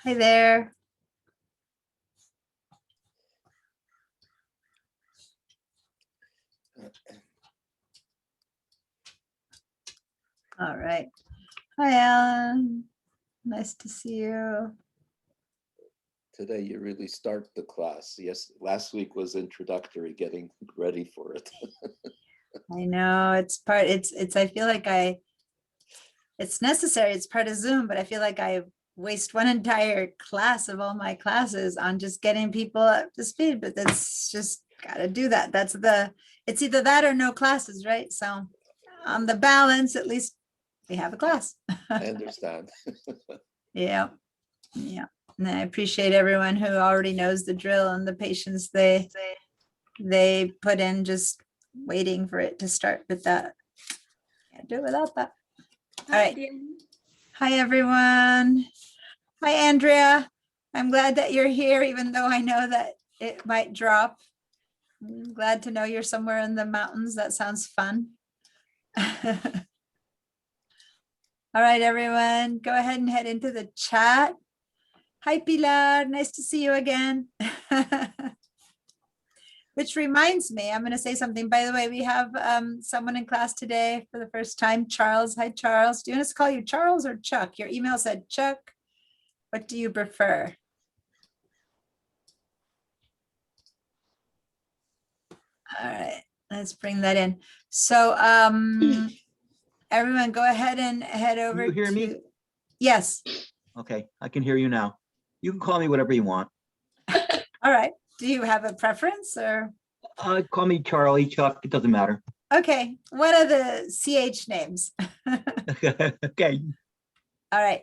Hi there. All right. Hi, Alan. Nice to see you. Today you really start the class. Yes, last week was introductory, getting ready for it. I know I feel like it's necessary. It's part of Zoom, but I feel like I waste one entire class of all my classes on just getting people up to speed, but that's just gotta do that. It's either that or no classes, right? So on the balance, at least we have a class. I understand. Yeah. Yeah. And I appreciate everyone who already knows the drill and the patience they put in just waiting for it to start with that. Can't do it without that. All right. Hi, everyone. Hi, Andrea. I'm glad that you're here, even though I know that it might drop. I'm glad to know you're somewhere in the mountains. That sounds fun. All right, everyone, go ahead and head into the chat. Hi, Pilar. Nice to see you again. Which reminds me, I'm going to say something. By the way, we have someone in class today for the first time, Charles. Hi, Charles. Do you want us to call you Charles or Chuck? Your email said Chuck. What do you prefer? All right, let's bring that in. So everyone go ahead and head over you hear to me? Yes. Okay, I can hear you now. You can call me whatever you want. All right. Do you have a preference or? Call me Charlie, Chuck, it doesn't matter. Okay. What are the CH names? Okay. All right.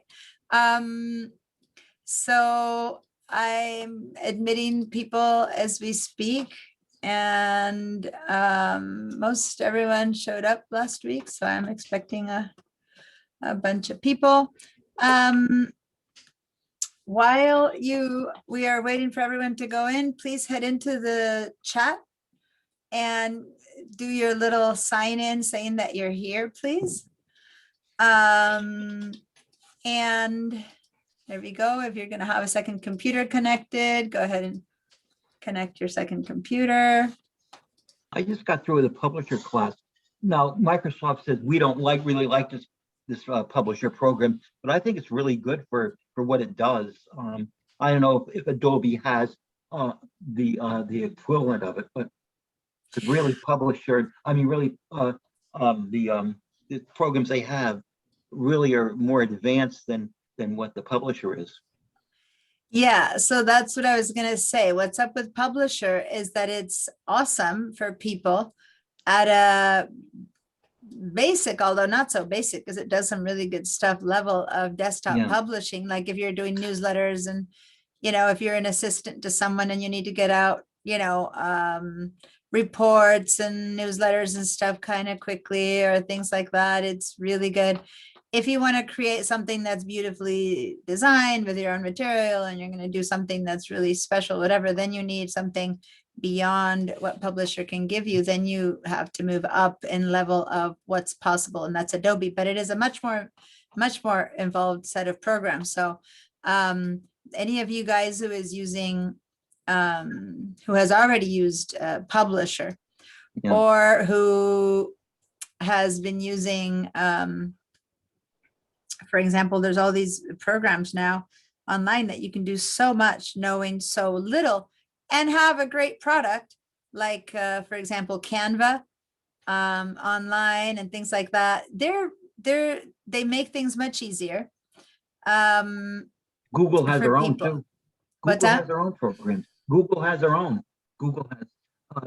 So I'm admitting people as we speak, and most everyone showed up last week, so I'm expecting a bunch of people. While we are waiting for everyone to go in, please head into the chat and do your little sign in saying that you're here, please. And there we go. If you're going to have a second computer connected, go ahead and connect your second computer. I just got through with a publisher class. Now, Microsoft says we don't really like this publisher program, but I think it's really good for what it does. I don't know if Adobe has the equivalent of it, but because really publisher, I mean, really the programs they have really are more advanced than what the publisher is. Yeah, so that's what I was going to say. What's up with publisher is that it's awesome for people at a basic, although not so basic, because it does some really good stuff, level of desktop publishing. Like if you're doing newsletters and, if you're an assistant to someone and you need to get out, reports and newsletters and stuff kind of quickly or things like that, it's really good. If you want to create something that's beautifully designed with your own material and you're going to do something that's really special, whatever, then you need something beyond what publisher can give you. Then you have to move up in level of what's possible, and that's Adobe, but it is a much more involved set of programs. So any of you guys who is using who has already used publisher or who has been using for example, there's all these programs now online that you can do so much knowing so little and have a great product, like for example, Canva online and things like that. They make things much easier. Google has their own too. Google has their own programs. Google has their own. Google has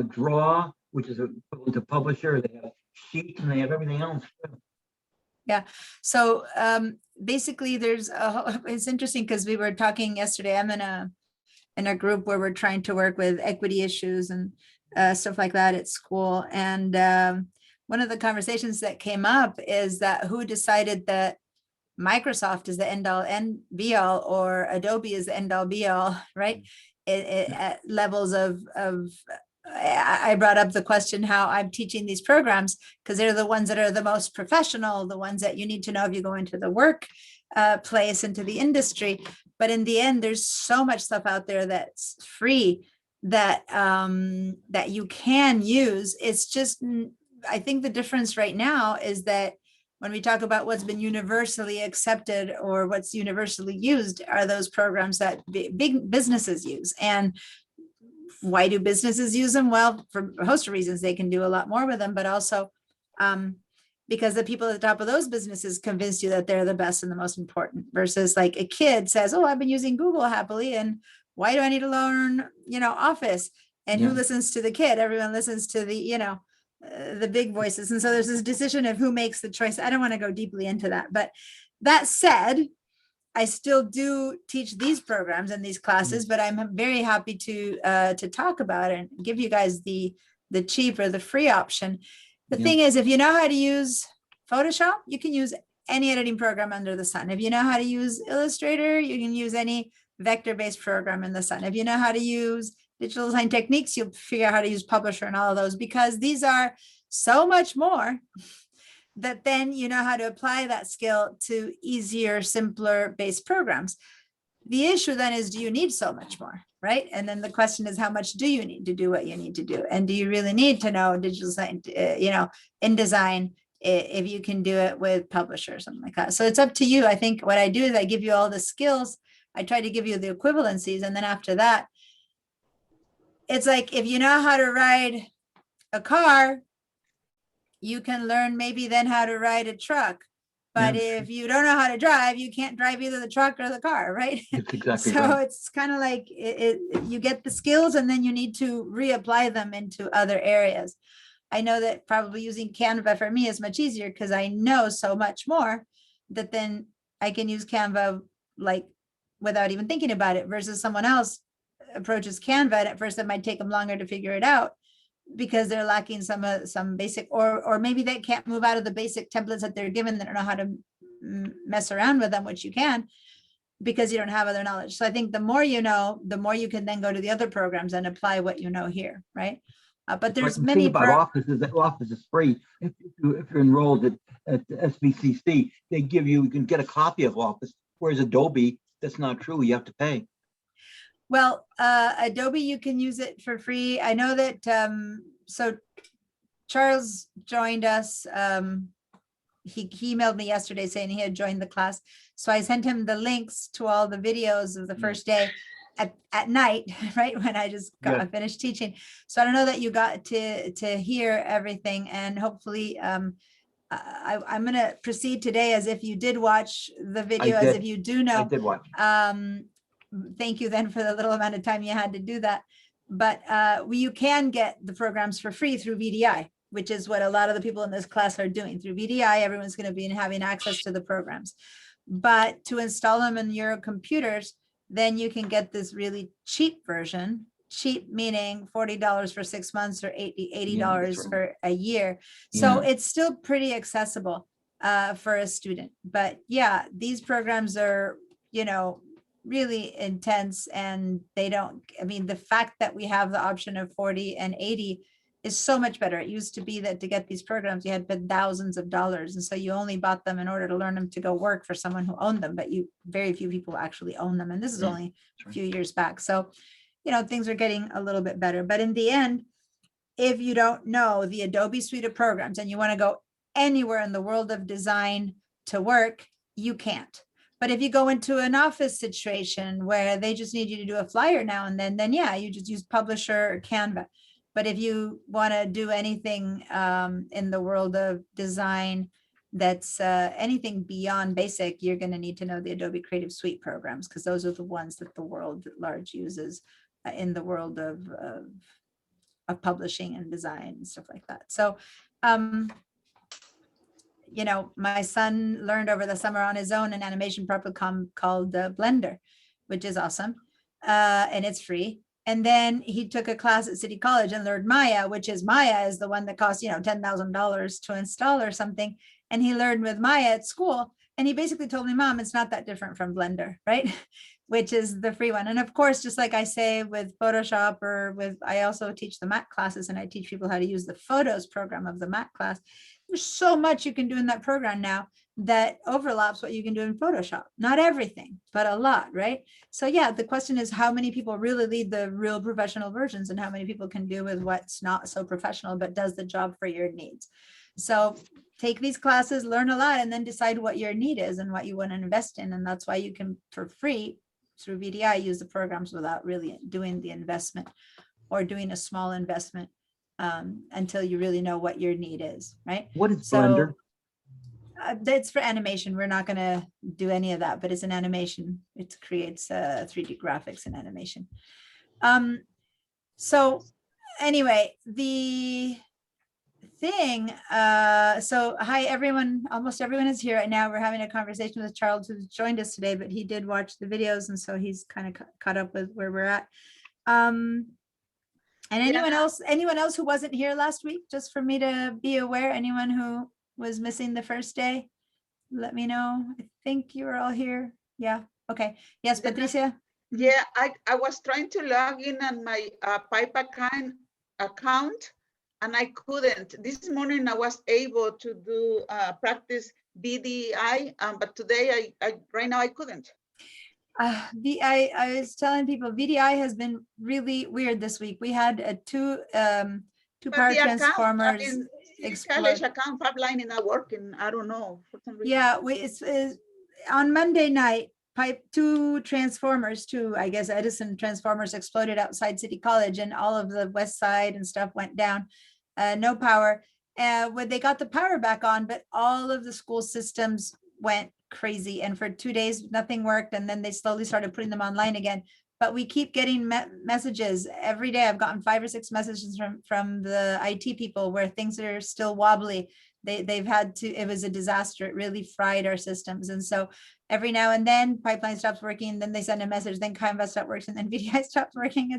Draw, which is equivalent to publisher. They have Sheet and they have everything else too. Yeah. So basically it's interesting because we were talking yesterday. I'm in a group where we're trying to work with equity issues and stuff like that at school. And one of the conversations that came up is that who decided that Microsoft is the end all and be all, or Adobe is the end all be all, right? At levels of I brought up the question how I'm teaching these programs because they're the ones that are the most professional, the ones that you need to know if you go into the work place into the industry. But in the end, there's so much stuff out there that's free that that you can use. It's just, I think the difference right now is that when we talk about what's been universally accepted or what's universally used are those programs that big businesses use. And why do businesses use them? Well, for a host of reasons, they can do a lot more with them, but also because the people at the top of those businesses convinced you that they're the best and the most important, versus like a kid says, oh, I've been using Google happily, and why do I need to learn, Office? And who listens to the kid? Everyone listens to the, the big voices. And so there's this decision of who makes the choice. I don't want to go deeply into that, but that said, I still do teach these programs and these classes, but I'm very happy to talk about it and give you guys the cheap or the free option. The thing is, if you know how to use Photoshop, you can use any editing program under the sun. If you know how to use Illustrator, you can use any vector-based program in the sun. If you know how to use Digital Design Techniques, you'll figure out how to use Publisher and all of those, because these are so much more that then you know how to apply that skill to easier, simpler based programs. The issue then is, do you need so much more, right? And then the question is, how much do you need to do what you need to do? And do you really need to know digital design, InDesign, if you can do it with Publisher or something like that? So it's up to you. I think what I do is I give you all the skills. I try to give you the equivalencies. And then after that, it's like, if you know how to ride a car, you can learn maybe then how to ride a truck. But if you don't know how to drive, you can't drive either the truck or the car, right? That's exactly So right. it's kind of like you get the skills and then you need to reapply them into other areas. I know that probably using Canva for me is much easier because I know so much more that then I can use Canva like without even thinking about it, versus someone else approaches Canva and at first it might take them longer to figure it out because they're lacking some basic, or maybe they can't move out of the basic templates that they're given. They don't know how to mess around with them, which you can, because you don't have other knowledge. So I think the more you know, the more you can then go to the other programs and apply what you know here, right? But there's the many thing about Office is that Office is free. If you're enrolled at SBCC, they give you can get a copy of Office, whereas Adobe, that's not true. You have to pay. Well, Adobe, you can use it for free. I know that, so Charles joined us. He emailed me yesterday saying he had joined the class. So I sent him the links to all the videos of the first day at night, right? When I just got finished teaching. So I don't know that you got to hear everything, and hopefully, I'm going to proceed today as if you did watch the video, as if you do know. I did watch. Thank you then for the little amount of time you had to do that. But you can get the programs for free through VDI, which is what a lot of the people in this class are doing. Through VDI, everyone's going to be having access to the programs. But to install them in your computers, then you can get this really cheap version. Cheap meaning $40 for 6 months or $80 for a year. So it's still pretty accessible for a student. But yeah, these programs are, really intense, and they don't, the fact that we have the option of 40 and 80 is so much better. It used to be that to get these programs, you had to spend thousands of dollars. And so you only bought them in order to learn them to go work for someone who owned them, but very few people actually own them. And this is only a few years back. So, things are getting a little bit better. But in the end, if you don't know the Adobe suite of programs and you want to go anywhere in the world of design to work, you can't. But if you go into an office situation where they just need you to do a flyer now and then yeah, you just use Publisher or Canva. But if you want to do anything in the world of design that's anything beyond basic, you're going to need to know the Adobe Creative Suite programs, because those are the ones that the world at large uses in the world of publishing and design and stuff like that. So, my son learned over the summer on his own an animation program called Blender, which is awesome. And it's free. And then he took a class at City College and learned Maya, which is the one that costs, $10,000 to install or something. And he learned with Maya at school. And he basically told me, Mom, it's not that different from Blender, right? Which is the free one. And of course, just like I say with Photoshop I also teach the Mac classes, and I teach people how to use the Photos program of the Mac class. There's so much you can do in that program now, that overlaps what you can do in Photoshop. Not everything, but a lot, right? So yeah, the question is how many people really lead the real professional versions and how many people can do with what's not so professional, but does the job for your needs. So take these classes, learn a lot, and then decide what your need is and what you want to invest in. And that's why you can, for free, through VDI, use the programs without really doing the investment or doing a small investment until you really know what your need is, right? What is Blender? That's for animation. We're not going to do any of that, but it's an animation. It creates 3D graphics and animation. So anyway, the thing, so hi everyone, almost everyone is here right now. We're having a conversation with Charles, who's joined us today, but he did watch the videos, and so he's kind of caught up with where we're at. And anyone else who wasn't here last week, just for me to be aware, anyone who was missing the first day, let me know. I think you were all here. Yeah. Okay. Yes, Patricia. Yeah, I was trying to log in on my Pipe account and I couldn't. This morning I was able to do practice VDI, but today right now I couldn't. I was telling people VDI has been really weird this week. We had two power transformers. College account pipeline is not working. I don't know for some reason. Yeah, it's on Monday night. Two transformers, I guess Edison transformers exploded outside City College, and all of the west side and stuff went down. No power. When they got the power back on, but all of the school systems went crazy, and for 2 days nothing worked, and then they slowly started putting them online again. But we keep getting messages every day. I've gotten 5 or 6 messages from the IT people where things are still wobbly. They've had to, it was a disaster. It really fried our systems. And so every now and then pipeline stops working, then they send a message, then Canva stops working, and then VDI stops working.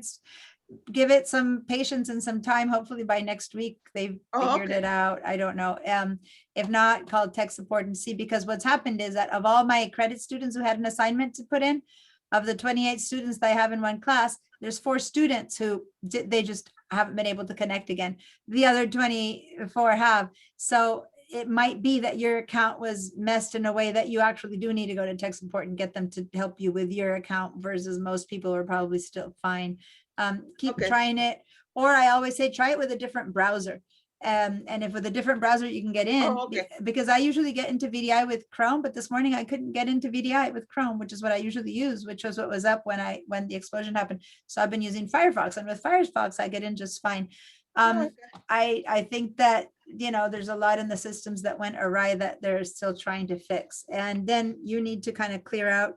Give it some patience and some time. Hopefully by next week they've figured it out. I don't know. If not, call tech support and see, because what's happened is that of all my credit students who had an assignment to put in, of the 28 students that I have in one class, there's 4 students who they just haven't been able to connect again. The other 24 have. So it might be that your account was messed in a way that you actually do need to go to tech support and get them to help you with your account, versus most people are probably still fine. Keep trying it. Or I always say, try it with a different browser. And if with a different browser you can get in, because I usually get into VDI with Chrome, but this morning I couldn't get into VDI with Chrome, which is what I usually use, which was what was up when the explosion happened. So I've been using Firefox, and with Firefox I get in just fine. I think that, there's a lot in the systems that went awry that they're still trying to fix. And then you need to kind of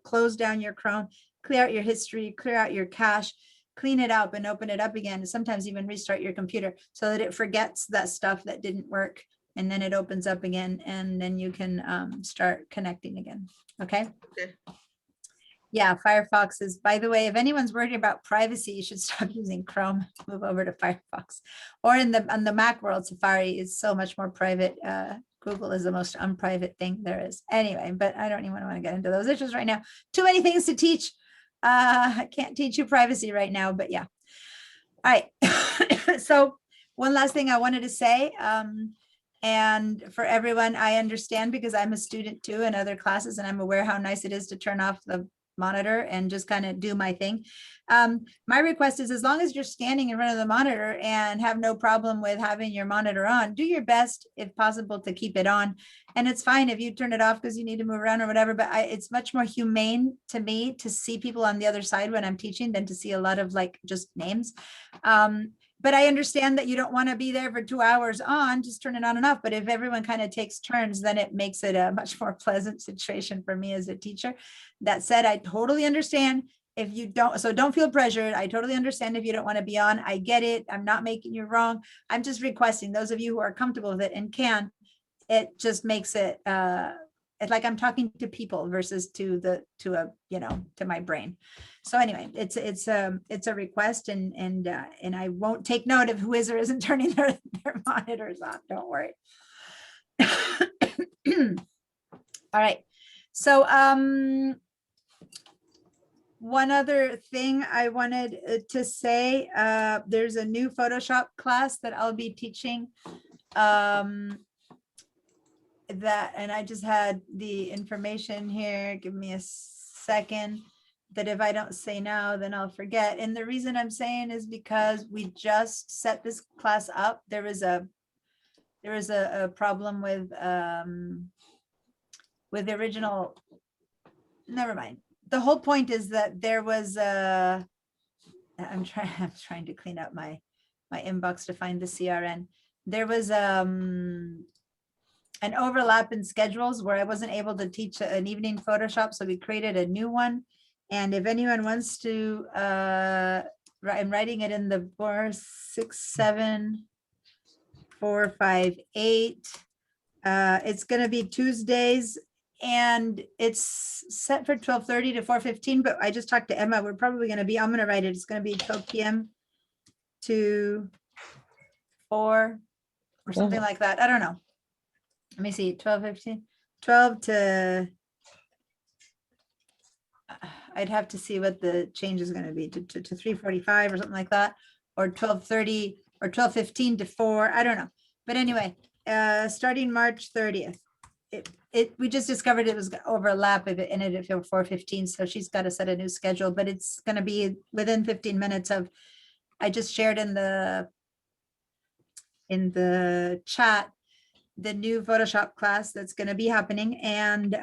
close down your Chrome, clear out your history, clear out your cache, clean it up and open it up again, and sometimes even restart your computer so that it forgets that stuff that didn't work, and then it opens up again, and then you can start connecting again. Okay. Yeah, Firefox is, by the way, if anyone's worried about privacy, you should stop using Chrome, move over to Firefox. Or on the Mac world, Safari is so much more private. Google is the most unprivate thing there is. Anyway, but I don't even want to get into those issues right now. Too many things to teach. I can't teach you privacy right now, but yeah. All right. So one last thing I wanted to say, and for everyone, I understand, because I'm a student too in other classes, and I'm aware how nice it is to turn off the monitor and just kind of do my thing. My request is, as long as you're standing in front of the monitor and have no problem with having your monitor on, do your best, if possible, to keep it on. And it's fine if you turn it off because you need to move around or whatever, but it's much more humane to me to see people on the other side when I'm teaching than to see a lot of just names. But I understand that you don't want to be there for 2 hours on, just turn it on and off. But if everyone kind of takes turns, then it makes it a much more pleasant situation for me as a teacher. That said, I totally understand if you don't, so don't feel pressured. I totally understand if you don't want to be on. I get it. I'm not making you wrong. I'm just requesting those of you who are comfortable with it and can, it just makes it, it's like I'm talking to people versus to my brain. So anyway, it's a request, and I won't take note of who is or isn't turning their monitors on. Don't worry. All right. So one other thing I wanted to say, there's a new Photoshop class that I'll be teaching. that, and I just had the information here, give me a second, that if I don't say now, then I'll forget. And the reason I'm saying is because we just set this class up. There was a problem with the original, never mind. The whole point is that there was I'm trying to clean up my inbox to find the CRN. There was an overlap in schedules where I wasn't able to teach an evening Photoshop, so we created a new one. And if anyone wants to, I'm writing it in the 467-458. It's going to be Tuesdays, and it's set for 12:30 to 4:15. But I just talked to Emma. We're probably going to be. I'm going to write it. It's going to be 12 p.m. to 4 or something like that. I don't know. Let me see. 12:15. 12 to. I'd have to see what the change is going to be to 3:45 or something like that, or 12:30 or 12:15 to 4. I don't know. But anyway, starting March 30th, we just discovered it was gonna overlap if it ended at 4:15. So she's got to set a new schedule, but it's going to be within 15 minutes of, I just shared in the chat, the new Photoshop class that's going to be happening. And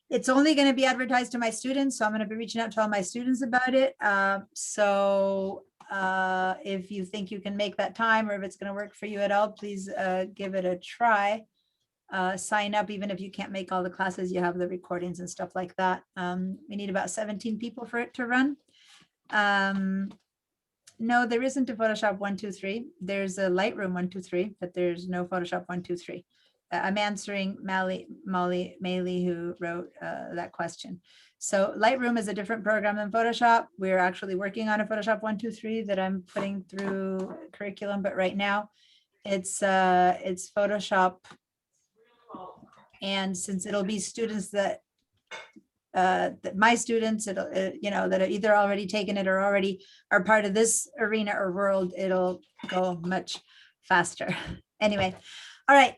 it's only going to be advertised to my students. So I'm going to be reaching out to all my students about it. So if you think you can make that time, or if it's going to work for you at all, please give it a try. Sign up, even if you can't make all the classes, you have the recordings and stuff like that. We need about 17 people for it to run. No, there isn't a Photoshop 123. There's a Lightroom 123, but there's no Photoshop 123. I'm answering Molly who wrote that question. So Lightroom is a different program than Photoshop. We're actually working on a Photoshop 123 that I'm putting through curriculum, but right now it's Photoshop. And since it'll be students that my students, that are either already taken it or already are part of this arena or world, it'll go much faster. Anyway. All right.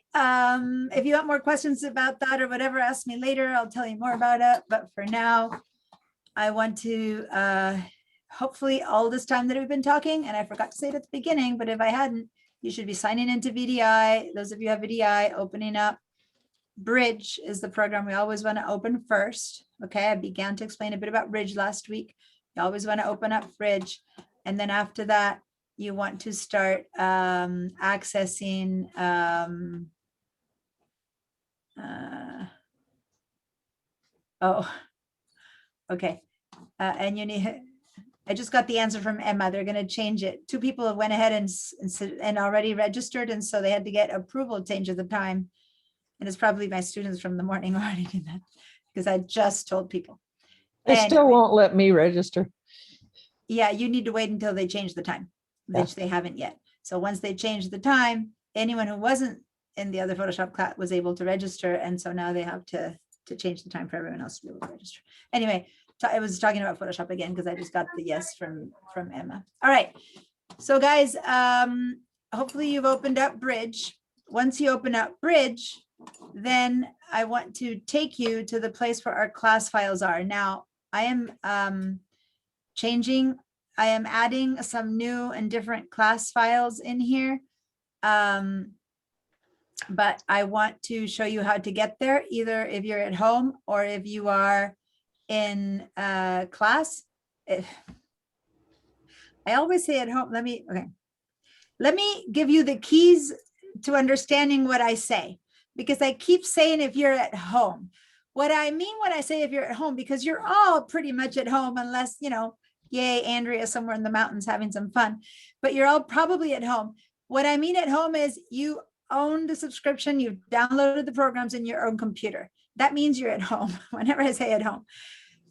If you want more questions about that or whatever, ask me later. I'll tell you more about it. But for now, I want to hopefully all this time that we've been talking, and I forgot to say it at the beginning, but if I hadn't, you should be signing into VDI. Those of you who have VDI, opening up. Bridge is the program we always want to open first. Okay, I began to explain a bit about Bridge last week. You always want to open up Bridge. And then after that, you want to start accessing okay. And you need, I just got the answer from Emma. They're going to change it. 2 people went ahead and already registered, and so they had to get approval to change the time. And it's probably my students from the morning already did that, because I just told people. They still won't let me register. Yeah, you need to wait until they change the time, which they haven't yet. So once they change the time, anyone who wasn't in the other Photoshop class was able to register. And so now they have to change the time for everyone else to be able to register. Anyway, I was talking about Photoshop again, because I just got the yes from Emma. All right. So guys, hopefully you've opened up Bridge. Once you open up Bridge, then I want to take you to the place where our class files are. Now, I am I am adding some new and different class files in here. But I want to show you how to get there, either if you're at home or if you are in class. I always say at home, let me give you the keys to understanding what I say, because I keep saying if you're at home. What I mean when I say if you're at home, because you're all pretty much at home, unless, yay, Andrea somewhere in the mountains having some fun, but you're all probably at home. What I mean at home is you own the subscription, you've downloaded the programs in your own computer. That means you're at home. Whenever I say at home,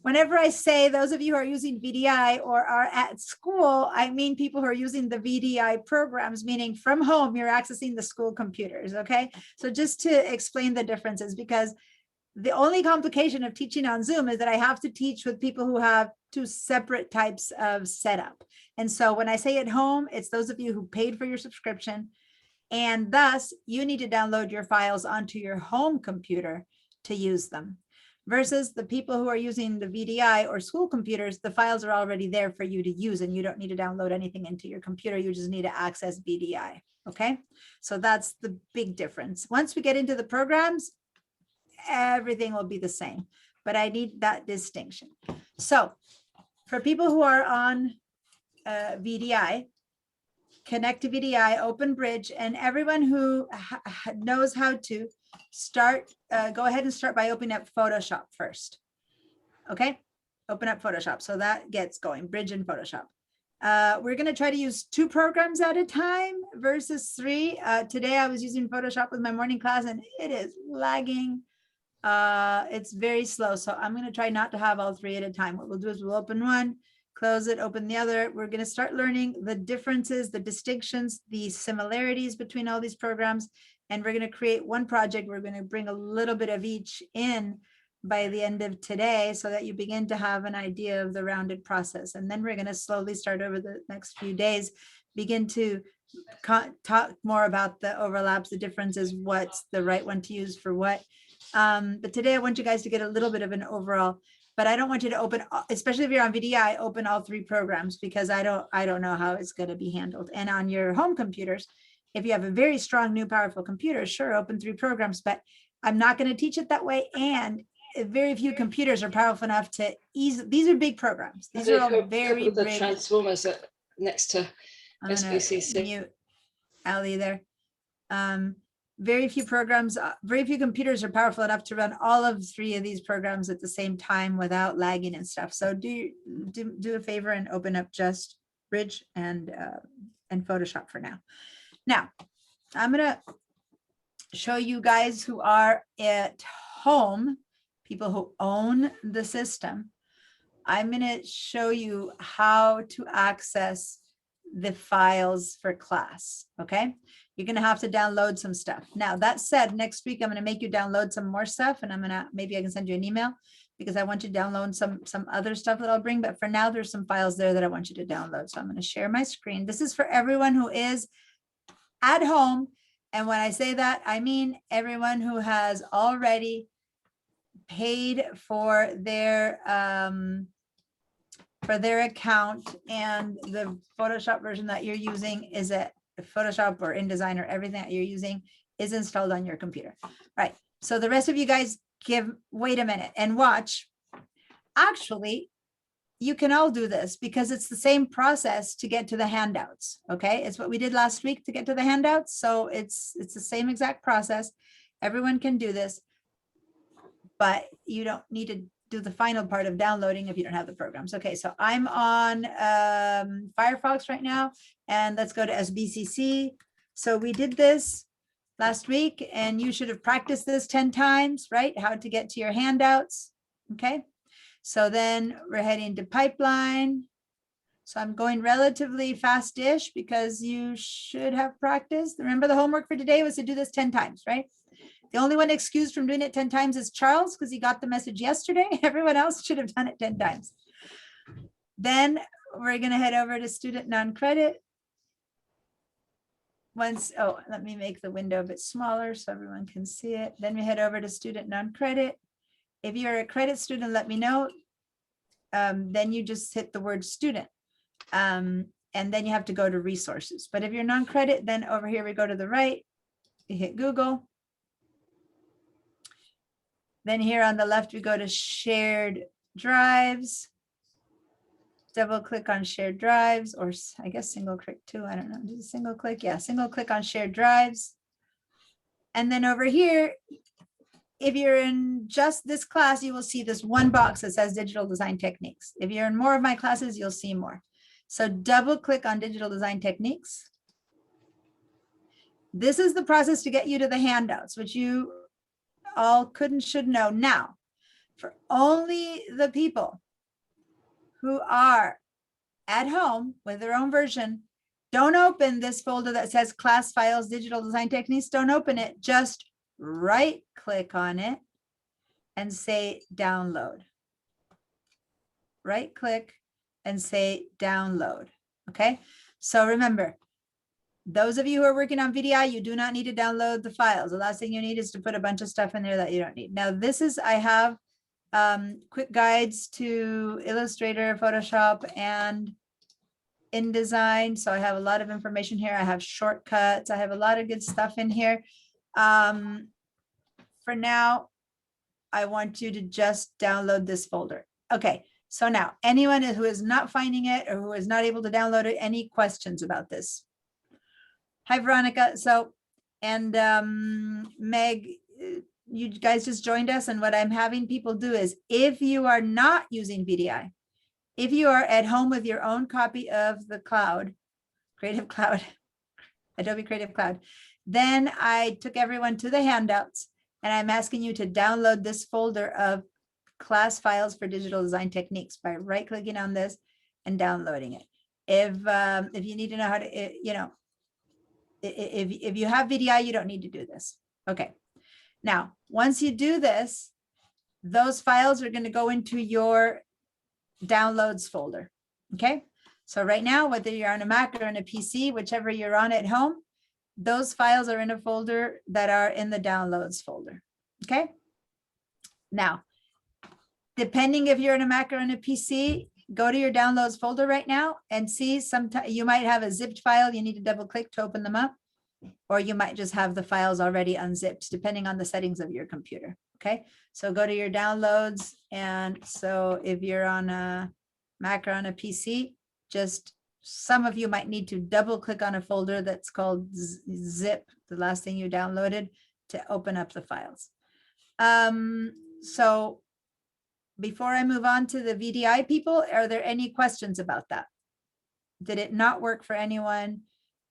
whenever I say those of you who are using VDI or are at school, I mean people who are using the VDI programs, meaning from home, you're accessing the school computers. Okay. So just to explain the differences, because the only complication of teaching on Zoom is that I have to teach with people who have 2 separate types of setup. And so when I say at home, it's those of you who paid for your subscription. And thus you need to download your files onto your home computer to use them. Versus the people who are using the VDI or school computers, the files are already there for you to use and you don't need to download anything into your computer. You just need to access VDI. Okay, so that's the big difference. Once we get into the programs, everything will be the same, but I need that distinction. So for people who are on VDI, connect to VDI, open Bridge, and everyone who knows how to start, go ahead and start by opening up Photoshop first. Okay, open up Photoshop. So that gets going, Bridge and Photoshop. We're going to try to use 2 programs at a time versus 3. Today I was using Photoshop with my morning class and it is lagging. It's very slow. So I'm going to try not to have all 3 at a time. What we'll do is we'll open one, close it, open the other. We're going to start learning the differences, the distinctions, the similarities between all these programs. And we're going to create one project. We're going to bring a little bit of each in by the end of today so that you begin to have an idea of the rounded process. And then we're going to slowly start over the next few days, begin to talk more about the overlaps, the differences, what's the right one to use for what. But today I want you guys to get a little bit of an overall, but I don't want you to open, especially if you're on VDI, open all 3 programs because I don't know how it's going to be handled. And on your home computers, if you have a very strong, new, powerful computer, sure, open 3 programs, but I'm not going to teach it that way. And very few computers are powerful enough to these are big programs. These are all very the big. transformers next to I'm gonna SBCC. mute Ali there. Very few programs, very few computers are powerful enough to run all of 3 of these programs at the same time without lagging and stuff. So do a favor and open up just Bridge and Photoshop for now. Now, I'm gonna show you guys who are at home, people who own the system. I'm gonna show you how to access the files for class, okay? You're gonna have to download some stuff. Now, that said, next week, I'm gonna make you download some more stuff and maybe I can send you an email because I want you to download some other stuff that I'll bring, but for now, there's some files there that I want you to download. So I'm gonna share my screen. This is for everyone who is at home. And when I say that, I mean everyone who has already paid for their account and the Photoshop version that you're using is at Photoshop or InDesign or everything that you're using is installed on your computer. Right. So the rest of you guys wait a minute and watch. Actually, you can all do this because it's the same process to get to the handouts. Okay. It's what we did last week to get to the handouts. So it's the same exact process. Everyone can do this, but you don't need to do the final part of downloading if you don't have the programs. Okay, so I'm on Firefox right now, and let's go to SBCC. So we did this last week, and you should have practiced this 10 times, right? How to get to your handouts, okay? So then we're heading to pipeline. So I'm going relatively fast-ish because you should have practiced. Remember the homework for today was to do this 10 times, right? The only one excused from doing it 10 times is Charles because he got the message yesterday. Everyone else should have done it 10 times. Then we're going to head over to student non-credit. Let me make the window a bit smaller so everyone can see it. Then we head over to student non-credit. If you're a credit student, let me know. Then you just hit the word student. And then you have to go to resources. But if you're non-credit, then over here we go to the right, you hit Google. Then here on the left, we go to shared drives. Double click on shared drives, or I guess single click too. I don't know. Is it single click? Yeah, single click on shared drives. And then over here, if you're in just this class, you will see this one box that says Digital Design Techniques. If you're in more of my classes, you'll see more. So double click on Digital Design Techniques. This is the process to get you to the handouts, which you all should know. Now, for only the people who are at home with their own version, don't open this folder that says class files, Digital Design Techniques. Don't open it. Just right click on it and say download. Right click and say download. Okay. So remember, Those of you who are working on VDI, you do not need to download the files. The last thing you need is to put a bunch of stuff in there that you don't need. Now, this is, I have quick guides to Illustrator, Photoshop, and InDesign. So I have a lot of information here. I have shortcuts. I have a lot of good stuff in here. For now, I want you to just download this folder. Okay, so now anyone who is not finding it or who is not able to download it, any questions about this? Hi, Veronica. So, and Meg, you guys just joined us, and what I'm having people do is, if you are not using VDI, if you are at home with your own copy of the cloud, Creative Cloud, Adobe Creative Cloud, then I took everyone to the handouts, and I'm asking you to download this folder of class files for digital design techniques by right-clicking on this and downloading it. If you need to know how to, you know, if you have VDI, you don't need to do this. Okay. Now, once you do this, those files are going to go into your downloads folder. Okay. So right now, whether you're on a Mac or on a PC, whichever you're on at home, those files are in a folder that are in the downloads folder. Okay. Now, depending if you're in a Mac or on a PC, go to your downloads folder right now and see, sometimes you might have a zipped file. You need to double click to open them up, or you might just have the files already unzipped, depending on the settings of your computer. Okay, so go to your downloads. And so if you're on a Mac or on a PC, just some of you might need to double click on a folder that's called zip, the last thing you downloaded, to open up the files. So before I move on to the VDI people, are there any questions about that? Did it not work for anyone?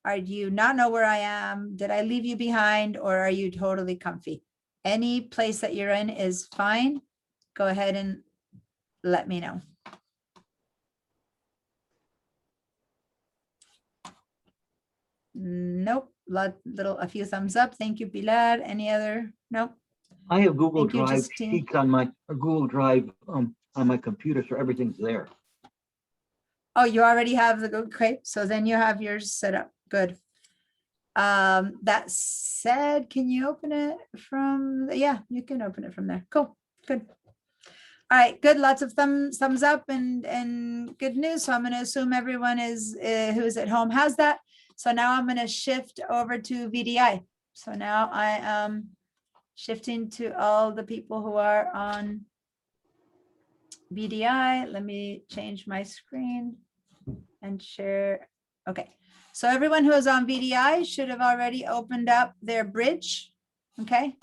Do you not know where I am? Did I leave you behind, or are you totally comfy? Any place that you're in is fine. Go ahead and let me know. Nope, a few thumbs up. Thank you, Pilar. Any other? Nope. I have Google Thank you, Drive Justine. sheets on my, or Google Drive on my computer, so everything's there. Oh, you already have the, okay, so then you have yours set up. Good. That said, can you open it from, yeah, you can open it from there. Cool, good. All right, good. Lots of thumbs up and good news. So I'm going to assume everyone is who's at home has that. So now I'm going to shift over to VDI. So now I am shifting to all the people who are on VDI. Let me change my screen and share. Okay, so everyone who is on VDI should have already opened up their bridge. Okay,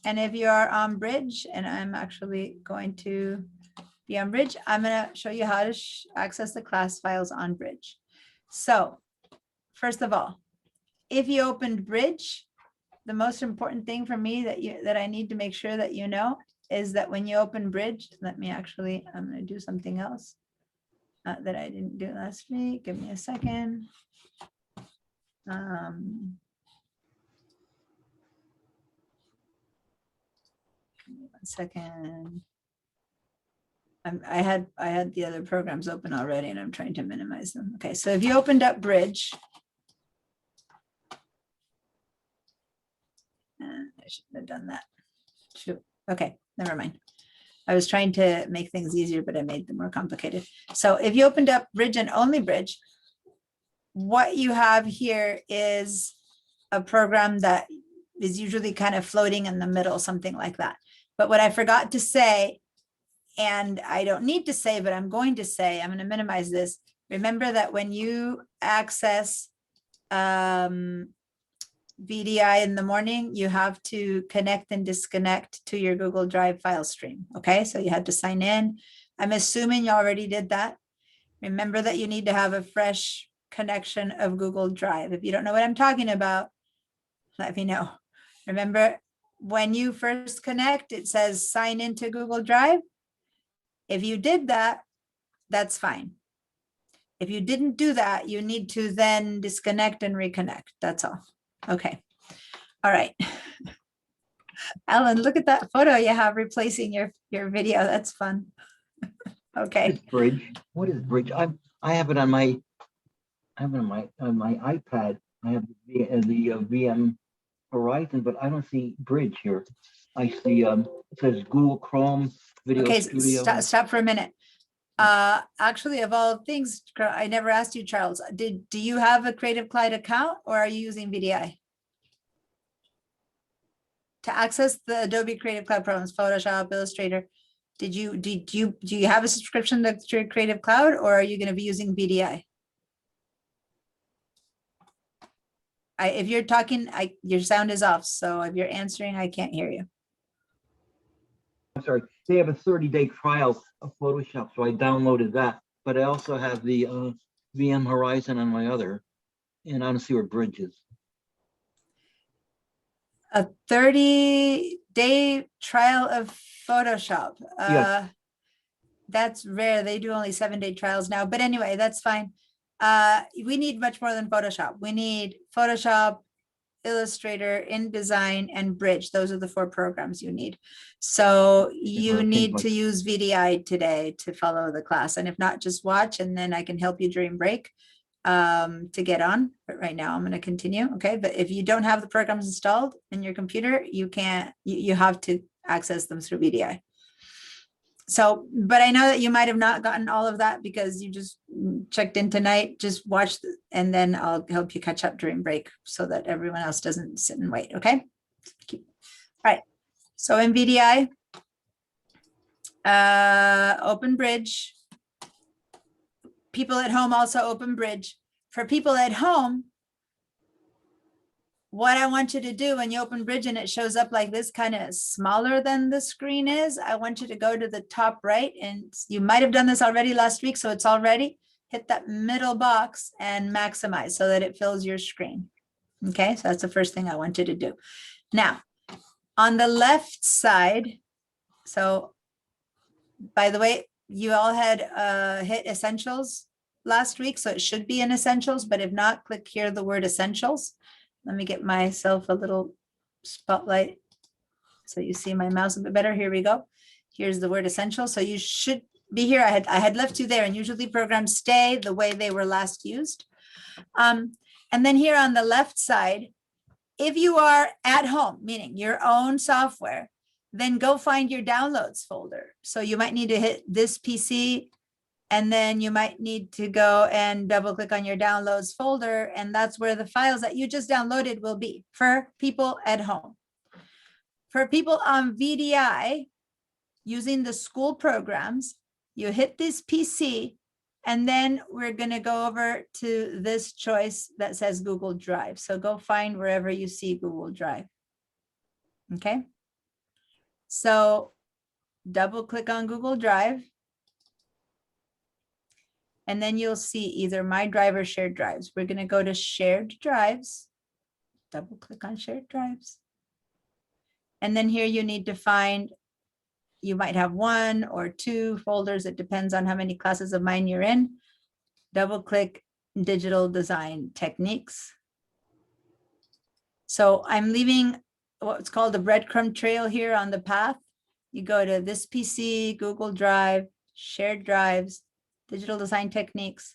and if you are on bridge, and I'm actually going to be on bridge, I'm going to show you how to access the class files on bridge. So first of all, if you opened bridge, the most important thing for me that I need to make sure that you know is that when you open bridge, I'm going to do something else that I didn't do last week. Give me a second. Give me 1 second. I had the other programs open already, and I'm trying to minimize them. Okay, so if you opened up bridge, I shouldn't have done that. Shoot. Okay, never mind. I was trying to make things easier, but I made them more complicated. So if you opened up bridge and only bridge, what you have here is a program that is usually kind of floating in the middle, something like that. But what I forgot to say, and I don't need to say, but I'm going to say, I'm going to minimize this. Remember that when you access VDI in the morning, you have to connect and disconnect to your Google Drive file stream. Okay, so you had to sign in. I'm assuming you already did that. Remember that you need to have a fresh connection of Google Drive. If you don't know what I'm talking about, let me know. Remember, when you first connect, it says sign into Google Drive. If you did that, that's fine. If you didn't do that, you need to then disconnect and reconnect. That's all. Okay. All right. Alan, look at that photo you have replacing your video. That's fun. Okay. It's bridge. What is bridge? I have it on my iPad. I have the VM Horizon, but I don't see Bridge here. I see, it says Google Chrome Video Okay, Studio. stop for a minute. Actually, of all things, I never asked you, Charles, do you have a Creative Cloud account or are you using VDI? To access the Adobe Creative Cloud programs, Photoshop, Illustrator, do you have a subscription to your Creative Cloud or are you going to be using VDI? If you're talking, your sound is off. So if you're answering, I can't hear you. I'm sorry, they have a 30-day trial of Photoshop, so I downloaded that. But I also have the VM Horizon on my other, and I don't see where Bridge is. A 30-day trial of Photoshop. Yes. That's rare. They do only 7-day trials now. But anyway, that's fine. We need much more than Photoshop. We need Photoshop, Illustrator, InDesign, and Bridge. Those are the 4 programs you need. So you need to use VDI today to follow the class. And if not, just watch and then I can help you during break to get on. But right now I'm going to continue. Okay. But if you don't have the programs installed in your computer, you can't, you have to access them through VDI. So, but I know that you might have not gotten all of that because you just checked in tonight. Just watch and then I'll help you catch up during break so that everyone else doesn't sit and wait. Okay. All right. So in VDI, open Bridge. People at home also open Bridge. For people at home, what I want you to do when you open Bridge and it shows up like this, kind of smaller than the screen is, I want you to go to the top right, and you might have done this already last week, so it's all ready. Hit that middle box and maximize so that it fills your screen. Okay, so that's the first thing I want you to do. Now, on the left side, so by the way, you all had hit Essentials last week, so it should be in Essentials, but if not, click here the word Essentials. Let me get myself a little spotlight so you see my mouse a bit better. Here we go. Here's the word Essential. So you should be here. I had left you there, and usually programs stay the way they were last used. And then here on the left side, if you are at home, meaning your own software, then go find your downloads folder. So you might need to hit this PC, and then you might need to go and double click on your downloads folder. And that's where the files that you just downloaded will be for people at home. For people on VDI using the school programs, you hit this PC, and then we're going to go over to this choice that says Google Drive. So go find wherever you see Google Drive. Okay. So double click on Google Drive. And then you'll see either My Drive or Shared Drives. We're going to go to Shared Drives. Double click on Shared Drives. And then here you need to find, you might have 1 or 2 folders. It depends on how many classes of mine you're in. Double click Digital Design Techniques. So I'm leaving what's called a breadcrumb trail here on the path. You go to this PC, Google Drive, Shared Drives, Digital Design Techniques.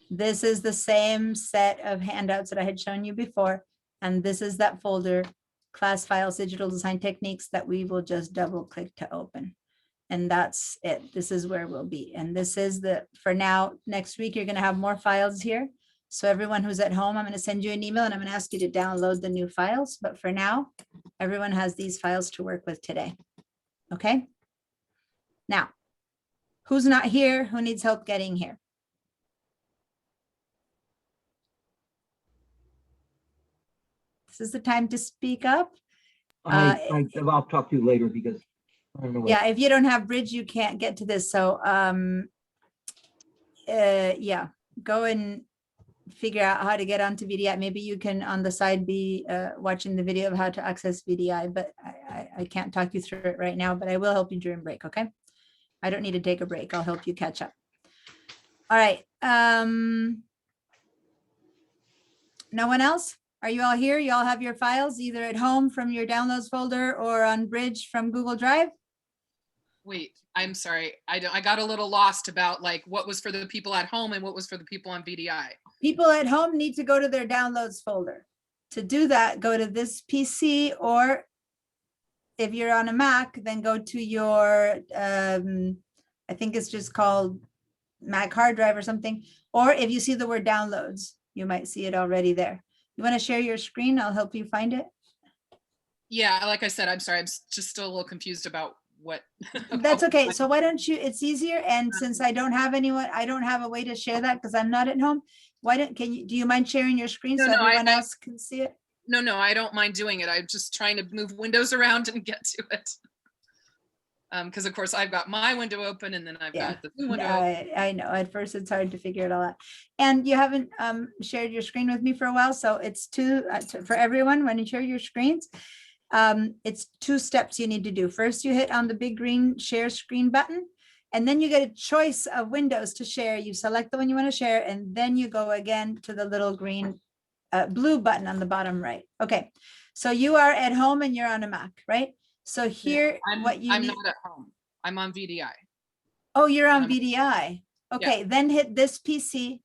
This is the same set of handouts that I had shown you before. And this is that folder, Class Files, Digital Design Techniques, that we will just double click to open. And that's it. This is where we'll be. And this is the, for now, next week, you're going to have more files here. So everyone who's at home, I'm going to send you an email and I'm going to ask you to download the new files. But for now, everyone has these files to work with today. Okay. Now, who's not here? Who needs help getting here? This is the time to speak up. I'll talk to you later because I don't know what. Yeah, if you don't have Bridge, you can't get to this. So yeah, go and figure out how to get onto VDI. Maybe you can on the side be watching the video of how to access VDI, but I can't talk you through it right now, but I will help you during break, okay? I don't need to take a break. I'll help you catch up. All right. No one else? Are you all here? You all have your files either at home from your downloads folder or on Bridge from Google Drive? wait, I'm sorry. I got a little lost about like what was for the people at home and what was for the people on VDI. People at home need to go to their downloads folder. To do that, go to this PC, or if you're on a Mac, then go to your, I think it's just called Mac hard drive or something. Or if you see the word downloads, you might see it already there. You want to share your screen? I'll help you find it. Yeah, like I said, I'm sorry. I'm just still a little confused about what. That's okay. So why don't you, it's easier. And since I don't have anyone, I don't have a way to share that because I'm not at home. Why don't, do you mind sharing your screen No, so no, everyone else can see it? No, I don't mind doing it. I'm just trying to move windows around and get to it. Because of course I've got my window open and then I've Yeah, got the new window open. I know. At first it's hard to figure it all out. And you haven't shared your screen with me for a while. So it's for everyone, when you share your screens, it's 2 steps you need to do. First, you hit on the big green share screen button, and then you get a choice of windows to share. You select the one you want to share, and then you go again to the little green blue button on the bottom right. Okay, so you are at home and you're on a Mac, right? So here, what you I'm need. not at home. I'm on VDI. Oh, you're on I'm- VDI. Okay, then hit this PC.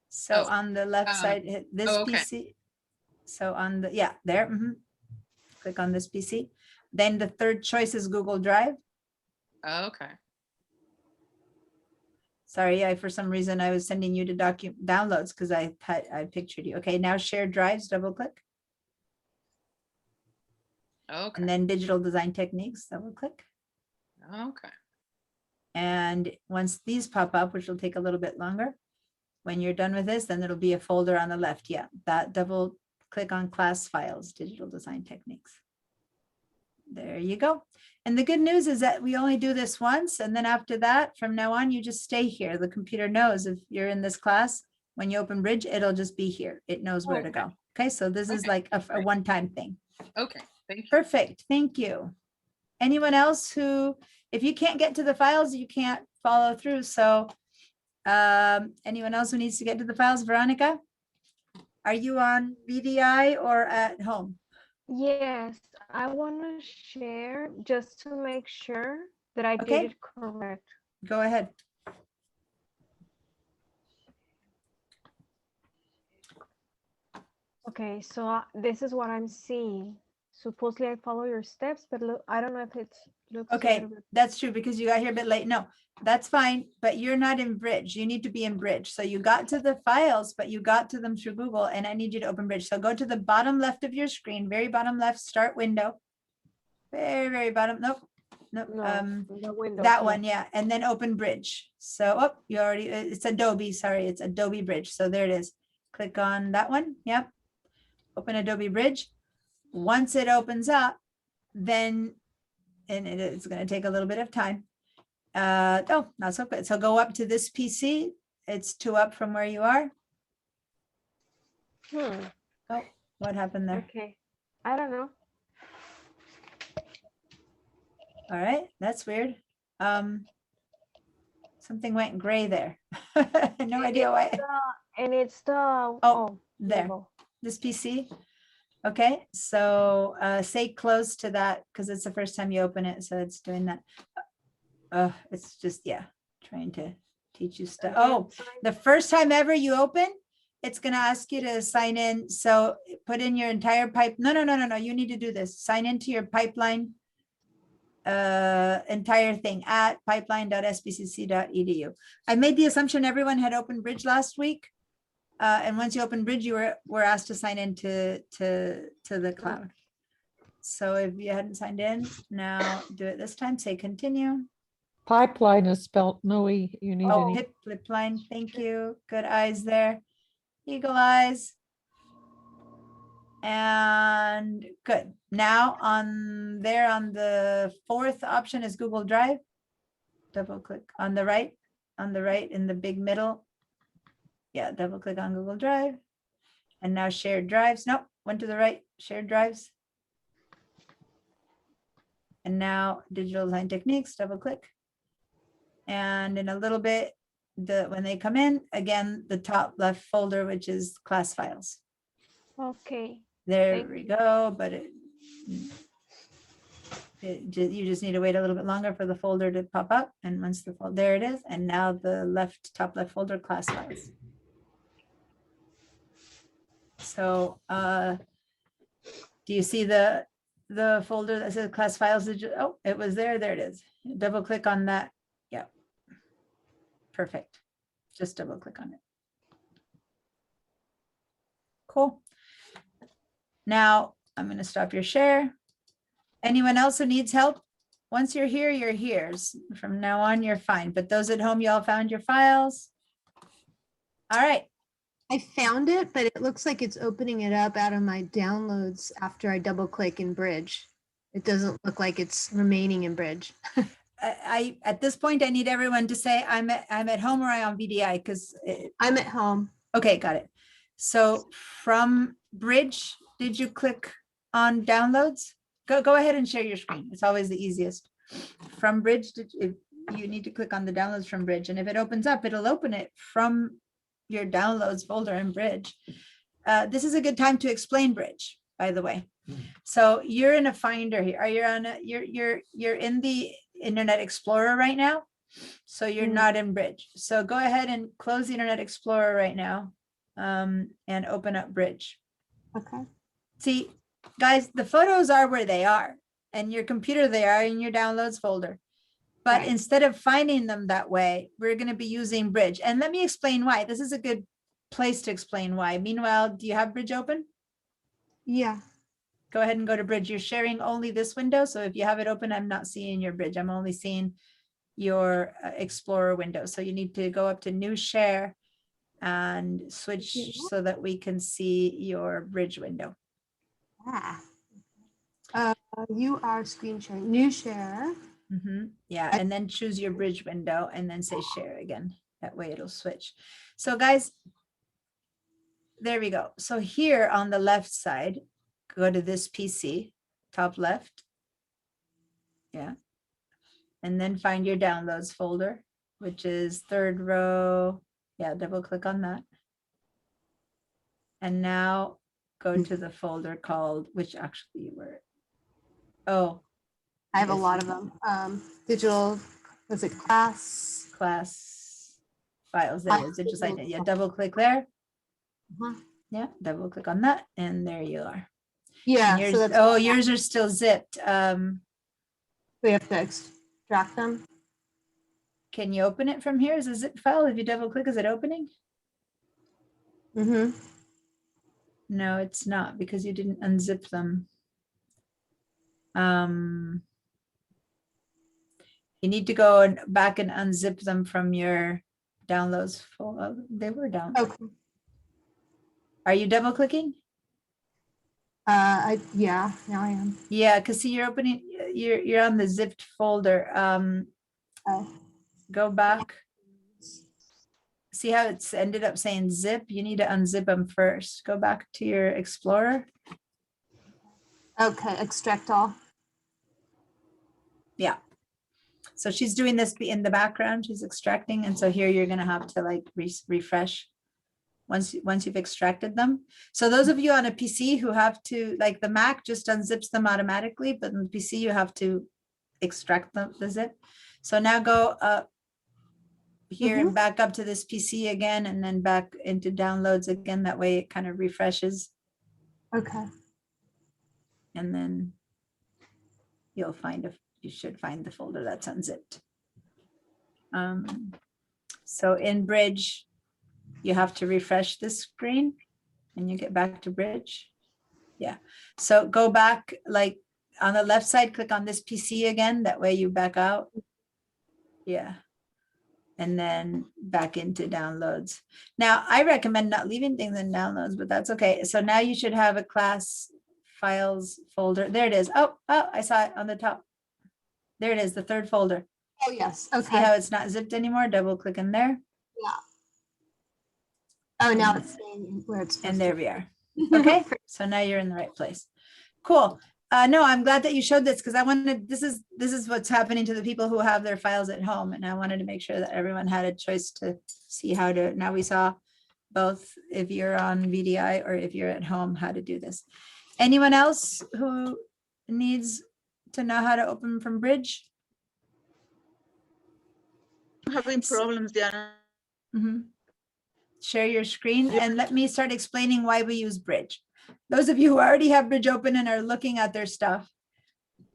So Oh, on the left side, hit this oh, okay. PC. So on the, yeah, there. Click on this PC. Then the third choice is Google Drive. Okay. Sorry, for some reason I was sending you to downloads because I pictured you. Okay, now share drives, double click. Okay. And then Digital Design Techniques, double click. Okay. And once these pop up, which will take a little bit longer, when you're done with this, then it'll be a folder on the left. Yeah, that double click on class files, Digital Design Techniques. There you go. And the good news is that we only do this once. And then after that, from now on, you just stay here. The computer knows if you're in this class, when you open Bridge, it'll just be here. It knows where to go. Okay, so this is like a one-time thing. Okay. Thank you. Perfect. Thank you. Anyone else who, if you can't get to the files, you can't follow through. So anyone else who needs to get to the files? Veronica, are you on VDI or at home? Yes, I want to share just to make sure that I Okay. did it correct. Go ahead. Okay, so this is what I'm seeing. Supposedly I follow your steps, but look, I don't know if it looks a Okay, little bit- that's true because you got here a bit late. No, that's fine, but you're not in Bridge. You need to be in Bridge. So you got to the files, but you got to them through Google, and I need you to open Bridge. So go to the bottom left of your screen, very bottom left, start window. Very, very bottom. Nope. Nope. No, the window. That one, yeah, and then open Bridge. So, oh, you already, it's Adobe, sorry, it's Adobe Bridge. So there it is. Click on that one. Yep. Open Adobe Bridge. Once it opens up, then, and it's going to take a little bit of time. Oh, not so good. So go up to this PC. It's 2 up from where you are. Oh, what happened there? Okay, I don't know. All right, that's weird. Something went gray there. No idea why. And it's the, Oh, there. level. This PC. Okay, so say close to that because it's the first time you open it, so it's doing that. It's just, yeah, trying to teach you stuff. Oh, the first time ever you open, it's gonna ask you to sign in. So put in your entire pipe. No, you need to do this. Sign into your pipeline entire thing at pipeline.sbcc.edu. I made the assumption everyone had opened Bridge last week. And once you open Bridge, you were asked to sign in to the cloud. So if you hadn't signed in, now do it this time, say continue. Pipeline is spelled no E. You need Oh, an E. hit flip line, thank you. Good eyes there. Eagle eyes. And good. Now on there on the 4th option is Google Drive. Double click on the right in the big middle. Yeah, double click on Google Drive. And now shared drives. Nope, went to the right, shared drives. And now Digital Design Techniques, double click. And in a little bit, when they come in, again, the top left folder, which is class files. Okay. There Thank we go, but You just need to wait a little bit longer for the folder to pop up. And once the folder, there it is. And now the top left folder, class files. So do you see the folder that says class files? Oh, it was there. There it is. Double click on that. Yeah. Perfect. Just double click on it. Cool. Now I'm going to stop your share. Anyone else who needs help? Once you're here, you're here. From now on, you're fine. But those at home, you all found your files. All right. I found it, but it looks like it's opening it up out of my downloads after I double click in Bridge. It doesn't look like it's remaining in Bridge. I at this point, I need everyone to say I'm at home or I'm on VDI because I'm at home. okay, got it. So from Bridge, did you click on downloads? Go ahead and share your screen. It's always the easiest. From Bridge, you need to click on the downloads from Bridge. And if it opens up, it'll open it from your downloads folder in Bridge. This is a good time to explain Bridge, by the way. So you're in a Finder here. Are you on you're in the Internet Explorer right now? So you're not in Bridge. So go ahead and close the Internet Explorer right now and open up Bridge. Okay. See, guys, the photos are where they are, and your computer, they are in your downloads folder. But Right. instead of finding them that way, we're going to be using Bridge. And let me explain why. This is a good place to explain why. Meanwhile, do you have Bridge open? Yeah. Go ahead and go to Bridge. You're sharing only this window. So if you have it open, I'm not seeing your Bridge. I'm only seeing your Explorer window. So you need to go up to New Share and switch Yeah. so that we can see your Bridge window. Ah. You are screen sharing. New share. Yeah, and then choose your Bridge window and then say share again. That way it'll switch. So guys, there we go. So here on the left side, go to this PC, top left. Yeah. And then find your downloads folder, which is third row. Yeah, double click on that. And now go to the folder called, which actually you were. Oh, I have a Yes. lot of them. Digital, was it class? class files. There it is. It just like yeah, double click there. Uh-huh. Yeah, double click on that, and there you are. Yeah. And yours, So that's oh, why yours are still zipped. we have to extract them. Can you open it from here as a zip file? If you double click, is it opening? Mm-hmm. No, it's not because you didn't unzip them. You need to go and back and unzip them from your downloads folder. They were down. Okay. Are you double clicking? Yeah, now I am. Yeah, because see, you're opening. You're on the zipped folder. Oh. Go back. See how it's ended up saying zip? You need to unzip them first. Go back to your Explorer. Okay, extract all. Yeah. So she's doing this in the background. She's extracting. And so here you're going to have to like refresh once you've extracted them. So those of you on a PC who have to, like the Mac just unzips them automatically, but on the PC you have to extract the zip. So now go up here and back up to this PC again, and then back into downloads again. That way it kind of refreshes, Okay. and then you'll find you should find the folder that's unzipped. So in Bridge, you have to refresh this screen and you get back to Bridge. Yeah. So go back, like on the left side, click on this PC again. That way you back out. Yeah. And then back into downloads. Now I recommend not leaving things in downloads, but that's okay. So now you should have a class files folder. There it is. Oh, I saw it on the top. There it is, the third folder. Oh, yes. See Okay. how it's not zipped anymore? Double click in there. Oh, now it's saying where it's supposed And to there we are. Okay, so now you're in the right place. Cool. No, I'm glad that you showed this because I wanted, this is what's happening to the people who have their files at home. And I wanted to make sure that everyone had a choice to see how to, now we saw both if you're on VDI or if you're at home, how to do this. Anyone else who needs to know how to open from Bridge? I'm having problems, Diana. Mhm. Share your screen and let me start explaining why we use Bridge. Those of you who already have Bridge open and are looking at their stuff,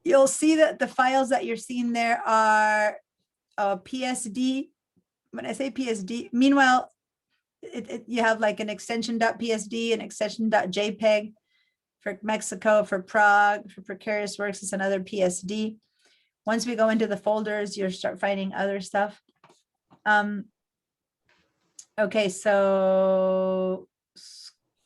you'll see that the files that you're seeing there are PSD. When I say PSD, meanwhile, you have like an extension.psd and extension.jpg for Mexico, for Prague, for Precarious Works is another PSD. Once we go into the folders, you'll start finding other stuff. Okay, so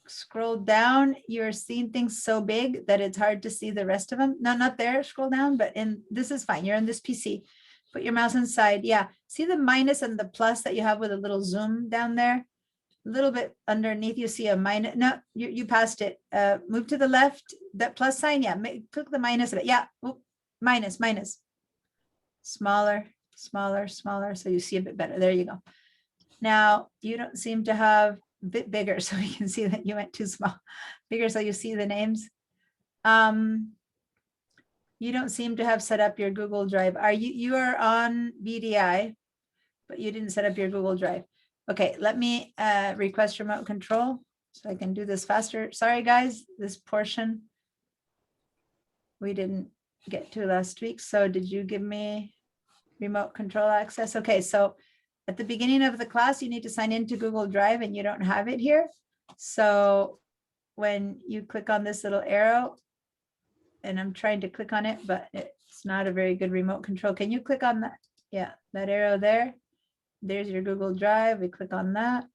scroll down, you're seeing things so big that it's hard to see the rest of them. No, not there, scroll down, but this is fine. You're in this PC. Put your mouse inside. Yeah, see the minus and the plus that you have with a little zoom down there? A little bit underneath, you see a minus. No, you passed it. Move to the left, that plus sign. Yeah, click the minus of it. Yeah, oop, minus. Smaller, smaller, smaller. So you see a bit better. There you go. Now you don't seem to have a bit bigger, so you can see that you went too small. Bigger, so you see the names. You don't seem to have set up your Google Drive. You are on BDI, but you didn't set up your Google Drive. Okay, let me request remote control so I can do this faster. Sorry, guys, this portion we didn't get to last week. So did you give me remote control access? Okay, so at the beginning of the class, you need to sign into Google Drive and you don't have it here. So when you click on this little arrow, and I'm trying to click on it, but it's not a very good remote control. Can you click on that? Yeah, that arrow there. There's your Google Drive. We click on that.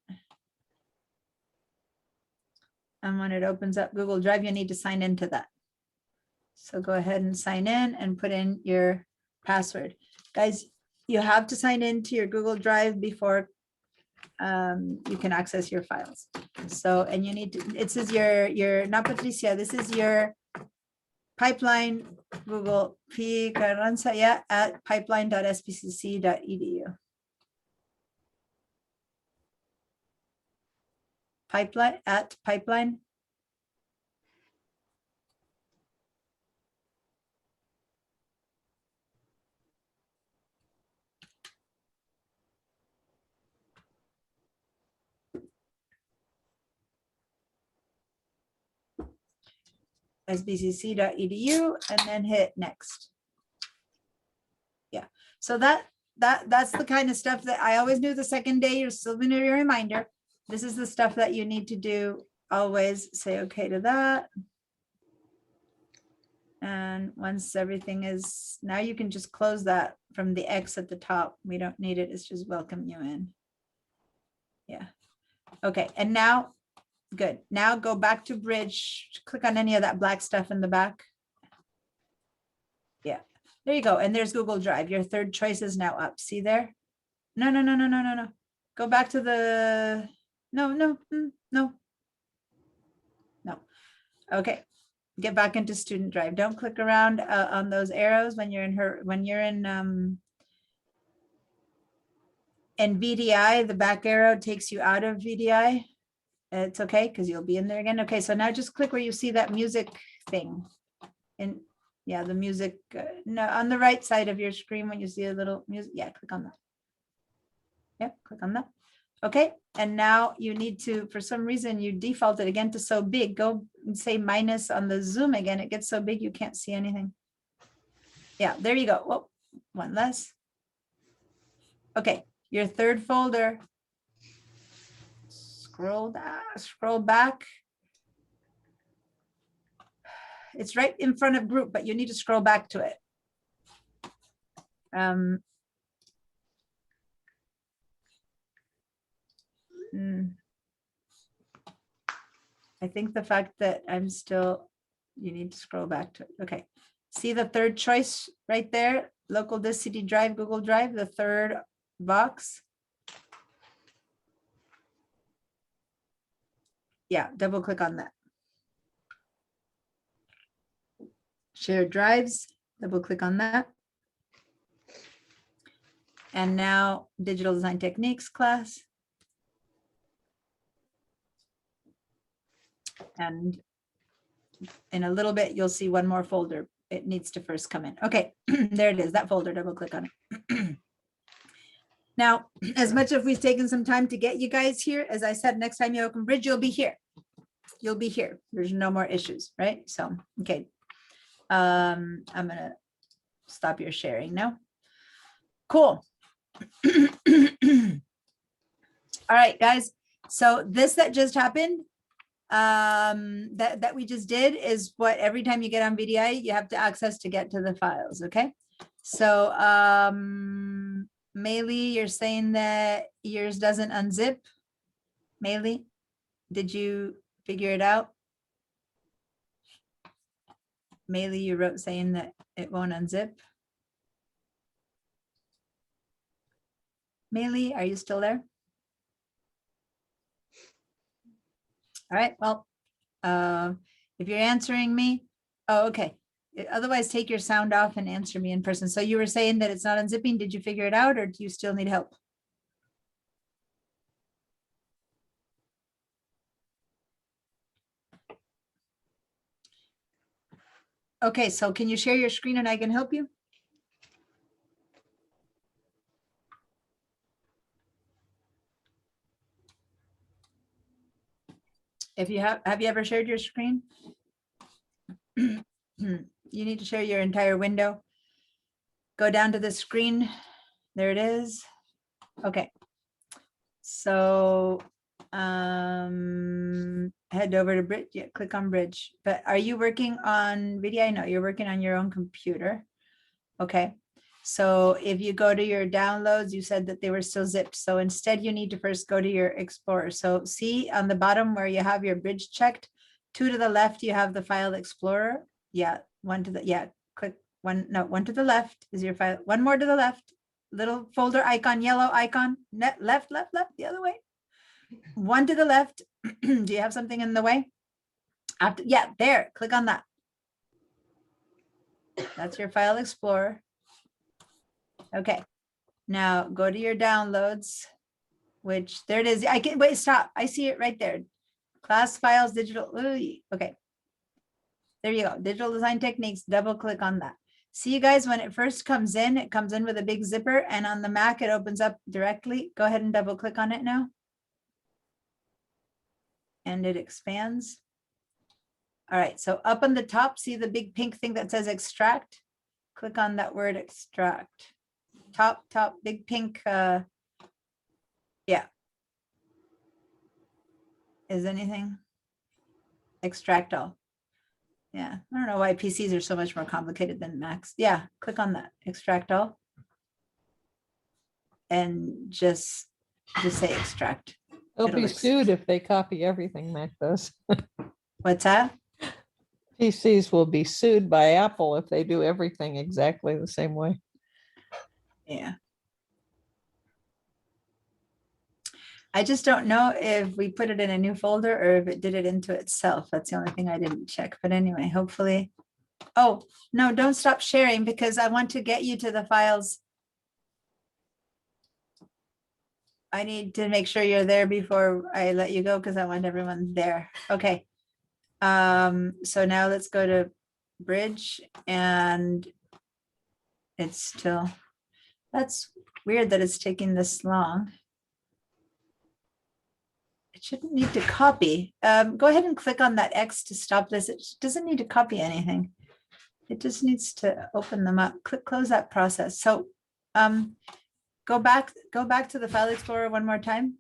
And when it opens up Google Drive, you need to sign into that. So go ahead and sign in and put in your password. Guys, you have to sign into your Google Drive before you can access your files. So, and you need to, it says your, not Patricia, this is your pipeline Google P Carranza, yeah, at pipeline.spcc.edu. Pipeline at pipeline. sbcc.edu and then hit next. Yeah, so that's the kind of stuff that I always knew the second day. You're still going to be a reminder. This is the stuff that you need to do. Always say okay to that. And once everything is, now you can just close that from the X at the top. We don't need it. It's just welcome you in. Yeah. Okay. And now, good. Now go back to Bridge. Click on any of that black stuff in the back. Yeah. There you go. And there's Google Drive. Your third choice is now up. See there? No. Go back to the, no. Okay. Get back into Student Drive. Don't click around on those arrows when you're in VDI, the back arrow takes you out of VDI. It's okay, because you'll be in there again. Okay, so now just click where you see that music thing. And yeah, the music, no, on the right side of your screen when you see a little music, yeah, click on that. Yep, click on that. Okay, and now you need to, for some reason, you defaulted again to so big. Go and say minus on the zoom again. It gets so big you can't see anything. Yeah, there you go. Whoa, one less. Okay, your third folder. Scroll down, scroll back. It's right in front of group, but you need to scroll back to it. I think the fact that I'm still, you need to scroll back to it. Okay. See the third choice right there? Local disk CD drive, Google Drive, the third box. Yeah, double click on that. Shared drives, double click on that. And now Digital Design Techniques class. And in a little bit, you'll see one more folder it needs to first come in. Okay, there it is, that folder, double click on it. Now, as much as we've taken some time to get you guys here, as I said, next time you open Bridge, you'll be here. You'll be here. There's no more issues, right? So, okay. I'm gonna stop your sharing now. Cool. All right, guys. So this that just happened, that we just did is what every time you get on VDI, you have to access to get to the files, okay? So Maylee, you're saying that yours doesn't unzip? Maylee, did you figure it out? Maylee, you wrote saying that it won't unzip. Maylee, are you still there? All right, well, if you're answering me, oh, okay. Otherwise, take your sound off and answer me in person. So you were saying that it's not unzipping. Did you figure it out or do you still need help? Okay, so can you share your screen and I can help you? If you have you ever shared your screen? You need to share your entire window. Go down to the screen. There it is. Okay. So head over to Bridge. Yeah, click on Bridge. But are you working on VDI? No, you're working on your own computer. Okay. So if you go to your downloads, you said that they were still zipped. So instead you need to first go to your Explorer. So see on the bottom where you have your Bridge checked, 2 to the left, you have the File Explorer. Yeah, 1 to the, yeah, click 1, no, 1 to the left is your file. 1 more to the left, little folder icon, yellow icon, left, the other way. 1 to the left. Do you have something in the way? After, yeah, there, click on that. That's your File Explorer. Okay, now go to your downloads, which there it is. I can, wait, stop. I see it right there. Class files, digital, okay. There you go, Digital Design Techniques, double click on that. See you guys, when it first comes in, it comes in with a big zipper and on the Mac, it opens up directly. Go ahead and double click on it now. And it expands. All right, so up on the top, see the big pink thing that says extract? Click on that word extract. Top, big pink, yeah. Is anything? Extract all. Yeah, I don't know why PCs are so much more complicated than Macs. Yeah, click on that, extract all. And just say extract. They'll It'll be sued if they copy everything Mac does. What's that? PCs will be sued by Apple if they do everything exactly the same way. Yeah. I just don't know if we put it in a new folder or if it did it into itself. That's the only thing I didn't check. But anyway, hopefully. Oh, no, don't stop sharing because I want to get you to the files. I need to make sure you're there before I let you go because I want everyone there. Okay. So now let's go to Bridge and it's still, that's weird that it's taking this long. It shouldn't need to copy. Go ahead and click on that X to stop this. It doesn't need to copy anything. It just needs to open them up. Close that process. So go back to the File Explorer one more time.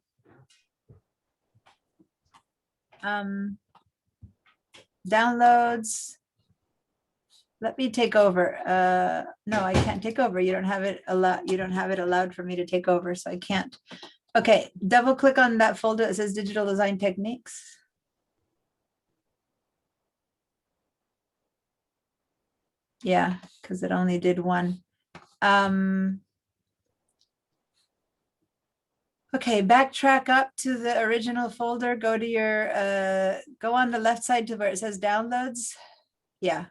Downloads. Let me take over. No, I can't take over. You don't have it allowed. You don't have it allowed for me to take over, so I can't. Okay, double click on that folder that says Digital Design Techniques. Yeah, because it only did one. Okay, backtrack up to the original folder. Go to your, go on the left side to where it says downloads. Yeah.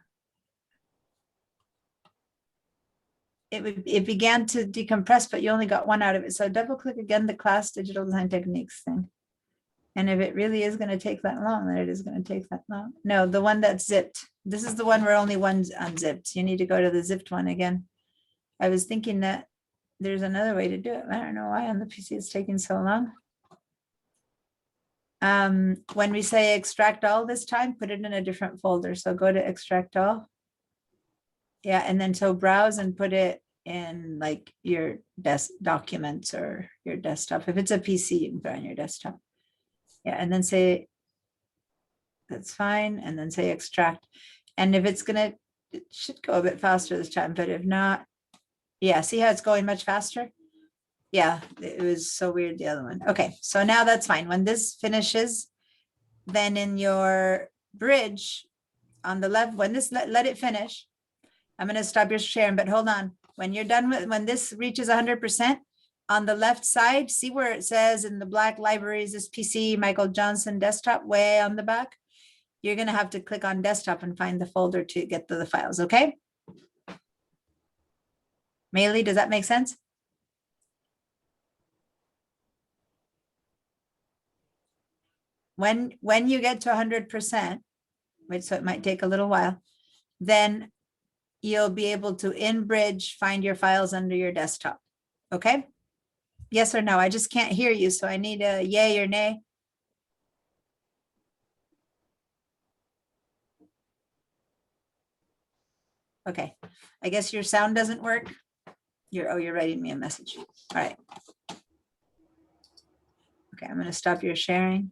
It began to decompress, but you only got one out of it. So double click again the class Digital Design Techniques thing. And if it really is going to take that long, then it is going to take that long. No, the one that's zipped. This is the one where only one's unzipped. You need to go to the zipped one again. I was thinking that there's another way to do it. I don't know why on the PC it's taking so long. When we say extract all this time, put it in a different folder. So go to extract all. Yeah, and then so browse and put it in like your desk documents or your desktop. If it's a PC, you can put it on your desktop. Yeah, and then say, that's fine. And then say extract. And if it's gonna, it should go a bit faster this time, but if not, yeah, see how it's going much faster? Yeah, it was so weird, the other one. Okay, so now that's fine. When this finishes, then in your bridge on the left, when this, let it finish. I'm gonna stop your sharing, but hold on. When you're done with, when this reaches 100%, on the left side, see where it says in the black libraries, this PC, Michael Johnson desktop, way on the back? You're gonna have to click on desktop and find the folder to get to the files, okay? Maylee, does that make sense? When you get to 100%, which so it might take a little while, then you'll be able to in Bridge find your files under your desktop. Okay? Yes or no? I just can't hear you, so I need a yay or nay. Okay, I guess your sound doesn't work. You're writing me a message. All right. Okay, I'm gonna stop your sharing.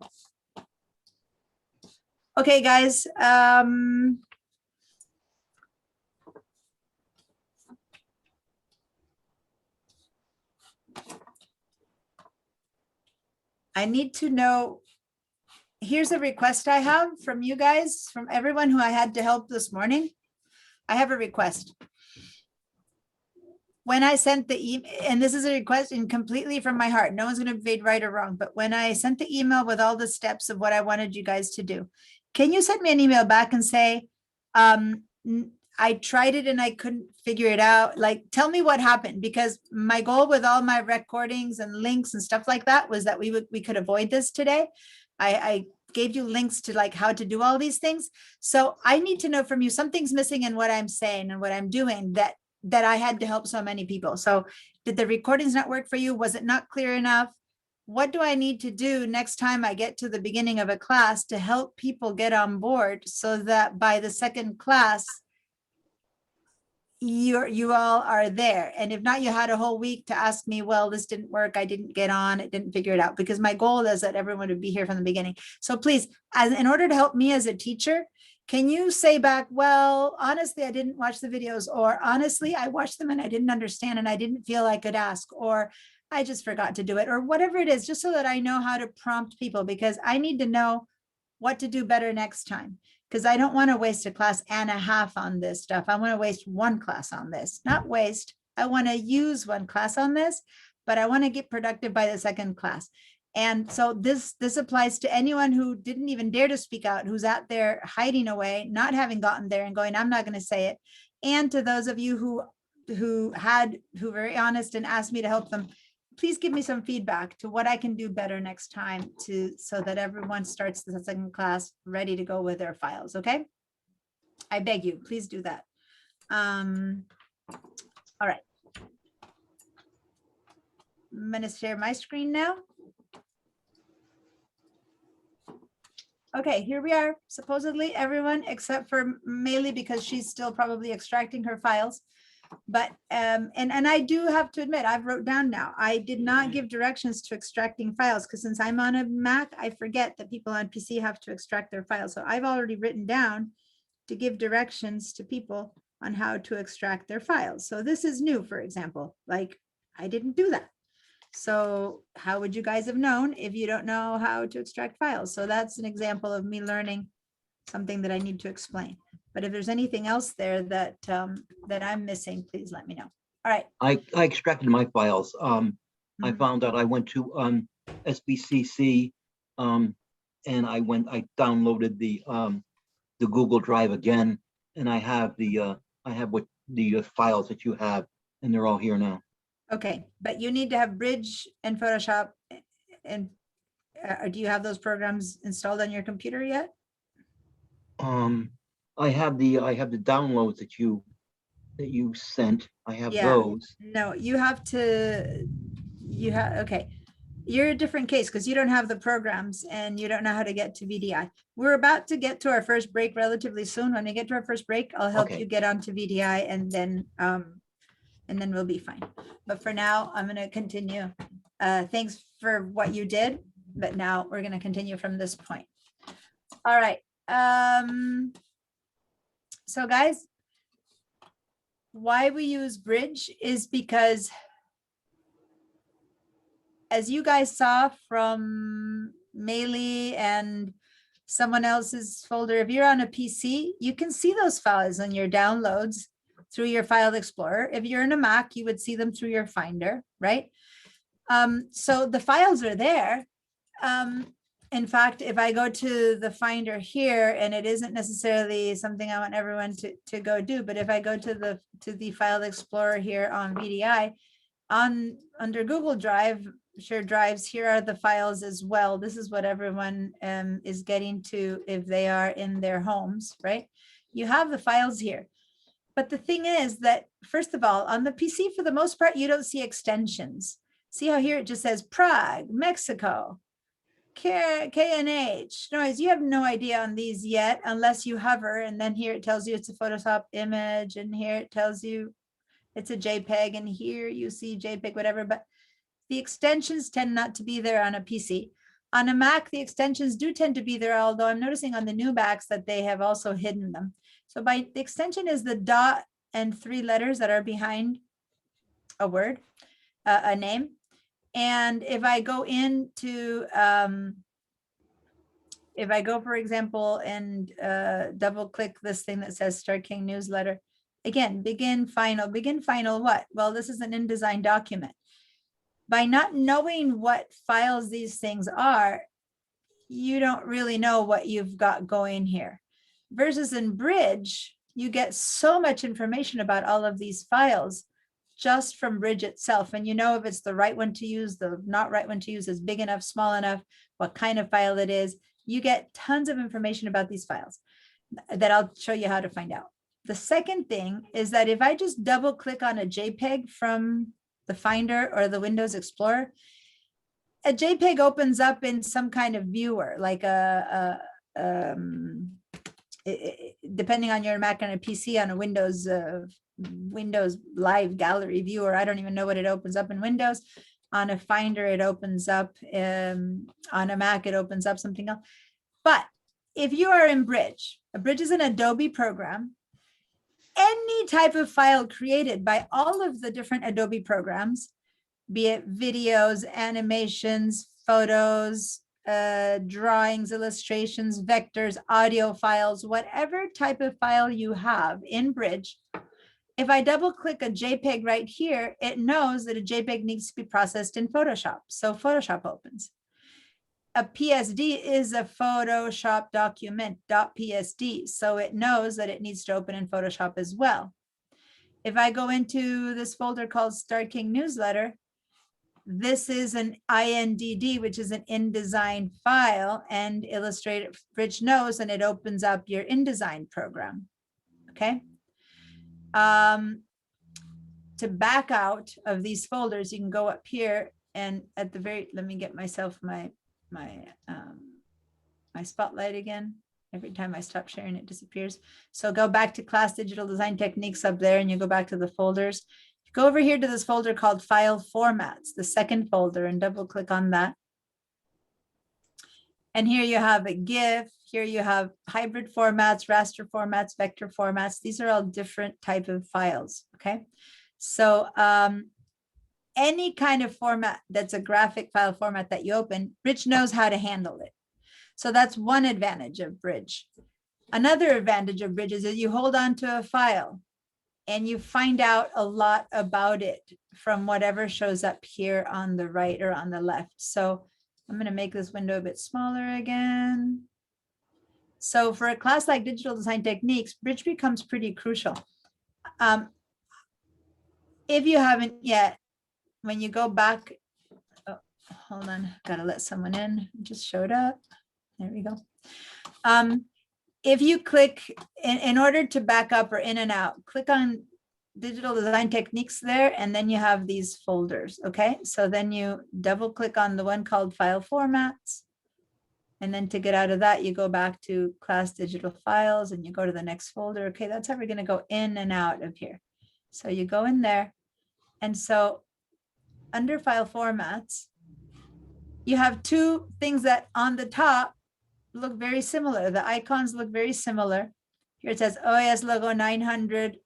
Okay, guys. I need to know, here's a request I have from you guys, from everyone who I had to help this morning. I have a request. When I sent the email, and this is a request and completely from my heart, no one's going to be right or wrong, but when I sent the email with all the steps of what I wanted you guys to do, can you send me an email back and say, I tried it and I couldn't figure it out? Like, tell me what happened, because my goal with all my recordings and links and stuff like that was that we could avoid this today. I gave you links to like how to do all these things. So I need to know from you, something's missing in what I'm saying and what I'm doing that I had to help so many people. So did the recordings not work for you? Was it not clear enough? What do I need to do next time I get to the beginning of a class to help people get on board so that by the second class, you all are there? And if not, you had a whole week to ask me, well, this didn't work, I didn't get on, it didn't figure it out, because my goal is that everyone would be here from the beginning. So please, in order to help me as a teacher, can you say back, well, honestly, I didn't watch the videos, or honestly, I watched them and I didn't understand and I didn't feel I could ask, or I just forgot to do it, or whatever it is, just so that I know how to prompt people, because I need to know what to do better next time. Because I don't want to waste a class and a half on this stuff. I want to waste one class on this, not waste. I want to use one class on this, but I want to get productive by the second class. And so this applies to anyone who didn't even dare to speak out, who's out there hiding away, not having gotten there and going, I'm not going to say it. And to those of you who were very honest and asked me to help them, please give me some feedback to what I can do better next time so that everyone starts the second class ready to go with their files. Okay. I beg you, please do that. All right. I'm going to share my screen now. Okay, here we are. Supposedly everyone except for Maylee, because she's still probably extracting her files. But and I do have to admit, I've wrote down now, I did not give directions to extracting files, because since I'm on a Mac, I forget that people on PC have to extract their files. So I've already written down to give directions to people on how to extract their files. So this is new, for example, like I didn't do that. So how would you guys have known if you don't know how to extract files? So that's an example of me learning something that I need to explain. But if there's anything else there that that I'm missing, please let me know. All right. I extracted my files. I found out I went to SBCC and I downloaded the Google Drive again, and I have the files that you have, and they're all here now. Okay, but you need to have Bridge and Photoshop, and do you have those programs installed on your computer yet? I have the downloads that you sent. I have Yeah. those. No, you have to, okay. You're a different case because you don't have the programs and you don't know how to get to VDI. We're about to get to our first break relatively soon. When we get to our first break, I'll help Okay. you get onto VDI and then we'll be fine. But for now, I'm gonna continue. Thanks for what you did, but now we're gonna continue from this point. All right. So guys, why we use Bridge is because as you guys saw from Meili and someone else's folder, if you're on a PC, you can see those files in your downloads through your file explorer. If you're in a Mac, you would see them through your Finder, right? So the files are there. In fact, if I go to the Finder here, and it isn't necessarily something I want everyone to go do, but if I go to the file explorer here on VDI, under Google Drive, shared drives, here are the files as well. This is what everyone is getting to if they are in their homes, right? You have the files here. But the thing is that, first of all, on the PC, for the most part, you don't see extensions. See how here it just says Prague, Mexico, KNH, noise. You have no idea on these yet unless you hover, and then here it tells you it's a Photoshop image, and here it tells you it's a JPEG, and here you see JPEG, whatever, but the extensions tend not to be there on a PC. On a Mac, the extensions do tend to be there, although I'm noticing on the new Macs that they have also hidden them. So by the extension is the dot and 3 letters that are behind a word, a name. And if I go into, if I go, for example, and double click this thing that says Star King newsletter, again, begin, final what? Well, this is an InDesign document. By not knowing what files these things are, you don't really know what you've got going here. Versus in Bridge, you get so much information about all of these files just from Bridge itself. And you know if it's the right one to use, the not right one to use, is big enough, small enough, what kind of file it is. You get tons of information about these files that I'll show you how to find out. The second thing is that if I just double click on a JPEG from the Finder or the Windows Explorer, a JPEG opens up in some kind of viewer, like depending on your Mac and a PC, on a Windows Live Gallery viewer. I don't even know what it opens up in Windows. On a Finder, it opens up. On a Mac, it opens up something else. But if you are in Bridge, a Bridge is an Adobe program. Any type of file created by all of the different Adobe programs, be it videos, animations, photos, drawings, illustrations, vectors, audio files, whatever type of file you have in Bridge, if I double click a JPEG right here, it knows that a JPEG needs to be processed in Photoshop. So Photoshop opens. A PSD is a Photoshop document, .psd, so it knows that it needs to open in Photoshop as well. If I go into this folder called Star King Newsletter, this is an INDD, which is an InDesign file, and Illustrator Bridge knows, and it opens up your InDesign program. Okay. To back out of these folders, you can go up here and at the very, let me get myself my spotlight again. Every time I stop sharing, it disappears. So go back to class Digital Design Techniques up there, and you go back to the folders. Go over here to this folder called File Formats, the second folder, and double click on that. And here you have a GIF. Here you have hybrid formats, raster formats, vector formats. These are all different type of files. Okay, so any kind of format that's a graphic file format that you open, Bridge knows how to handle it. So that's one advantage of Bridge. Another advantage of Bridge is that you hold on to a file and you find out a lot about it from whatever shows up here on the right or on the left. So I'm going to make this window a bit smaller again. So for a class like Digital Design Techniques, Bridge becomes pretty crucial. If you haven't yet, when you go back, oh, hold on, gotta let someone in, just showed up. There we go. if you click, in order to back up or in and out, click on Digital Design Techniques there, and then you have these folders, okay? So then you double click on the one called File Formats. And then to get out of that, you go back to Class Digital Files and you go to the next folder. Okay, that's how we're gonna go in and out of here. So you go in there. And so under File Formats, you have two things that on the top look very similar. The icons look very similar. Here it says OAS logo 900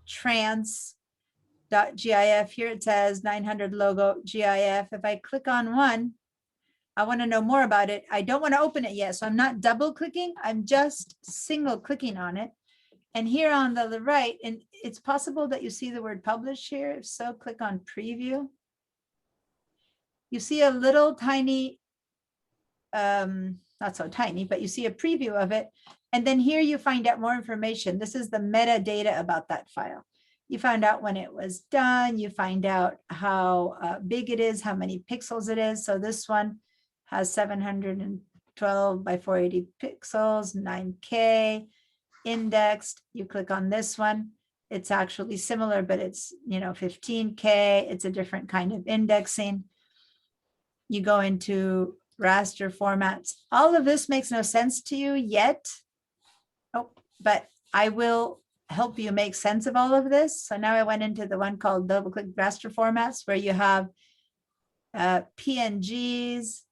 trans.gif. Here it says 900 logo GIF. If I click on one, I want to know more about it. I don't want to open it yet, so I'm not double clicking. I'm just single clicking on it. And here on the right, and it's possible that you see the word publish here. If so, click on preview. You see a little tiny, not so tiny, but you see a preview of it. And then here you find out more information. This is the metadata about that file. You find out when it was done. You find out how big it is, how many pixels it is. So this one has 712 by 480 pixels, 9K indexed. You click on this one. It's actually similar, but it's, 15K. It's a different kind of indexing. You go into raster formats. All of this makes no sense to you yet. Oh, but I will help you make sense of all of this. So now I went into the one called double click raster formats, where you have PNGs,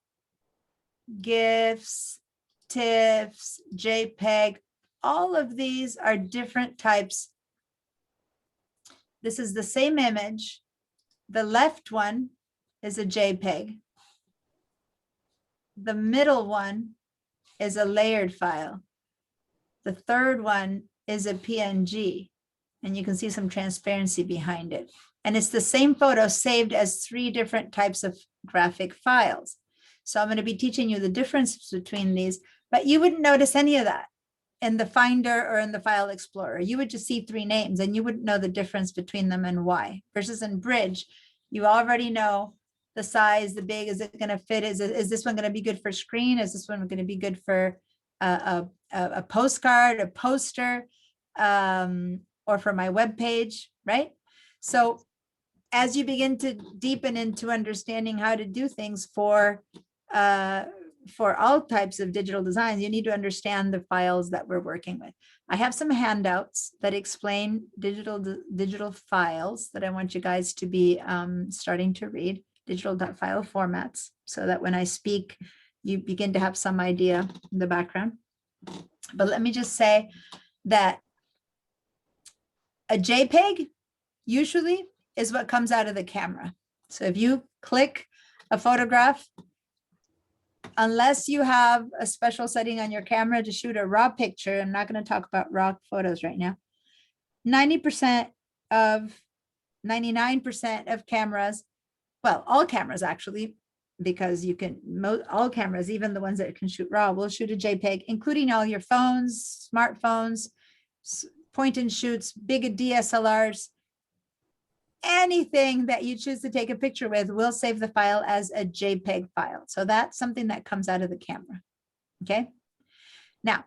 GIFs, TIFFs, JPEG. All of these are different types. This is the same image. The left one is a JPEG. The middle one is a layered file. The third one is a PNG, and you can see some transparency behind it. And it's the same photo saved as 3 different types of graphic files. So I'm going to be teaching you the difference between these, but you wouldn't notice any of that in the Finder or in the File Explorer. You would just see 3 names and you wouldn't know the difference between them and why. Versus in Bridge, you already know the size, the big, is it going to fit? Is this one going to be good for screen? Is this one going to be good for a postcard, a poster, or for my web page, right? So as you begin to deepen into understanding how to do things for all types of digital designs, you need to understand the files that we're working with. I have some handouts that explain digital files that I want you guys to be starting to read, digital file formats, so that when I speak, you begin to have some idea in the background. But let me just say that a JPEG usually is what comes out of the camera. So if you click a photograph, unless you have a special setting on your camera to shoot a raw picture, I'm not going to talk about raw photos right now. 99% of cameras, well, all cameras actually, because you can, all cameras, even the ones that can shoot raw, will shoot a JPEG, including all your phones, smartphones, point and shoots, big DSLRs. Anything that you choose to take a picture with will save the file as a JPEG file. So that's something that comes out of the camera. Okay. Now,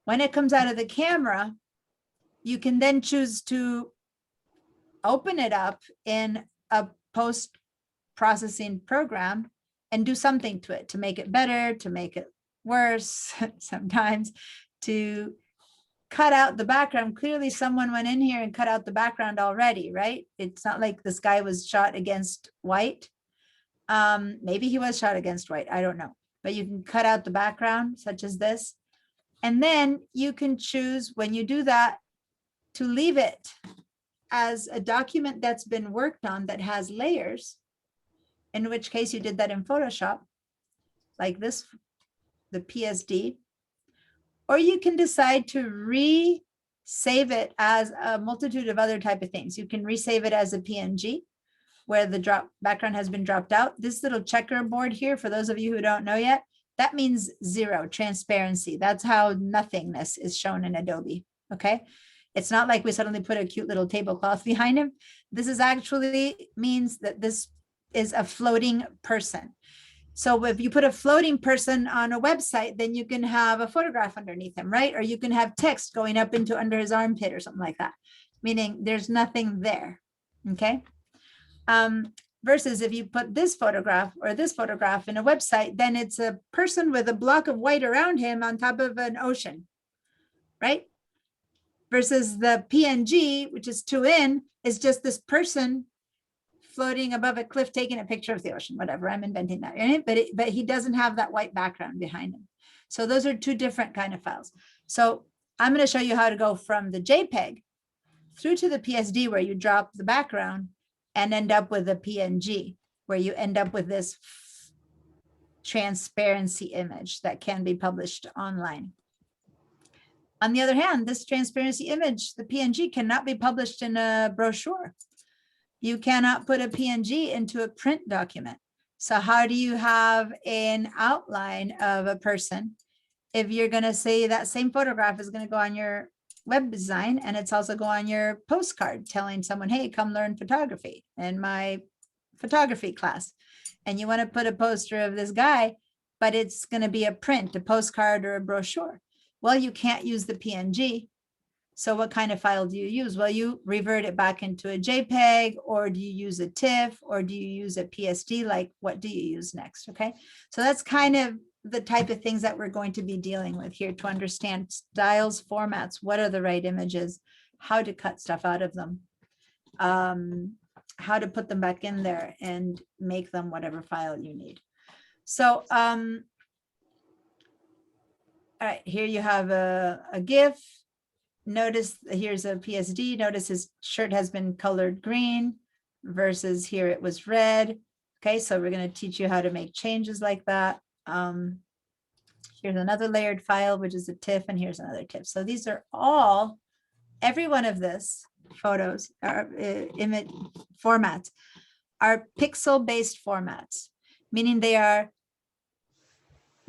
when it comes out of the camera, you can then choose to open it up in a post-processing program and do something to it to make it better, to make it worse, sometimes to cut out the background. Clearly someone went in here and cut out the background already, right? It's not like this guy was shot against white. Maybe he was shot against white, I don't know. But you can cut out the background such as this. And then you can choose, when you do that, to leave it as a document that's been worked on that has layers, in which case you did that in Photoshop, like this, the PSD. Or you can decide to re-save it as a multitude of other type of things. You can resave it as a PNG where the background has been dropped out. This little checkerboard here, for those of you who don't know yet, that means 0, transparency. That's how nothingness is shown in Adobe, okay? It's not like we suddenly put a cute little tablecloth behind him. This is actually means that this is a floating person. So if you put a floating person on a website, then you can have a photograph underneath him, right? Or you can have text going up into under his armpit or something like that, meaning there's nothing there, okay? Versus if you put this photograph or this photograph in a website, then it's a person with a block of white around him on top of an ocean, right? Versus the PNG, which is 2in, is just this person floating above a cliff taking a picture of the ocean, whatever, I'm inventing that, right? But he doesn't have that white background behind him. So those are two different kind of files. So I'm going to show you how to go from the JPEG through to the PSD where you drop the background and end up with a PNG, where you end up with this transparency image that can be published online. On the other hand, this transparency image, the PNG, cannot be published in a brochure. You cannot put a PNG into a print document. So how do you have an outline of a person if you're going to say that same photograph is going to go on your web design and it's also go on your postcard telling someone, hey, come learn photography in my photography class. And you want to put a poster of this guy, but it's going to be a print, a postcard or a brochure. Well, you can't use the PNG. So what kind of file do you use? Well, you revert it back into a JPEG, or do you use a TIFF, or do you use a PSD? Like, what do you use next? Okay, so that's kind of the type of things that we're going to be dealing with here to understand styles, formats, what are the right images, how to cut stuff out of them, how to put them back in there and make them whatever file you need. So, all right, here you have a GIF. Notice here's a PSD. Notice his shirt has been colored green versus here it was red. Okay, so we're going to teach you how to make changes like that. Here's another layered file, which is a TIFF, and here's another TIFF. So these are all, every one of this photos or image formats are pixel-based formats, meaning they are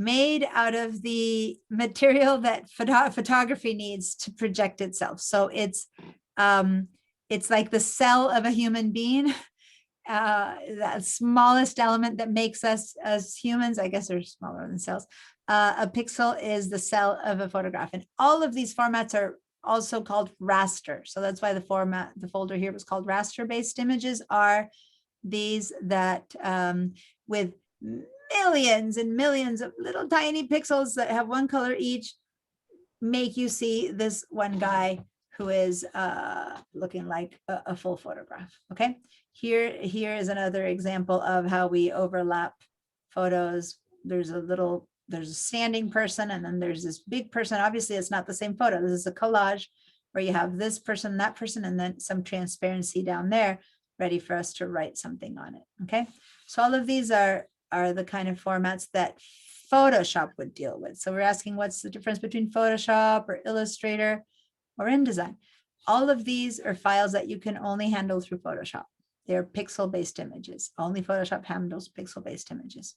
made out of the material that photography needs to project itself. So it's like the cell of a human being, that smallest element that makes us as humans. I guess they're smaller than cells. A pixel is the cell of a photograph, and all of these formats are also called raster. So that's why the folder here was called raster-based images, are these that with millions and millions of little tiny pixels that have one color each make you see this one guy who is looking like a full photograph. Okay, here is another example of how we overlap photos. There's a standing person, and then there's this big person. Obviously it's not the same photo. This is a collage where you have this person, that person, and then some transparency down there ready for us to write something on it. Okay, so all of these are the kind of formats that Photoshop would deal with. So we're asking, what's the difference between Photoshop or Illustrator or InDesign? All of these are files that you can only handle through Photoshop. They're pixel-based images. Only Photoshop handles pixel-based images.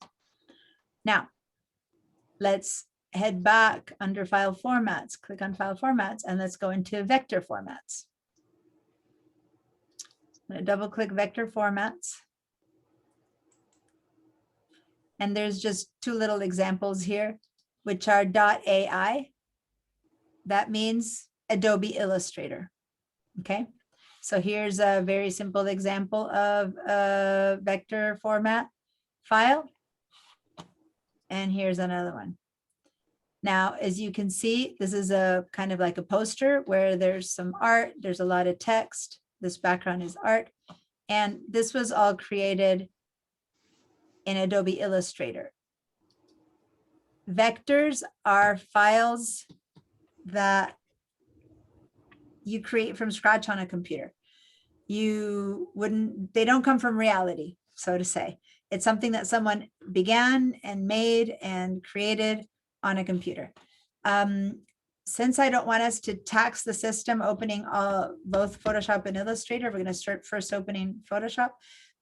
Now, let's head back under File Formats, click on File Formats, and let's go into Vector Formats. I'm going to double-click Vector Formats. And there's just two little examples here, which are .ai. That means Adobe Illustrator. Okay, so here's a very simple example of a vector format file. And here's another one. Now, as you can see, this is a kind of like a poster where there's some art, there's a lot of text. This background is art. And this was all created in Adobe Illustrator. Vectors are files that you create from scratch on a computer. They don't come from reality, so to say. It's something that someone began and made and created on a computer. Since I don't want us to tax the system opening both Photoshop and Illustrator, we're going to start first opening Photoshop.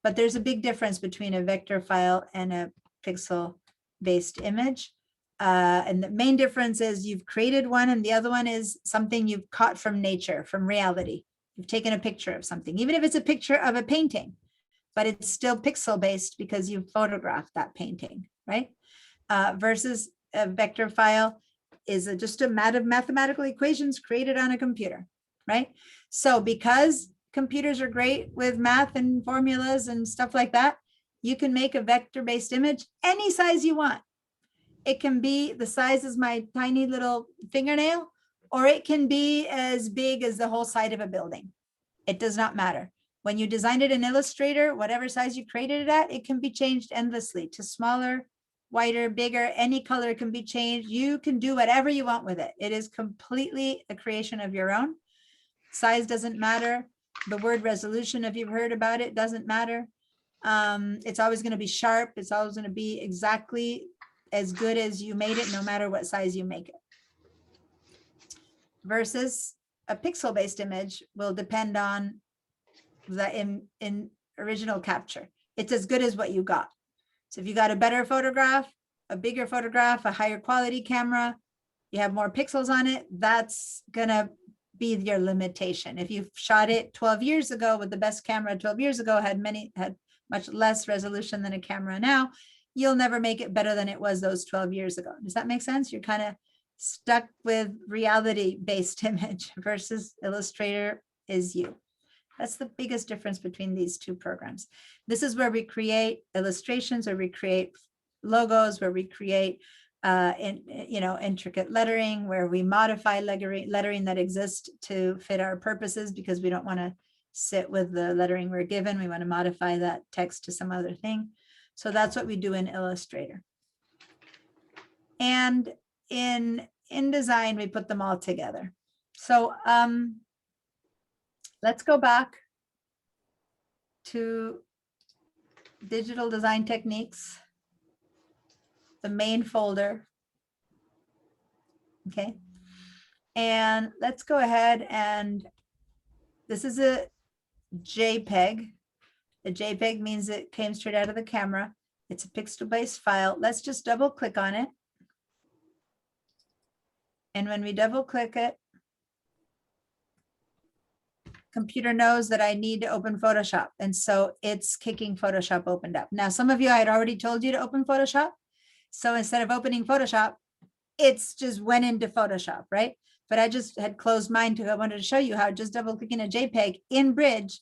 But there's a big difference between a vector file and a pixel-based image. And the main difference is you've created one, and the other one is something you've caught from nature, from reality. You've taken a picture of something, even if it's a picture of a painting, but it's still pixel-based because you photographed that painting, right? Versus a vector file is just a mathematical equations created on a computer, right? So because computers are great with math and formulas and stuff like that, you can make a vector-based image any size you want. It can be the size as my tiny little fingernail, or it can be as big as the whole side of a building. It does not matter. When you design it in Illustrator, whatever size you created it at, it can be changed endlessly to smaller, wider, bigger, any color can be changed. You can do whatever you want with it. It is completely a creation of your own. Size doesn't matter. The word resolution, if you've heard about it, doesn't matter. It's always going to be sharp. It's always going to be exactly as good as you made it, no matter what size you make it. Versus a pixel-based image will depend on the in original capture. It's as good as what you got. So if you got a better photograph, a bigger photograph, a higher quality camera, you have more pixels on it, that's gonna be your limitation. If you shot it 12 years ago with the best camera 12 years ago, had much less resolution than a camera now, you'll never make it better than it was those 12 years ago. Does that make sense? You're kind of stuck with reality-based image versus Illustrator is you. That's the biggest difference between these two programs. This is where we create illustrations, or we create logos, where we create intricate lettering, where we modify lettering that exists to fit our purposes, because we don't want to sit with the lettering we're given. We want to modify that text to some other thing. So that's what we do in Illustrator. And in InDesign, we put them all together. So let's go back to Digital Design Techniques, the main folder. Okay. And let's go ahead, and this is a JPEG. A JPEG means it came straight out of the camera. It's a pixel-based file. Let's just double click on it. And when we double click it, computer knows that I need to open Photoshop. And so it's kicking Photoshop opened up. Now, some of you, I had already told you to open Photoshop. So instead of opening Photoshop, it's just went into Photoshop, right? But I just had closed mine I wanted to show you how just double clicking a JPEG in Bridge,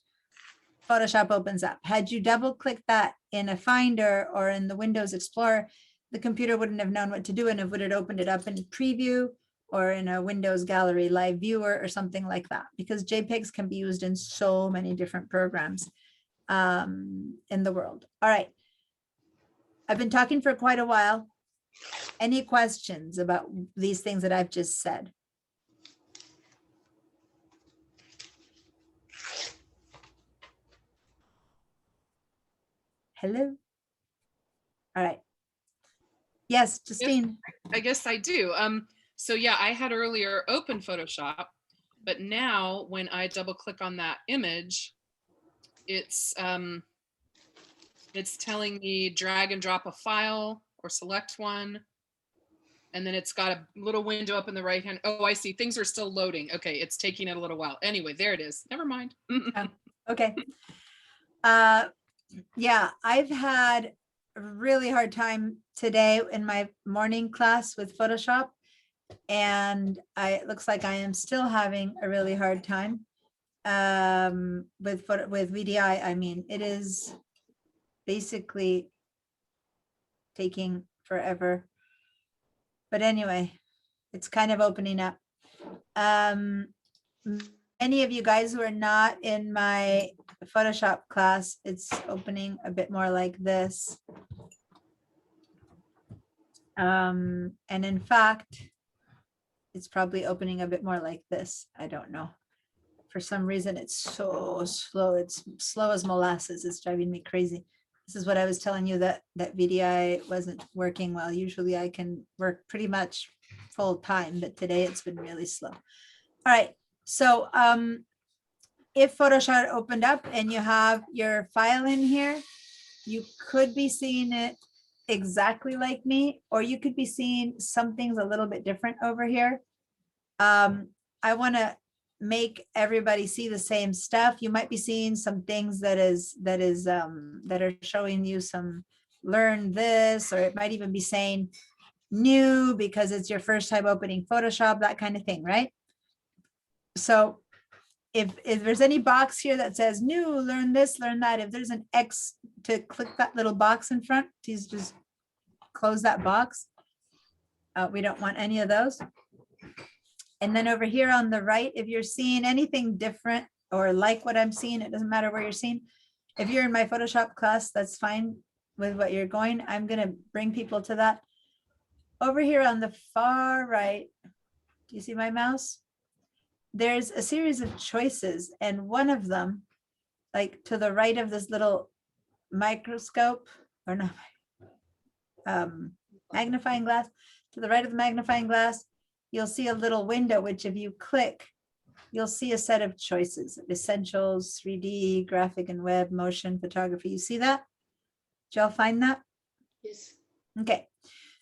Photoshop opens up. Had you double clicked that in a Finder or in the Windows Explorer, the computer wouldn't have known what to do, and it would have opened it up in Preview or in a Windows Gallery Live Viewer or something like that, because JPEGs can be used in so many different programs in the world. All right. I've been talking for quite a while. Any questions about these things that I've just said? Hello? All right. Yes, Justine. I guess I do. So yeah, I had earlier opened Photoshop, but now when I double click on that image, it's telling me drag and drop a file or select one. And then it's got a little window up in the right hand. Oh, I see. Things are still loading. Okay, it's taking it a little while. Anyway, there it is. Never mind. Okay. Yeah, I've had a really hard time today in my morning class with Photoshop. And it looks like I am still having a really hard time with VDI. I mean, it is basically taking forever. But anyway, it's kind of opening up. Any of you guys who are not in my Photoshop class, it's opening a bit more like this. And in fact, it's probably opening a bit more like this. I don't know. For some reason, it's so slow. It's slow as molasses. It's driving me crazy. This is what I was telling you, that VDI wasn't working well. Usually I can work pretty much full time, but today it's been really slow. All right. So if Photoshop opened up and you have your file in here, you could be seeing it exactly like me, or you could be seeing some things a little bit different over here. I want to make everybody see the same stuff. You might be seeing some things that are showing you some learn this, or it might even be saying new because it's your first time opening Photoshop, that kind of thing, right? So if there's any box here that says new, learn this, learn that, if there's an X to click that little box in front, please just close that box. We don't want any of those. And then over here on the right, if you're seeing anything different or like what I'm seeing, it doesn't matter where you're seeing. If you're in my Photoshop class, that's fine with what you're going. I'm going to bring people to that. Over here on the far right, do you see my mouse? There's a series of choices, and one of them, like to the right of this little microscope, or not, magnifying glass, to the right of the magnifying glass, you'll see a little window, which if you click, you'll see a set of choices: essentials, 3D, graphic and web, motion, photography. You see that? Did y'all find that? Yes. Okay,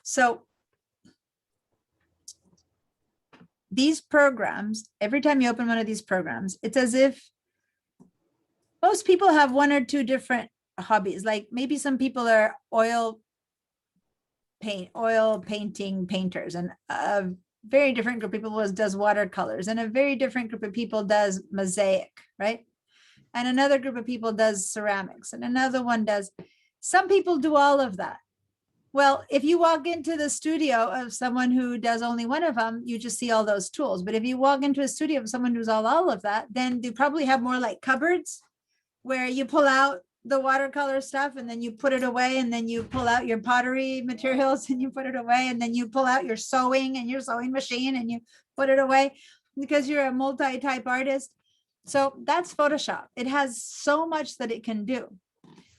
so these programs, every time you open one of these programs, it's as if most people have one or two different hobbies. Like maybe some people are oil painting painters, and a very different group of people does watercolors, and a very different group of people does mosaic, right? And another group of people does ceramics, and another one does, some people do all of that. Well, if you walk into the studio of someone who does only one of them, you just see all those tools. But if you walk into a studio of someone who's all of that, then they probably have more like cupboards where you pull out the watercolor stuff and then you put it away, and then you pull out your pottery materials and you put it away, and then you pull out your sewing and your sewing machine and you put it away because you're a multi-type artist. So that's Photoshop. It has so much that it can do,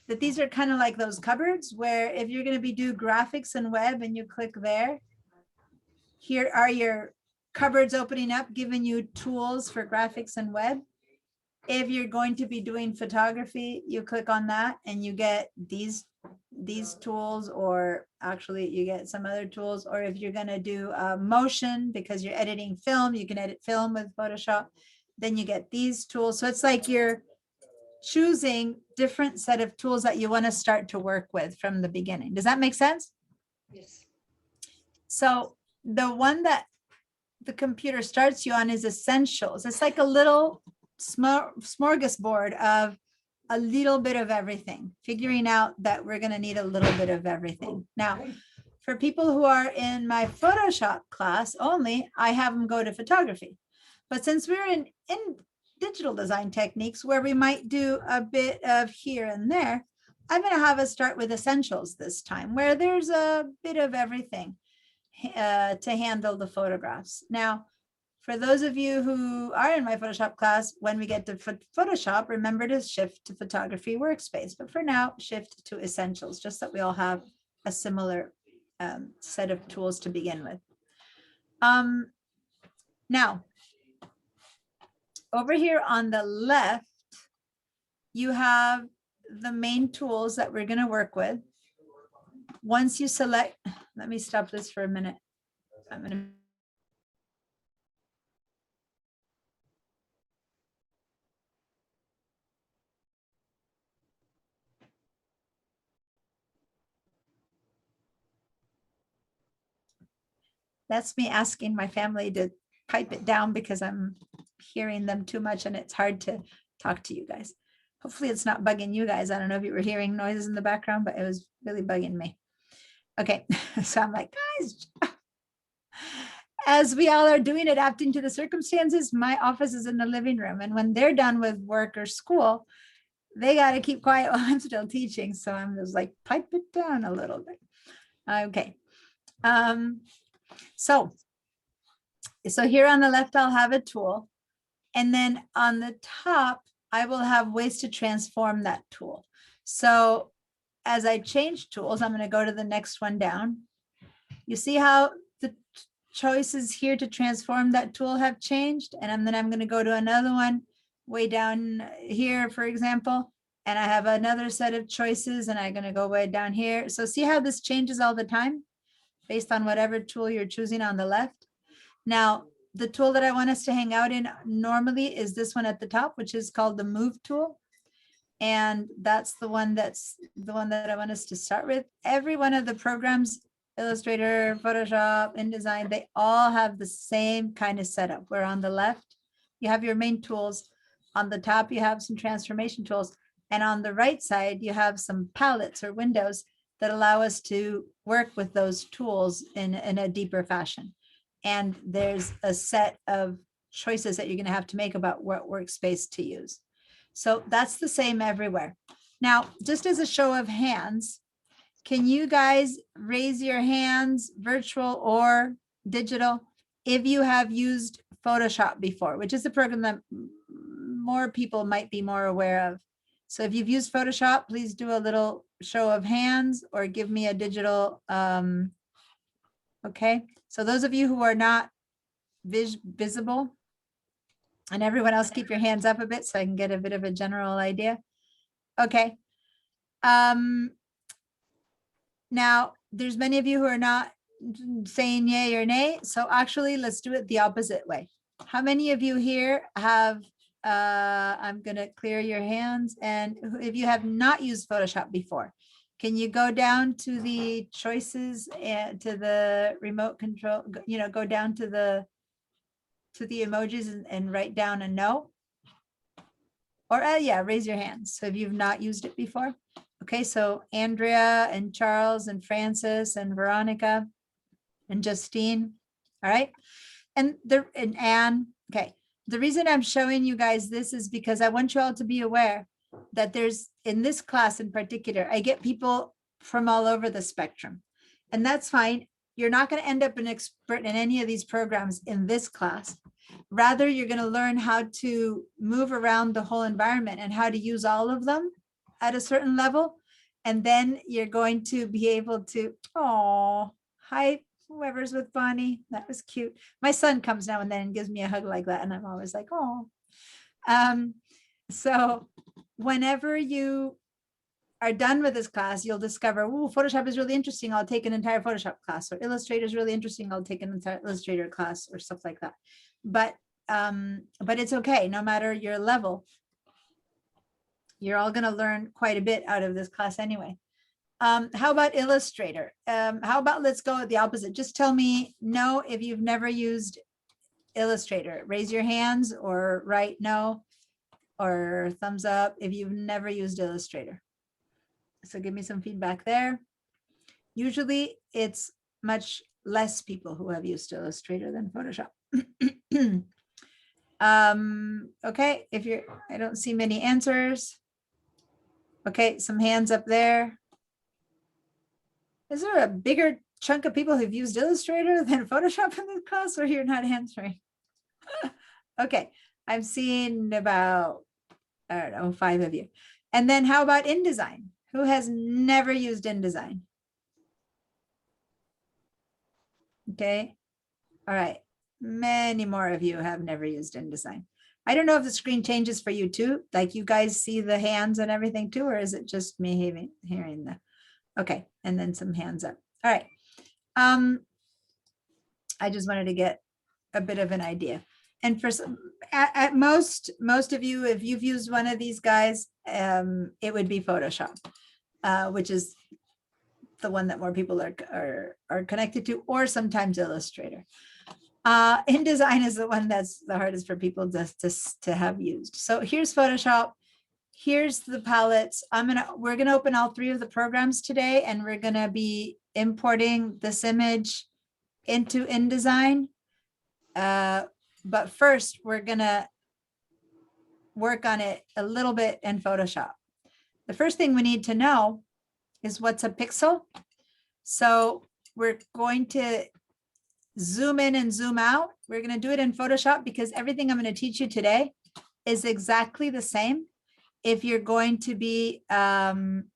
that these are kind of like those cupboards where if you're going to be do graphics and web and you click there, here are your cupboards opening up, giving you tools for graphics and web. If you're going to be doing photography, you click on that and you get these tools, or actually you get some other tools. Or if you're going to do motion because you're editing film, you can edit film with Photoshop, then you get these tools. So it's like you're choosing different set of tools that you want to start to work with from the beginning. Does that make sense? Yes. So the one that the computer starts you on is essentials. It's like a little smorgasbord of a little bit of everything, figuring out that we're going to need a little bit of everything. Now, for people who are in my Photoshop class only, I have them go to photography. But since we're in digital design techniques, where we might do a bit of here and there, I'm going to have us start with essentials this time, where there's a bit of everything to handle the photographs. Now, for those of you who are in my Photoshop class, when we get to Photoshop, remember to shift to photography workspace. But for now, shift to essentials, just that we all have a similar set of tools to begin with. Now, over here on the left, you have the main tools that we're going to work with. Once you select, let me stop this for a minute. I'm going to that's me asking my family to pipe it down because I'm hearing them too much and it's hard to talk to you guys. Hopefully it's not bugging you guys. I don't know if you were hearing noises in the background, but it was really bugging me. Okay, so I'm like, guys, as we all are doing, adapting to the circumstances, my office is in the living room. And when they're done with work or school, they got to keep quiet while I'm still teaching. So I'm just like, pipe it down a little bit. Okay. So here on the left, I'll have a tool. And then on the top, I will have ways to transform that tool. So as I change tools, I'm going to go to the next one down. You see how the choices here to transform that tool have changed? And then I'm going to go to another one way down here, for example, and I have another set of choices and I'm going to go way down here. So see how this changes all the time based on whatever tool you're choosing on the left. Now, the tool that I want us to hang out in normally is this one at the top, which is called the Move tool. And that's the one that I want us to start with. Every one of the programs, Illustrator, Photoshop, InDesign, they all have the same kind of setup. Where on the left, you have your main tools. On the top, you have some transformation tools. And on the right side, you have some palettes or windows that allow us to work with those tools in a deeper fashion. And there's a set of choices that you're going to have to make about what workspace to use. So that's the same everywhere. Now, just as a show of hands, can you guys raise your hands, virtual or digital, if you have used Photoshop before, which is a program that more people might be more aware of. So if you've used Photoshop, please do a little show of hands or give me a digital. Okay, so those of you who are not visible, and everyone else, keep your hands up a bit so I can get a bit of a general idea. Okay. Now, there's many of you who are not saying yay or nay. So actually, let's do it the opposite way. How many of you here have, I'm going to clear your hands. And if you have not used Photoshop before, can you go down to the choices and to the remote control, go down to the emojis and write down a no? Or yeah, raise your hands. So if you've not used it before. Okay, so Andrea and Charles and Francis and Veronica and Justine. All right. And Anne. Okay. The reason I'm showing you guys this is because I want you all to be aware that there's, in this class in particular, I get people from all over the spectrum. And that's fine. You're not going to end up an expert in any of these programs in this class. Rather, you're going to learn how to move around the whole environment and how to use all of them at a certain level. And then you're going to be able to, oh, hi, whoever's with Bonnie. That was cute. My son comes now and then and gives me a hug like that. And I'm always like, oh. So whenever you are done with this class, you'll discover, oh, Photoshop is really interesting. I'll take an entire Photoshop class, or Illustrator is really interesting. I'll take an entire Illustrator class or stuff like that. But it's okay. No matter your level, you're all going to learn quite a bit out of this class anyway. How about Illustrator? How about, let's go the opposite. Just tell me no if you've never used Illustrator. Raise your hands or write no or thumbs up if you've never used Illustrator. So give me some feedback there. Usually it's much less people who have used Illustrator than Photoshop. Okay, I don't see many answers. Okay, some hands up there. Is there a bigger chunk of people who've used Illustrator than Photoshop in this class, or you're not answering? Okay, I'm seeing about, I don't know, 5 of you. And then how about InDesign? Who has never used InDesign? Okay, all right. Many more of you have never used InDesign. I don't know if the screen changes for you too, like you guys see the hands and everything too, or is it just me hearing the, okay, and then some hands up. All right. I just wanted to get a bit of an idea. And for some, at most of you, if you've used one of these guys, it would be Photoshop, which is the one that more people are connected to, or sometimes Illustrator. InDesign is the one that's the hardest for people to have used. So here's Photoshop. Here's the palettes. We're gonna open all 3 of the programs today, and we're gonna be importing this image into InDesign. But first, we're gonna work on it a little bit in Photoshop. The first thing we need to know is what's a pixel. So we're going to zoom in and zoom out. We're going to do it in Photoshop because everything I'm going to teach you today is exactly the same. If you're going to be, in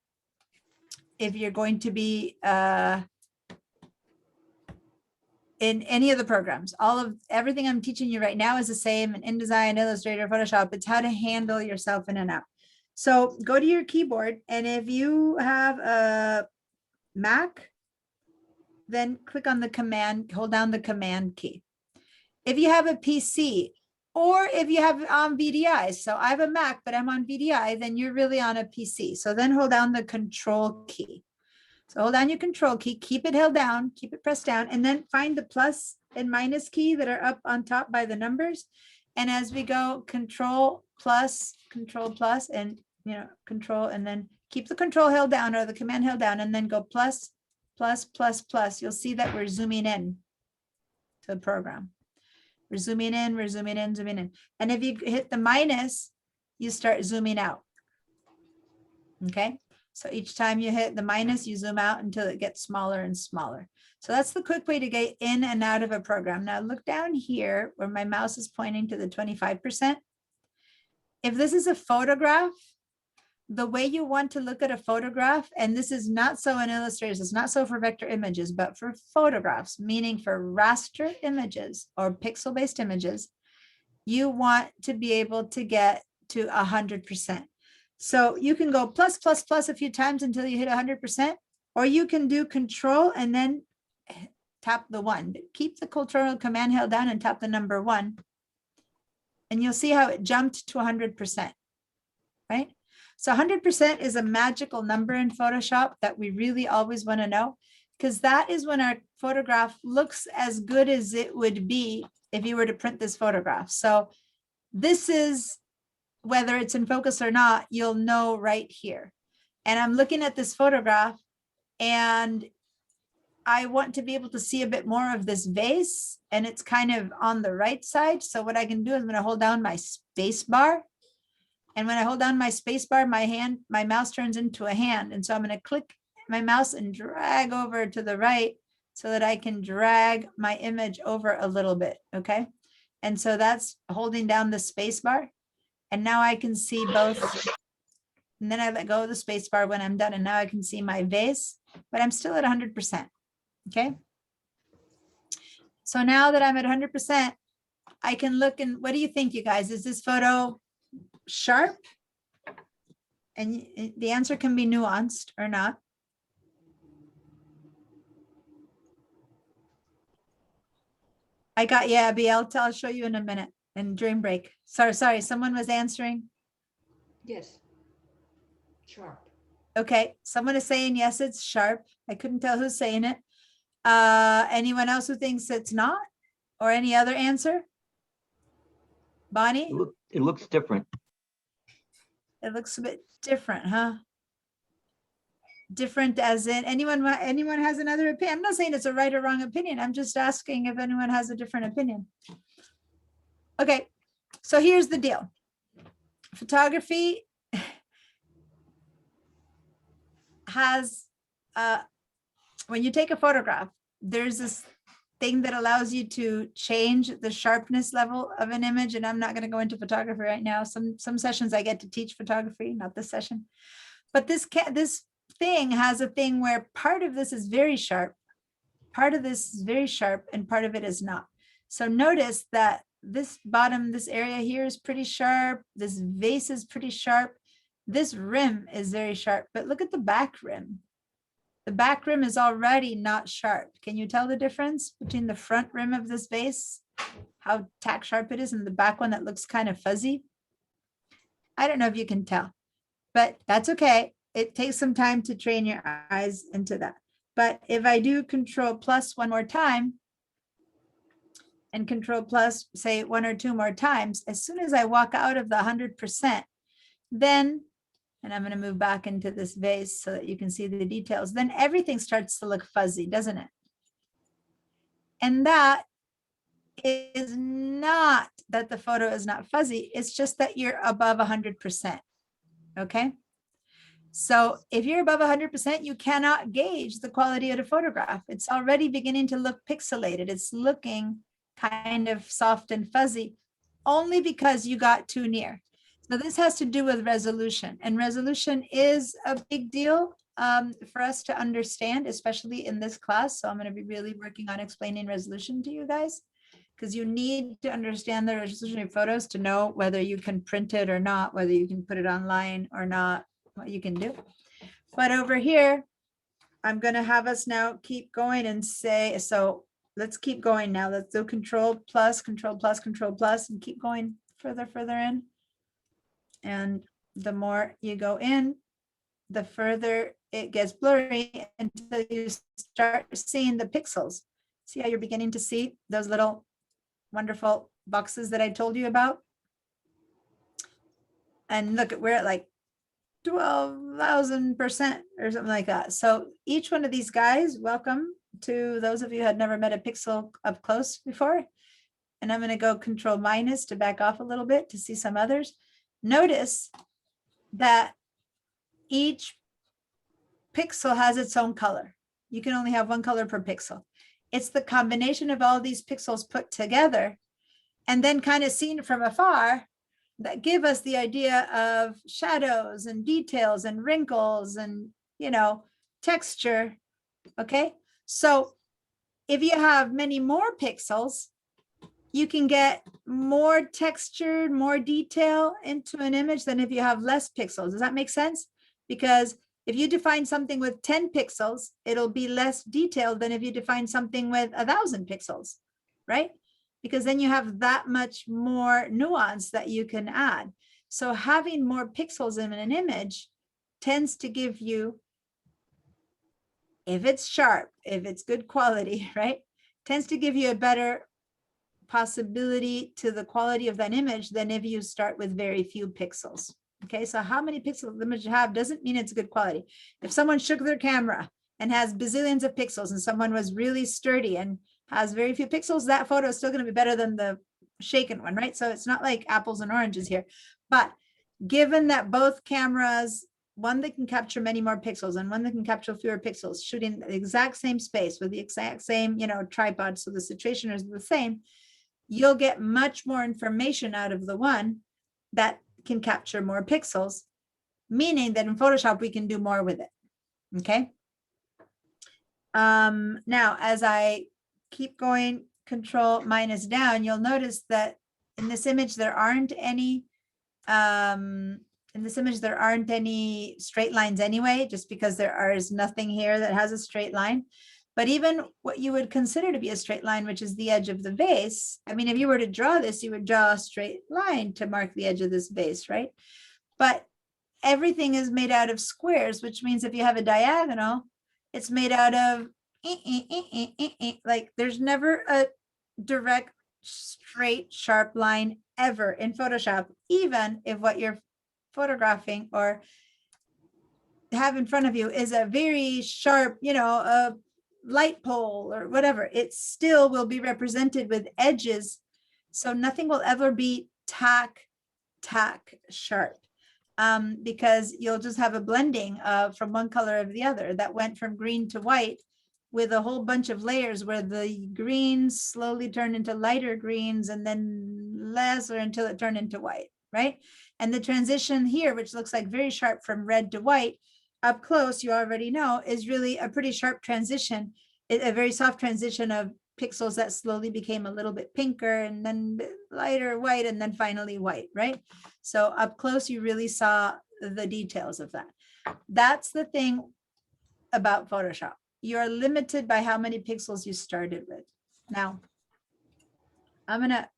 any of the programs, everything I'm teaching you right now is the same in InDesign, Illustrator, Photoshop. It's how to handle yourself in and out. So go to your keyboard, and if you have a Mac, then click on the command, hold down the command key. If you have a PC, Or if you have VDI, so I have a Mac, but I'm on VDI, then you're really on a PC. So then hold down the control key. So hold down your control key, keep it held down, keep it pressed down, and then find the plus and minus key that are up on top by the numbers. And as we go, control plus, and control, and then keep the control held down or the command held down, and then go plus, plus, plus, plus. You'll see that we're zooming in to the program. We're zooming in, we're zooming in, zooming in. And if you hit the minus, you start zooming out. Okay, so each time you hit the minus, you zoom out until it gets smaller and smaller. So that's the quick way to get in and out of a program. Now look down here where my mouse is pointing to the 25%. If this is a photograph, the way you want to look at a photograph, and this is not so in illustrators, it's not so for vector images, but for photographs, meaning for raster images or pixel-based images, you want to be able to get to 100%. So you can go plus, plus, plus a few times until you hit 100%, or you can do control and then tap the 1. Keep the control command held down and tap the number 1. And you'll see how it jumped to 100%, right? So 100% is a magical number in Photoshop that we really always want to know, because that is when our photograph looks as good as it would be if you were to print this photograph. So this is, whether it's in focus or not, you'll know right here. And I'm looking at this photograph and I want to be able to see a bit more of this vase, and it's kind of on the right side. So what I can do is I'm going to hold down my space bar. And when I hold down my space bar, my mouse turns into a hand. And so I'm going to click my mouse and drag over to the right so that I can drag my image over a little bit. Okay. And so that's holding down the space bar. And now I can see both. And then I let go of the space bar when I'm done. And now I can see my vase, but I'm still at 100%. Okay. So now that I'm at 100%, I can look and what do you think, you guys? Is this photo sharp? And the answer can be nuanced or not. I got, yeah, BL, I'll show you in a minute. And dream break. Sorry, someone was answering. Yes. Sharp. Okay, someone is saying yes, it's sharp. I couldn't tell who's saying it. Anyone else who thinks it's not? Or any other answer? Bonnie? It looks different. It looks a bit different, huh? Different as in anyone has another opinion? I'm not saying it's a right or wrong opinion. I'm just asking if anyone has a different opinion. Okay, so here's the deal. Photography has, when you take a photograph, there's this thing that allows you to change the sharpness level of an image. And I'm not going to go into photography right now. Some sessions I get to teach photography, not this session. But this thing has a thing where part of this is very sharp, part of this is very sharp, and part of it is not. So notice that this area here is pretty sharp. This vase is pretty sharp. This rim is very sharp, but look at the back rim. The back rim is already not sharp. Can you tell the difference between the front rim of this vase, how tack sharp it is, and the back one that looks kind of fuzzy? I don't know if you can tell, but that's okay. It takes some time to train your eyes into that. But if I do control plus one more time and control plus, say 1 or 2 more times, as soon as I walk out of the 100%, then, and I'm going to move back into this vase so that you can see the details, then everything starts to look fuzzy, doesn't it? And that is not that the photo is not fuzzy. It's just that you're above 100%. Okay. So if you're above 100%, you cannot gauge the quality of the photograph. It's already beginning to look pixelated. It's looking kind of soft and fuzzy only because you got too near. So this has to do with resolution, and resolution is a big deal for us to understand, especially in this class. So I'm going to be really working on explaining resolution to you guys, because you need to understand the resolution of photos to know whether you can print it or not, whether you can put it online or not, what you can do. But over here, I'm going to have us now keep going and say, so let's keep going now. Let's do control plus, control plus, control plus, and keep going further, further in. And the more you go in, the further it gets blurry until you start seeing the pixels. See how you're beginning to see those little wonderful boxes that I told you about? And look, we're at like 12,000% or something like that. So each one of these guys, welcome to those of you who had never met a pixel up close before. And I'm going to go control minus to back off a little bit to see some others. Notice that each pixel has its own color. You can only have one color per pixel. It's the combination of all these pixels put together and then kind of seen from afar that give us the idea of shadows and details and wrinkles and, you know, texture. Okay. So if you have many more pixels, you can get more texture, more detail into an image than if you have less pixels. Does that make sense? Because if you define something with 10 pixels, it'll be less detailed than if you define something with 1,000 pixels, right? Because then you have that much more nuance that you can add. So having more pixels in an image tends to give you, if it's sharp, if it's good quality, right? Tends to give you a better possibility to the quality of that image than if you start with very few pixels. Okay, so how many pixels the image you have doesn't mean it's good quality. If someone shook their camera and has bazillions of pixels and someone was really sturdy and has very few pixels, that photo is still going to be better than the shaken one, right? So it's not like apples and oranges here. But given that both cameras, one that can capture many more pixels and one that can capture fewer pixels, shooting the exact same space with the exact same, you know, tripod, so the situation is the same, you'll get much more information out of the one that can capture more pixels, meaning that in Photoshop, we can do more with it, okay? Now, as I keep going, control minus down, you'll notice that in this image, there aren't any, straight lines anyway, just because there is nothing here that has a straight line. But even what you would consider to be a straight line, which is the edge of the base, I mean, if you were to draw this, you would draw a straight line to mark the edge of this base, right? But everything is made out of squares, which means if you have a diagonal, it's made out of, like there's never a direct, straight, sharp line ever in Photoshop, even if what you're photographing or have in front of you is a very sharp, you know, a light pole or whatever, it still will be represented with edges. So nothing will ever be tack sharp, because you'll just have a blending from one color of the other that went from green to white with a whole bunch of layers where the greens slowly turn into lighter greens and then lesser until it turned into white, right? And the transition here, which looks like very sharp from red to white, up close, you already know, is really a pretty sharp transition, a very soft transition of pixels that slowly became a little bit pinker and then lighter white and then finally white, right? So up close, you really saw the details of that. That's the thing about Photoshop. You're limited by how many pixels you started with. Now, I'm gonna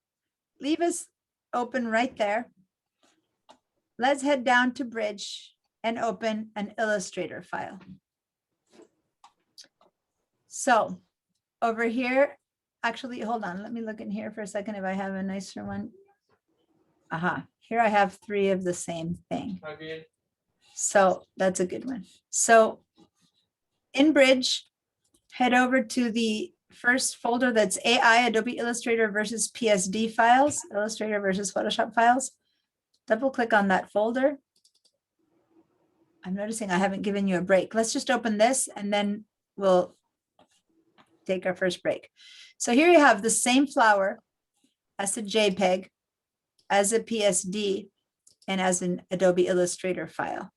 leave us open right there. Let's head down to Bridge and open an Illustrator file. So over here, actually, hold on, let me look in here for a second if I have a nicer one. Aha, here I have 3 of the same thing. So that's a good one. So in Bridge, head over to the first folder that's AI, Adobe Illustrator versus PSD files, Illustrator versus Photoshop files. Double click on that folder. I'm noticing I haven't given you a break. Let's just open this and then we'll take our first break. So here you have the same flower as a JPEG, as a PSD, and as an Adobe Illustrator file.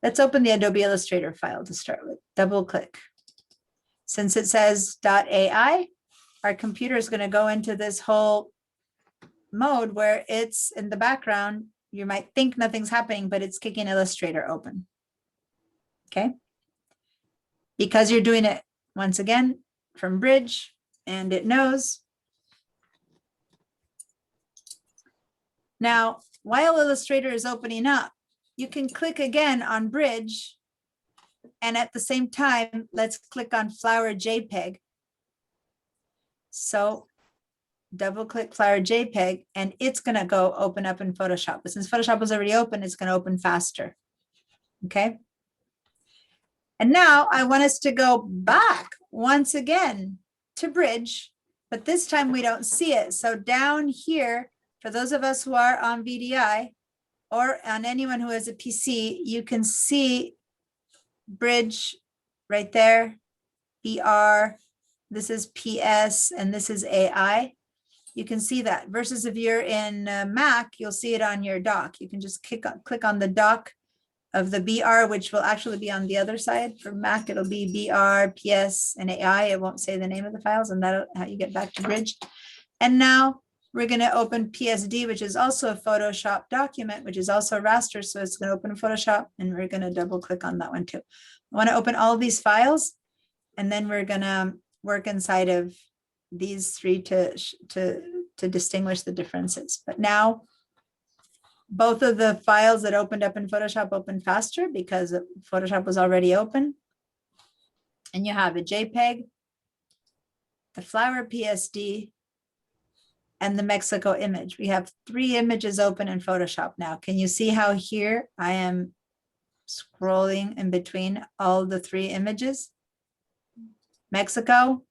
Let's open the Adobe Illustrator file to start with. Double click. Since it says .ai, our computer is going to go into this whole mode where it's in the background. You might think nothing's happening, but it's kicking Illustrator open. Okay. Because you're doing it once again from Bridge, and it knows. Now, while Illustrator is opening up, you can click again on Bridge. And at the same time, let's click on Flower JPEG. So double click Flower JPEG and it's gonna go open up in Photoshop. But since Photoshop was already open, it's gonna open faster. Okay. And now I want us to go back once again to Bridge, but this time we don't see it. So down here, for those of us who are on VDI or on anyone who has a PC, you can see Bridge right there, BR, this is PS, and this is AI. You can see that versus if you're in Mac, you'll see it on your dock. You can just click on the dock of the BR, which will actually be on the other side. For Mac, it'll be BR, PS, and AI. It won't say the name of the files, and that's how you get back to Bridge. And now we're going to open PSD, which is also a Photoshop document, which is also raster. So it's going to open Photoshop, and we're going to double click on that one too. I want to open all these files, and then we're going to work inside of these three to distinguish the differences. But now, both of the files that opened up in Photoshop opened faster because Photoshop was already open. And you have a JPEG, the flower PSD, and the Mexico image. We have 3 images open in Photoshop now. Can you see how here I am scrolling in between all the 3 images? Mexico,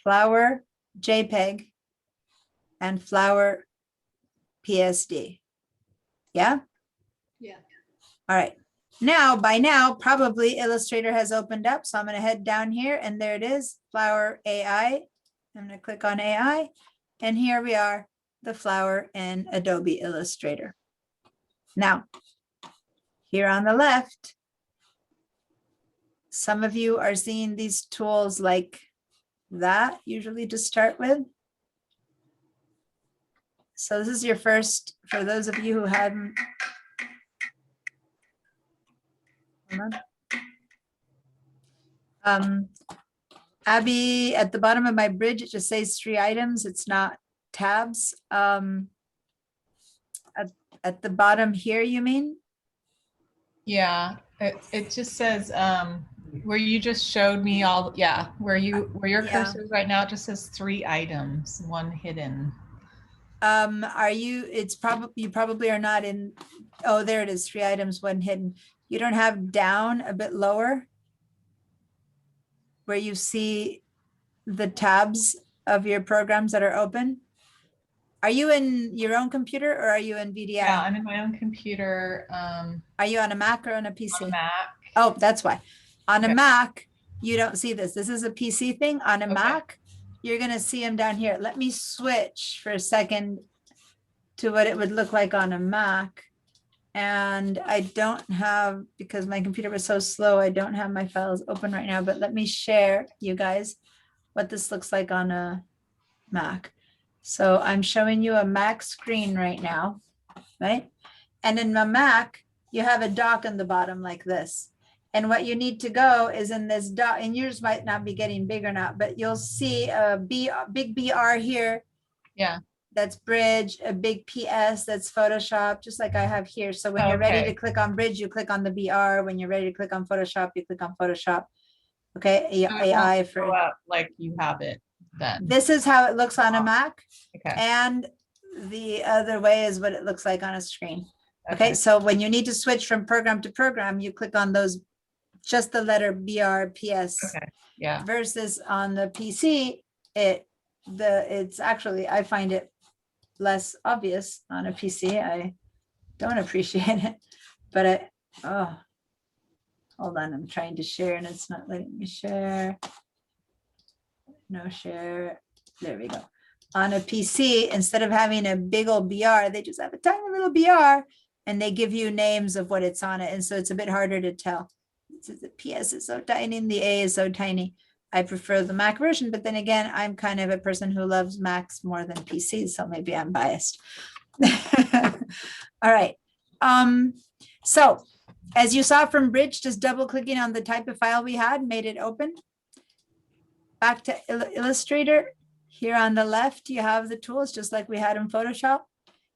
flower, JPEG, and flower PSD. Yeah? Yeah. All right. Now, by now, probably Illustrator has opened up. So I'm going to head down here and there it is, flower AI. I'm going to click on AI. And here we are, the flower in Adobe Illustrator. Now, here on the left, some of you are seeing these tools like that, usually to start with. So this is your first, for those of you who hadn't. Hold on. Abby, at the bottom of my bridge, it just says 3 items. It's not tabs. At the bottom here, you mean? Yeah, it just says where you just showed me all, yeah, where your cursor is right now, it just says 3 items, 1 hidden. Are you, you probably are not in, oh, there it is, 3 items, 1 hidden. You don't have down a bit lower where you see the tabs of your programs that are open? Are you in your own computer or are you in VDI? Yeah, I'm in my own computer. Are you on a Mac or on a PC? On a Mac. Oh, that's why. On a Mac, you don't see this. This is a PC thing. On a Mac, you're going to see them down here. Let me switch for a second to what it would look like on a Mac. And I don't have, because my computer was so slow, I don't have my files open right now, but let me share you guys what this looks like on a Mac. So I'm showing you a Mac screen right now, right? And in my Mac, you have a dock on the bottom like this. And what you need to go is in this dock, and yours might not be getting big or not, but you'll see a big BR here. Yeah. That's Bridge, a big PS, that's Photoshop, just like I have here. So when you're ready to click on Bridge, you click on the BR. When you're ready to click on Photoshop, you click on Photoshop. Okay, AI for like you have it then. This is how it looks on a Mac. Okay. And the other way is what it looks like on a screen. Okay, so when you need to switch from program to program, you click on those, just the letter BR, PS. Okay. Yeah. Versus on the PC, it's actually, I find it less obvious on a PC. I don't appreciate it, but hold on, I'm trying to share and it's not letting me share. No share. There we go. On a PC, instead of having a big old BR, they just have a tiny little BR and they give you names of what it's on it. And so it's a bit harder to tell. The PS is so tiny and the A is so tiny. I prefer the Mac version, but then again, I'm kind of a person who loves Macs more than PCs, so maybe I'm biased. All right. So as you saw from Bridge, just double clicking on the type of file we had made it open. back to Illustrator. Here on the left, you have the tools just like we had in Photoshop.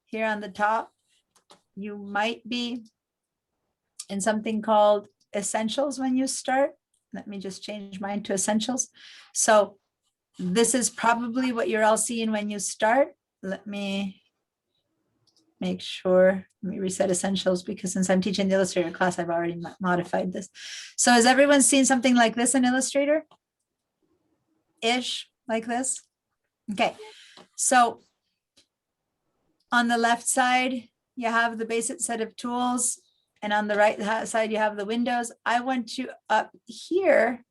Here on the top, you might be in something called Essentials when you start. Let me just change mine to Essentials. So this is probably what you're all seeing when you start. Let me make sure, let me reset Essentials, because since I'm teaching the Illustrator class, I've already modified this. So has everyone seen something like this in Illustrator? Ish, like this? Okay, so on the left side, you have the basic set of tools, and on the right side, you have the windows. I want you up here,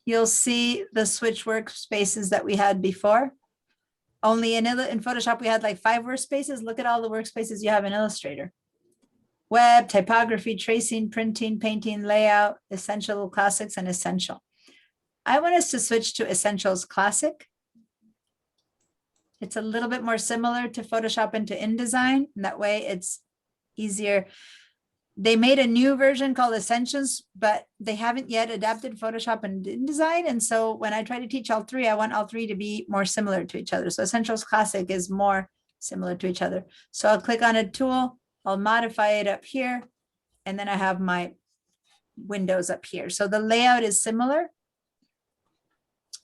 you'll see the switch workspaces that we had before. Only in Photoshop, we had like 5 workspaces. Look at all the workspaces you have in Illustrator. Web, typography, tracing, printing, painting, layout, essential, classics, and essential. I want us to switch to Essentials Classic. It's a little bit more similar to Photoshop and to InDesign, and that way it's easier. They made a new version called Essentials, but they haven't yet adapted Photoshop and InDesign. And so when I try to teach all 3, I want all 3 to be more similar to each other. So Essentials Classic is more similar to each other. So I'll click on a tool, I'll modify it up here, and then I have my windows up here. So the layout is similar.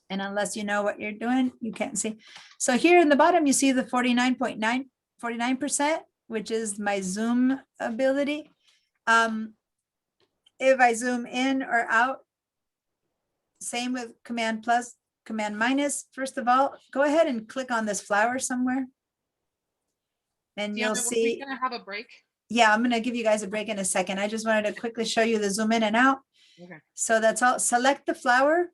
And unless you know what you're doing, you can't see. So here in the bottom, you see the 49%, which is my zoom ability. If I zoom in or out, same with Command plus, Command minus. First of all, go ahead and click on this flower somewhere. And you'll see. We're gonna have a break. Yeah, I'm gonna give you guys a break in a second. I just wanted to quickly show you the zoom in and out. Okay. So that's all. Select the flower.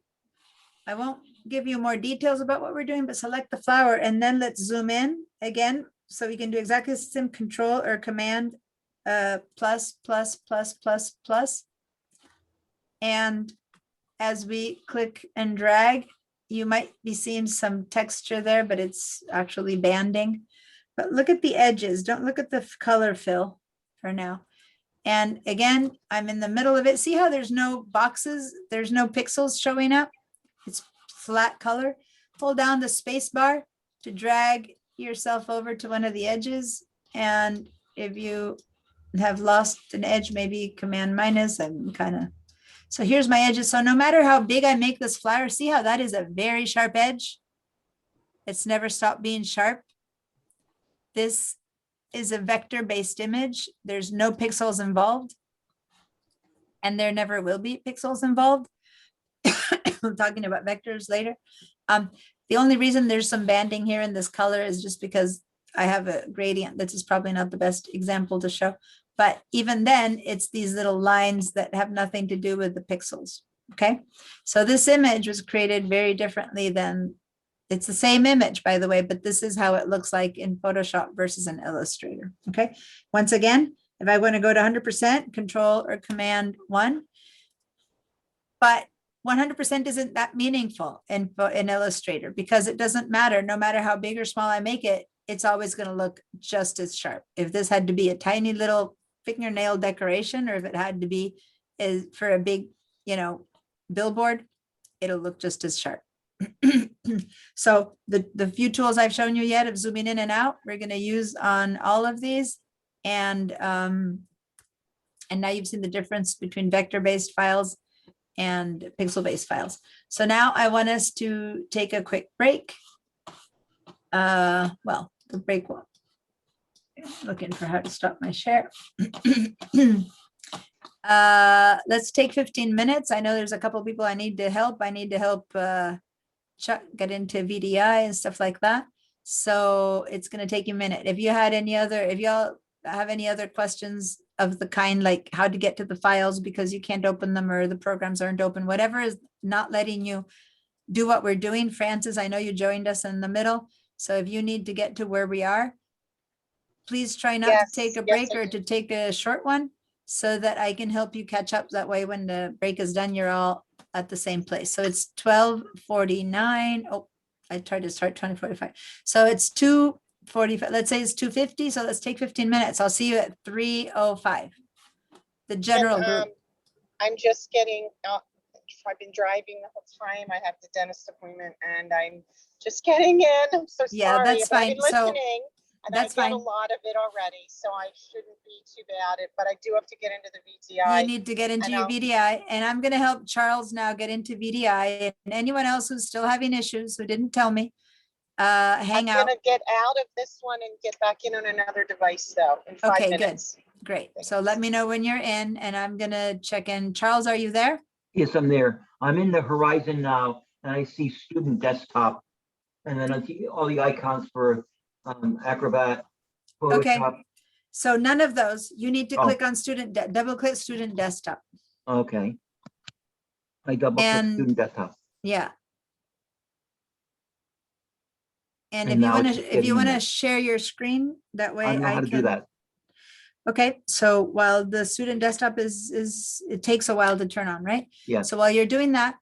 I won't give you more details about what we're doing, but select the flower and then let's zoom in again. So we can do exactly the same, Control or Command plus, plus, plus, plus, plus. And as we click and drag, you might be seeing some texture there, but it's actually banding. But look at the edges. Don't look at the color fill for now. And again, I'm in the middle of it. See how there's no boxes? There's no pixels showing up. It's flat color. Hold down the space bar to drag yourself over to one of the edges. And if you have lost an edge, maybe Command minus, I'm kind of, so here's my edges. So no matter how big I make this flower, see how that is a very sharp edge? It's never stopped being sharp. This is a vector-based image. There's no pixels involved. And there never will be pixels involved. I'm talking about vectors later. The only reason there's some banding here in this color is just because I have a gradient. This is probably not the best example to show, but even then it's these little lines that have nothing to do with the pixels. Okay, so this image was created very differently than, it's the same image, by the way, but this is how it looks like in Photoshop versus an Illustrator. Okay, once again, if I want to go to 100%, Control or Command 1, but 100% isn't that meaningful in Illustrator because it doesn't matter. No matter how big or small I make it, it's always going to look just as sharp. If this had to be a tiny little fingernail decoration, or if it had to be for a big, billboard, it'll look just as sharp. So the few tools I've shown you yet of zooming in and out, we're going to use on all of these. And now you've seen the difference between vector-based files and pixel-based files. So now I want us to take a quick break. Well, the break will, looking for how to stop my share. Let's take 15 minutes. I know there's a couple of people I need to help. I need to help Chuck get into VDI and stuff like that. So it's going to take a minute. If y'all have any other questions of the kind, like how to get to the files because you can't open them or the programs aren't open, whatever is not letting you do what we're doing. Francis, I know you joined us in the middle. So if you need to get to where we are, please try not to take a break or to take a short one so that I can help you catch up. That way, when the break is done, you're all at the same place. So it's 12:49. Oh, I tried to start 20:45. So it's 2:45. Let's say it's 2:50. So let's take 15 minutes. I'll see you at 3:05. The general group. I'm just getting I've been driving the whole time. I have the dentist appointment and I'm just getting in. I'm so Yeah, sorry. that's But I've been fine. So listening and that's I get a fine. lot of it already, so I shouldn't be too bad at it, but I do have to get into the You VTI. need to get into and your I'll- VDI, and I'm gonna help Charles now get into VDI, and anyone else who's still having issues who didn't tell me, I'm hang out. gonna get out of this one and get back in on another device though, in 5 Okay, good. minutes. Great. So let me know when you're in, and I'm gonna check in. Charles, are you there? Yes, I'm there. I'm in the horizon now, and I see student desktop. And then I see all the icons for Acrobat, Okay. Photoshop. So none of those. You need to Oh. click on double click student desktop. Okay. I double click And- student desktop. Yeah. And And if you now want it's to, just if you getting in want to there. share your screen, that way I know how I to do can. that. Okay, so while the student desktop it takes a while to turn on, right? Yes. So while you're doing that,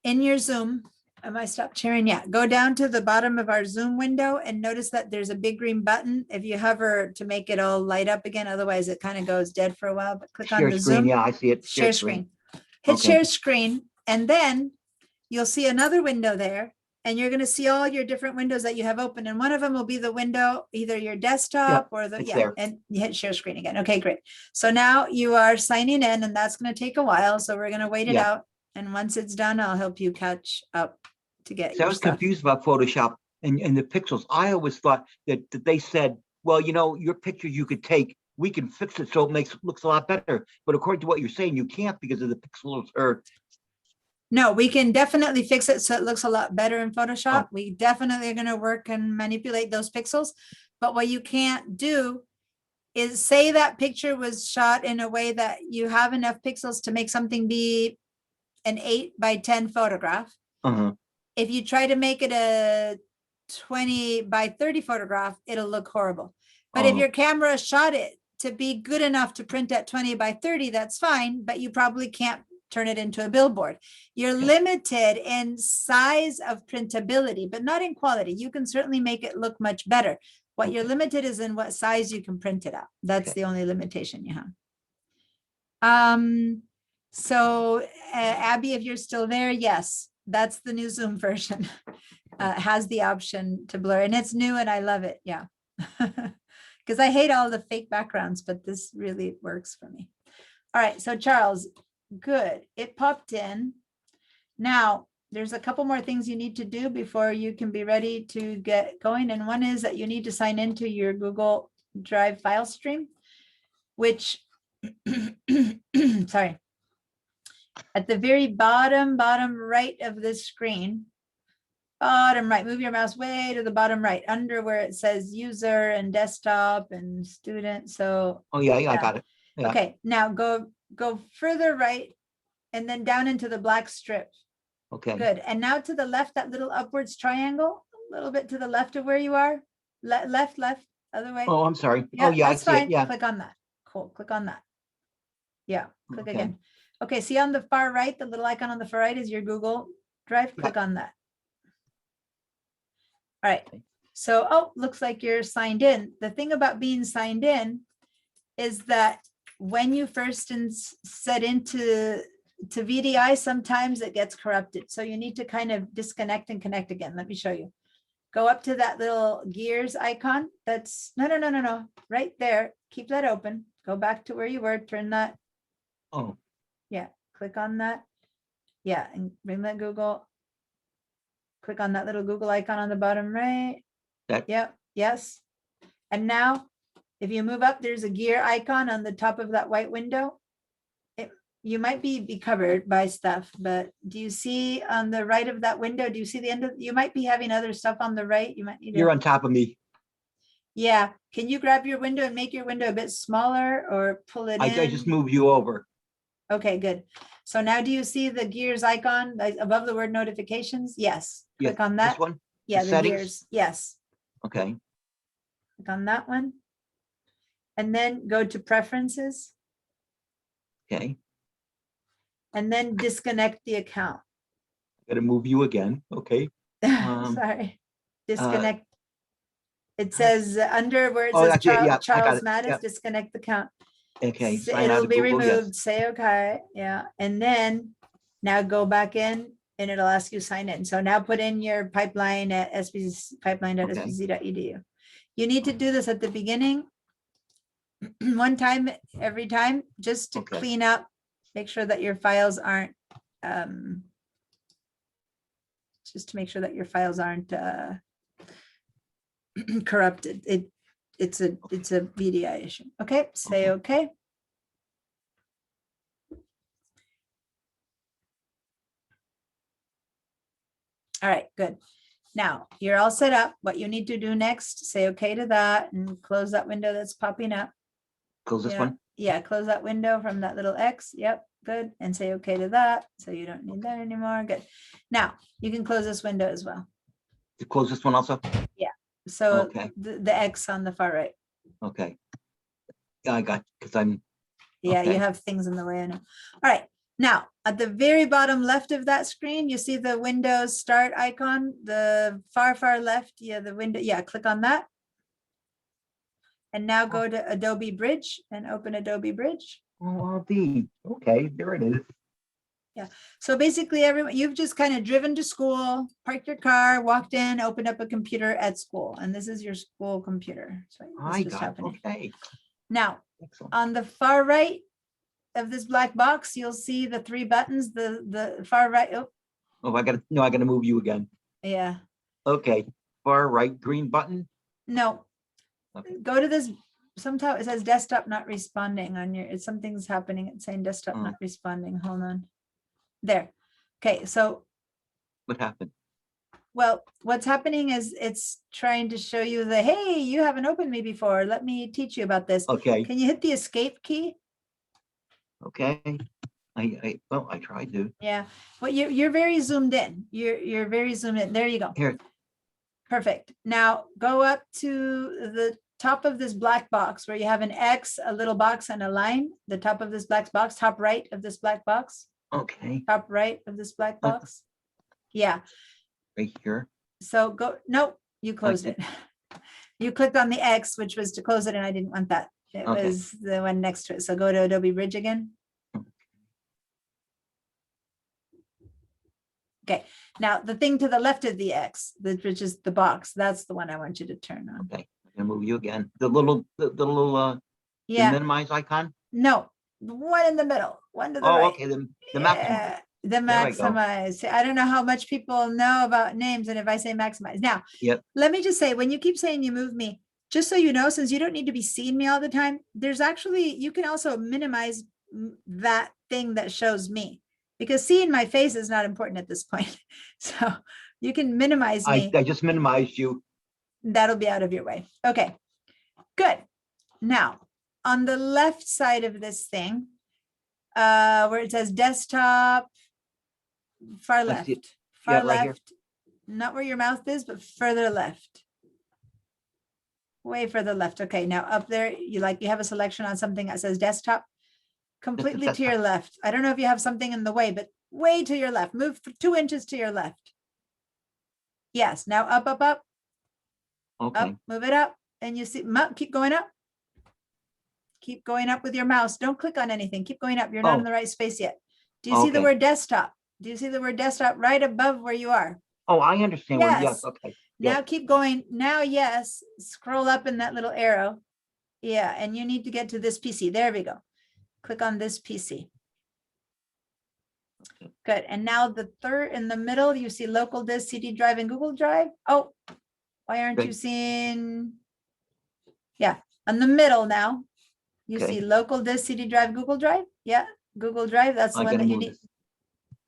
in your Zoom, am I stopped sharing? Yeah, go down to the bottom of our Zoom window and notice that there's a big green button. If you hover to make it all light up again, otherwise it kind of goes dead for a while, but click on Share the screen. Zoom. Yeah, I see it. Share screen. Hit Okay. share screen, and then you'll see another window there, and you're gonna see all your different windows that you have open, and one of them will be the window, either your desktop or the, it's yeah, there. and you hit share screen again. Okay, great. So now you are signing in, and that's gonna take a while, so we're gonna wait it Yeah. out. And once it's done, I'll help you catch up to get So I your was stuff. confused about Photoshop and the pixels. I always thought that they said, well, you know, your pictures you could take, we can fix it so it looks a lot better. But according to what you're saying, you can't because of the pixels or No, we can definitely fix it so it looks a lot better in Oh. Photoshop. We definitely are gonna work and manipulate those pixels. But what you can't do is say that picture was shot in a way that you have enough pixels to make something be an 8x10 photograph. uh-huh. If you try to make it a 20x30 photograph, it'll look horrible. But if Oh. your camera shot it to be good enough to print at 20x30, that's fine, but you probably can't turn it into a billboard. You're Okay. limited in size of printability, but not in quality. You can certainly make it look much better. What you're Okay. limited is in what size you can print it out. That's Okay. the only limitation you have. So Abby, if you're still there, yes, that's the new Zoom version. It has the option to blur, and it's new and I love it. Yeah. Because I hate all the fake backgrounds, but this really works for me. All right, so Charles, good. It popped in. Now, there's a couple more things you need to do before you can be ready to get going. And one is that you need to sign into your Google Drive file stream, which, sorry, at the very bottom right of this screen, bottom right, move your mouse way to the bottom right, under where it says user and desktop and student. So, Oh, yeah, I got it. Yeah. okay, now go further right and then down into the black strip. Okay. Good. And now to the left, that little upwards triangle, a little bit to the left of where you are. Left, other way. Oh, I'm sorry. Yeah, Oh, yeah, I that's see it. fine. Yeah. Click on that. Cool. Click on that. Yeah, click Okay. again. Okay, see on the far right, the little icon on the far right is your Google Drive. Click on that. All right. So, oh, looks like you're signed in. The thing about being signed in is that when you first set into VDI, sometimes it gets corrupted. So you need to kind of disconnect and connect again. Let me show you. Go up to that little gears icon. That's no. Right there. Keep that open. Go back to where you were. Turn that. Oh, Yeah. Click on that. Yeah. And bring that Google. Click on that little Google icon on the bottom right. that, Yep. Yes. And now if you move up, there's a gear icon on the top of that white window. You might be covered by stuff, but do you see on the right of that window? Do you see the end of, you might be having other stuff on the right. You might need you're to, on top of me. yeah. Can you grab your window and make your window a bit smaller or pull it I in? just moved you over. Okay, good. So now do you see the gears icon like above the word notifications? Yes. Yeah, Click on this that. one? Yeah, the settings? gears. Yes. Okay. Click on that one. And then go to preferences Okay. and then disconnect the account. Gotta move you again. Okay. Sorry. Disconnect. It says under where it Oh, says that's it. Yeah, I got Charles it. Mattis, Yep. disconnect the account. Okay. So Sign out it'll of be Google, yes. removed. Say okay. Yeah. And then Now go back in and it'll ask you sign in. So now put in your pipeline at pipeline.sbc.edu. You need to do this at the beginning, one time, every time, just to Okay. clean up, make sure that your files aren't, just to make sure that your files aren't corrupted. It's a VDI issue. Okay, say okay. All right, good. Now you're all set up. What you need to do next, say okay to that and close that window that's popping up. Close this Yeah, one. yeah, close that window from that little X. Yep, good. And say okay to that. So you don't need that anymore. Good. Now you can close this window as well. To close this one also. So Okay. the X on the far right. Okay. Yeah, I got, because I'm, Yeah, you Okay. have things in the way. I know. All right. Now, at the very bottom left of that screen, you see the Windows Start icon, the far left. Yeah, the window. Yeah, click on that. And now go to Adobe Bridge and open Adobe Bridge. ORB. Okay, there it is. So basically, everyone, you've just kind of driven to school, parked your car, walked in, opened up a computer at school, and this is your school computer. So I this was got, happening. okay. Now, Excellent. on the far right of this black box, you'll see the three buttons, the far right. Oh, Oh, I gotta move you again. yeah. Okay, far right green button. No. Okay. Go to this. Sometimes it says desktop not responding on your, it's something's happening. It's saying desktop not responding. Hold on. There. Okay, so, What happened? well, what's happening is it's trying to show you the, hey, you haven't opened me before. Let me teach you about this. Okay, Can you hit the escape key? okay. Well, I tried to. Yeah. Well, you're very zoomed in. You're very zoomed in. There you go. Here, Perfect. Now go up to the top of this black box where you have an X, a little box and a line. The top of this black box, top right of this black box, okay, top right of this black box. Yeah. right here. So go, nope, you closed it. You clicked on the X, which was to close it, and I didn't want that. It Okay. was the one next to it. So go to Adobe Bridge again. Okay, now the thing to the left of the X, which is the box, that's the one I want you to turn on. Okay, I'm gonna move you again. The little the Yeah, minimize icon. no, the one in the middle, one to the Oh, right. okay, the maximize. Yeah, the There we go. maximize. I don't know how much people know about names, and if I say maximize. Now, Yep. let me just say, when you keep saying you move me, just so you know, since you don't need to be seeing me all the time, there's actually, you can also minimize that thing that shows me, because seeing my face is not important at this point. So you can minimize me. I just minimized you. That'll be out of your way. Okay, good. Now, on the left side of this thing, where it says desktop, far I left, see it. far Yeah, right here. left, not where your mouth is, but further left. Way further left. Okay, now up there, you have a selection on something that says desktop, completely to your left. I don't know if you have something in the way, but way to your left. Move 2 inches to your left. Yes, now up, up, up, Okay, up, move it up, and you see, keep going up. Keep going up with your mouse. Don't click on anything. Keep going up. You're not in Oh. the right space yet. Do you see the Okay. word desktop? Do you see the word desktop right above where you are? oh, I understand. Yes. Yes. Okay. Now Yes. keep going. Now, yes, scroll up in that little arrow. Yeah, and you need to get to this PC. There we go. Click on this PC. Okay. Good. And now the third in the middle, you see local disk, CD drive, and Google Drive. Oh, why aren't you Right. seeing? Yeah, in the middle now. You Okay. see local disk, CD drive, Google Drive. Yeah, Google Drive. That's the I one gotta that you move need. this.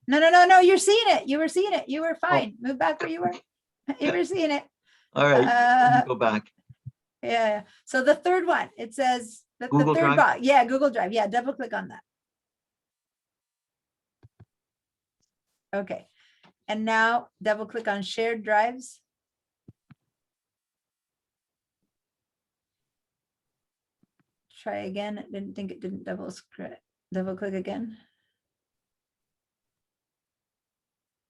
No. You're seeing it. You were seeing it. You were fine. Move back where you were. You were seeing it. All right, let me Uh, go back. Yeah. So the third one, it says the Google third Drive? box. Yeah, Google Drive. Yeah, double click on that. Okay. And now double click on shared drives. Try again. I didn't think it didn't double click again.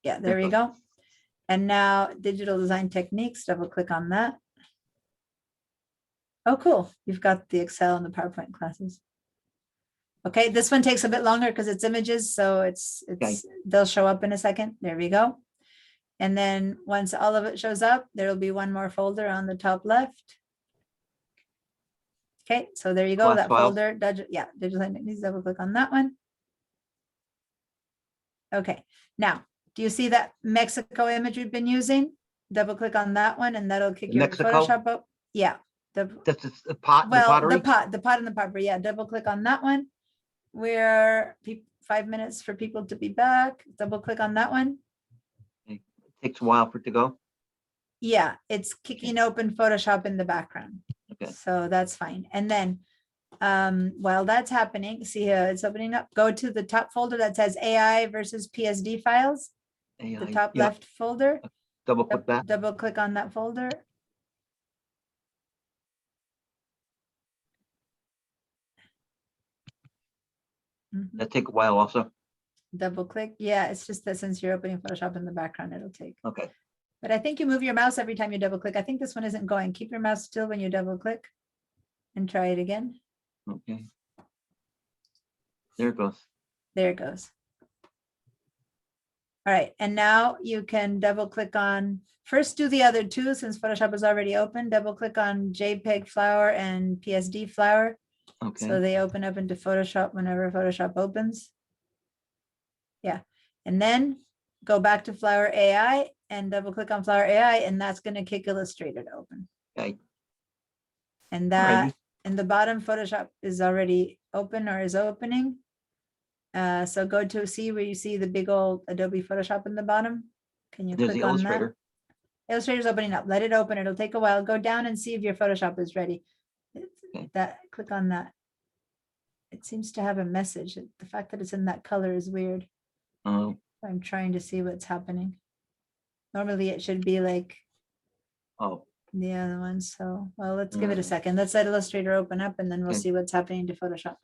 Yeah, there we go. And now Digital Design Techniques, double click on that. Oh, cool. You've got the Excel and the PowerPoint classes. Okay, this one takes a bit longer because it's images, so they'll show up in a second. There we go. And then once all of it shows up, there'll be one more folder on the top left. Okay, so there you go, Class that files. folder, DigitalDesignTechniques, double click on that one. Okay, now, do you see that Mexico image we've been using? Double click on that one and that'll kick your Mexico? Photoshop up. Yeah. That's the pot, the Well, pottery? the pot and the pottery, yeah, double click on that one. We're 5 minutes for people to be back. Double click on that one. It takes a while for it to go. Yeah, it's kicking open Photoshop in the background. Okay. So that's fine. And then while that's happening, see here, it's opening up. Go to the top folder that says AI versus PSD files. The AI, top yeah. left folder. Double click that. Double click on that folder. Mhm. That take a while also. Double click. Yeah, it's just that since you're opening Photoshop in the background, it'll take. Okay. But I think you move your mouse every time you double click. I think this one isn't going. Keep your mouse still when you double click and try it again. Okay. There it goes. There it goes. All right, and now you can double click on, first do the other two since Photoshop is already open. Double click on JPEG Flower and PSD Flower. Okay. So they open up into Photoshop whenever Photoshop opens. Yeah, and then go back to Flower AI and double click on Flower AI and that's going to kick Illustrator to open. Okay. And Alrighty. that in the bottom Photoshop is already open or is opening. So go to see where you see the big old Adobe Photoshop in the bottom. Can you There's click the on that? Illustrator. Illustrator's opening up. Let it open. It'll take a while. Go down and see if your Photoshop is ready. Okay. Click on that. It seems to have a message. The fact that it's in that color is weird. Oh. I'm trying to see what's happening. Normally it should be like Oh. the other one. So, well, let's give it a second. Let's let Illustrator open up and then we'll Okay. see what's happening to Photoshop.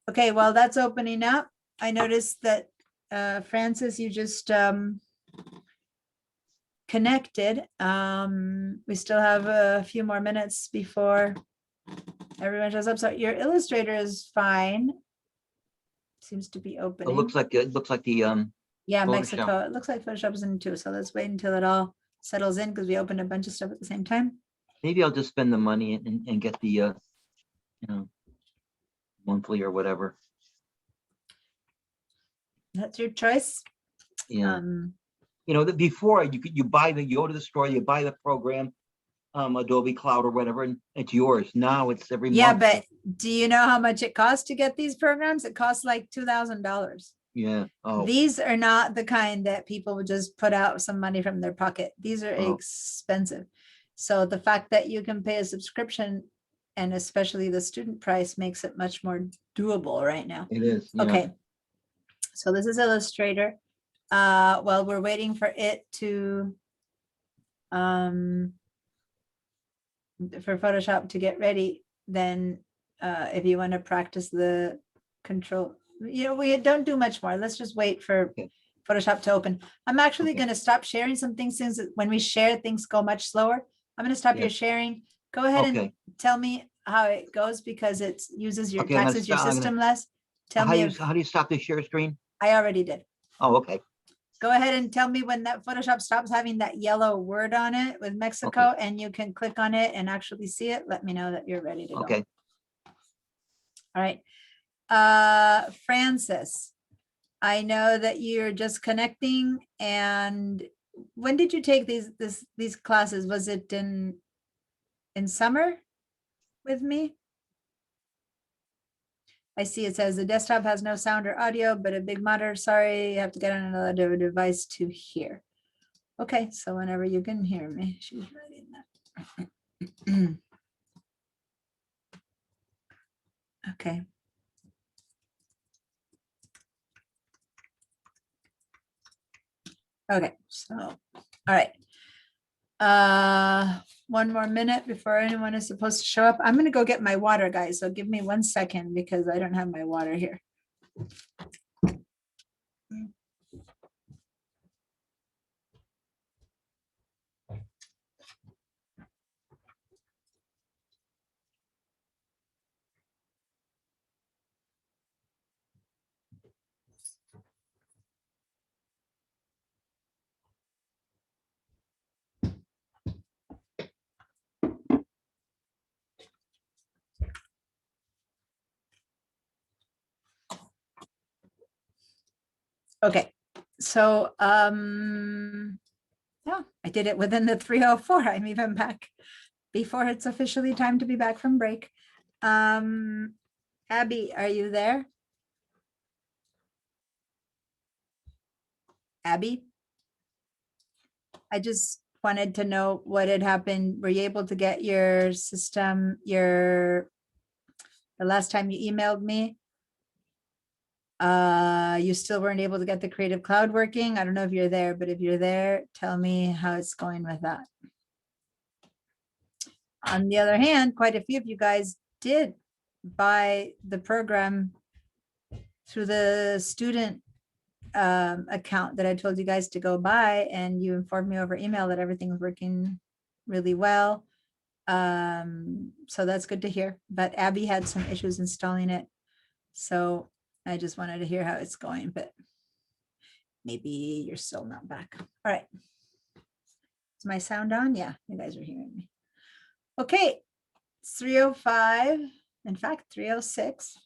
Okay, while that's opening up, I noticed that Francis, you just connected. We still have a few more minutes before everyone shows up. So your Illustrator is fine. Seems to be It opening. looks like the Yeah, Photoshop. Mexico. It looks like Photoshop is in too. So let's wait until it all settles in because we opened a bunch of stuff at the same time. Maybe I'll just spend the money and get the monthly or whatever. That's your choice. Yeah. Before you go to the store, you buy the program, Adobe Cloud or whatever, and it's yours. Now it's every Yeah, month. but do you know how much it costs to get these programs? It costs like $2,000. Yeah. Oh. These are not the kind that people would just put out some money from their pocket. These are Oh. expensive. So the fact that you can pay a subscription and especially the student price makes it much more doable right now. It is. Yeah. Okay. So this is Illustrator. Well, we're waiting for it to for Photoshop to get ready. Then if you want to practice the control, we don't do much more. Let's just wait for Photoshop to open. I'm actually going to stop sharing some things since when we share, things go much slower. I'm going to stop your sharing. Go ahead and tell me how it goes because it uses your taxes your system less. Tell me how do you stop the share screen? I already did. Oh, okay. Go ahead and tell me when that Photoshop stops having that yellow word on it with Mexico and you can click on it and actually see it. Let me know that you're ready to go. Okay. All right. Francis, I know that you're just connecting and when did you take these classes? Was it in summer with me? I see it says the desktop has no sound or audio, but a big monitor. Sorry, you have to get on another device to hear. Okay, so whenever you can hear me, she's writing that. Okay. Okay, so, all right. One more minute before anyone is supposed to show up. I'm gonna go get my water, guys. So give me 1 second because I don't have my water here. Okay, so, yeah, I did it within the 3:04. I'm even back before it's officially time to be back from break. Abby, are you there? Abby? I just wanted to know what had happened. Were you able to get your system, the last time you emailed me? You still weren't able to get the Creative Cloud working? I don't know if you're there, but if you're there, tell me how it's going with that. On the other hand, quite a few of you guys did buy the program through the student account that I told you guys to go buy, and you informed me over email that everything was working really well. So that's good to hear. But Abby had some issues installing it. So I just wanted to hear how it's going, but maybe you're still not back. All right. Is my sound on? Yeah, you guys are hearing me. Okay, it's 3:05, in fact, 3:06.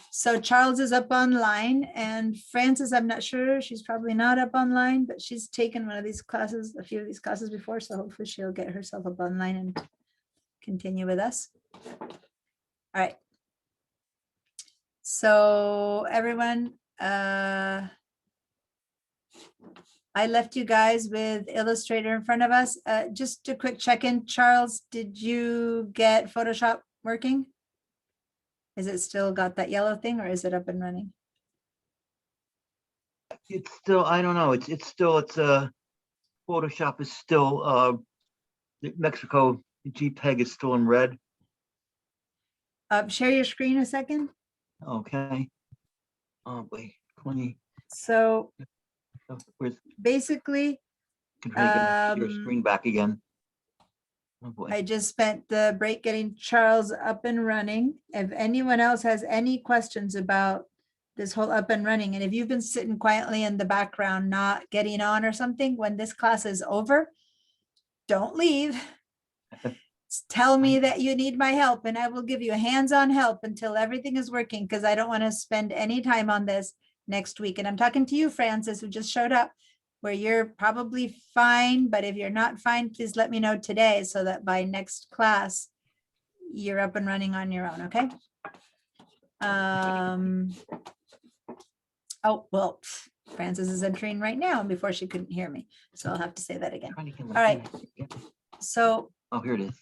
So Charles is up online, and Frances, I'm not sure, she's probably not up online, but she's taken one of these classes, a few of these classes before, so hopefully she'll get herself up online and continue with us. All right. So everyone, I left you guys with Illustrator in front of us. Just a quick check-in. Charles, did you get Photoshop working? Is it still got that yellow thing, or is it up and running? It's still, I don't know, it's Photoshop is still, Mexico JPEG is still in red. Share your screen a second. Okay. Oh, wait, 20. So Where's, basically, can try to get your screen back again. Oh, boy. I just spent the break getting Charles up and running. If anyone else has any questions about this whole up and running, and if you've been sitting quietly in the background, not getting on or something, when this class is over, don't leave. Tell me that you need my help, and I will give you hands-on help until everything is working, because I don't want to spend any time on this next week. And I'm talking to you, Francis, who just showed up, where you're probably fine, but if you're not fine, please let me know today so that by next class, you're up and running on your own, okay? Oh, well, Francis is entering right now, and before she couldn't hear me, so I'll have to say that again. All right, so. Oh, here it is.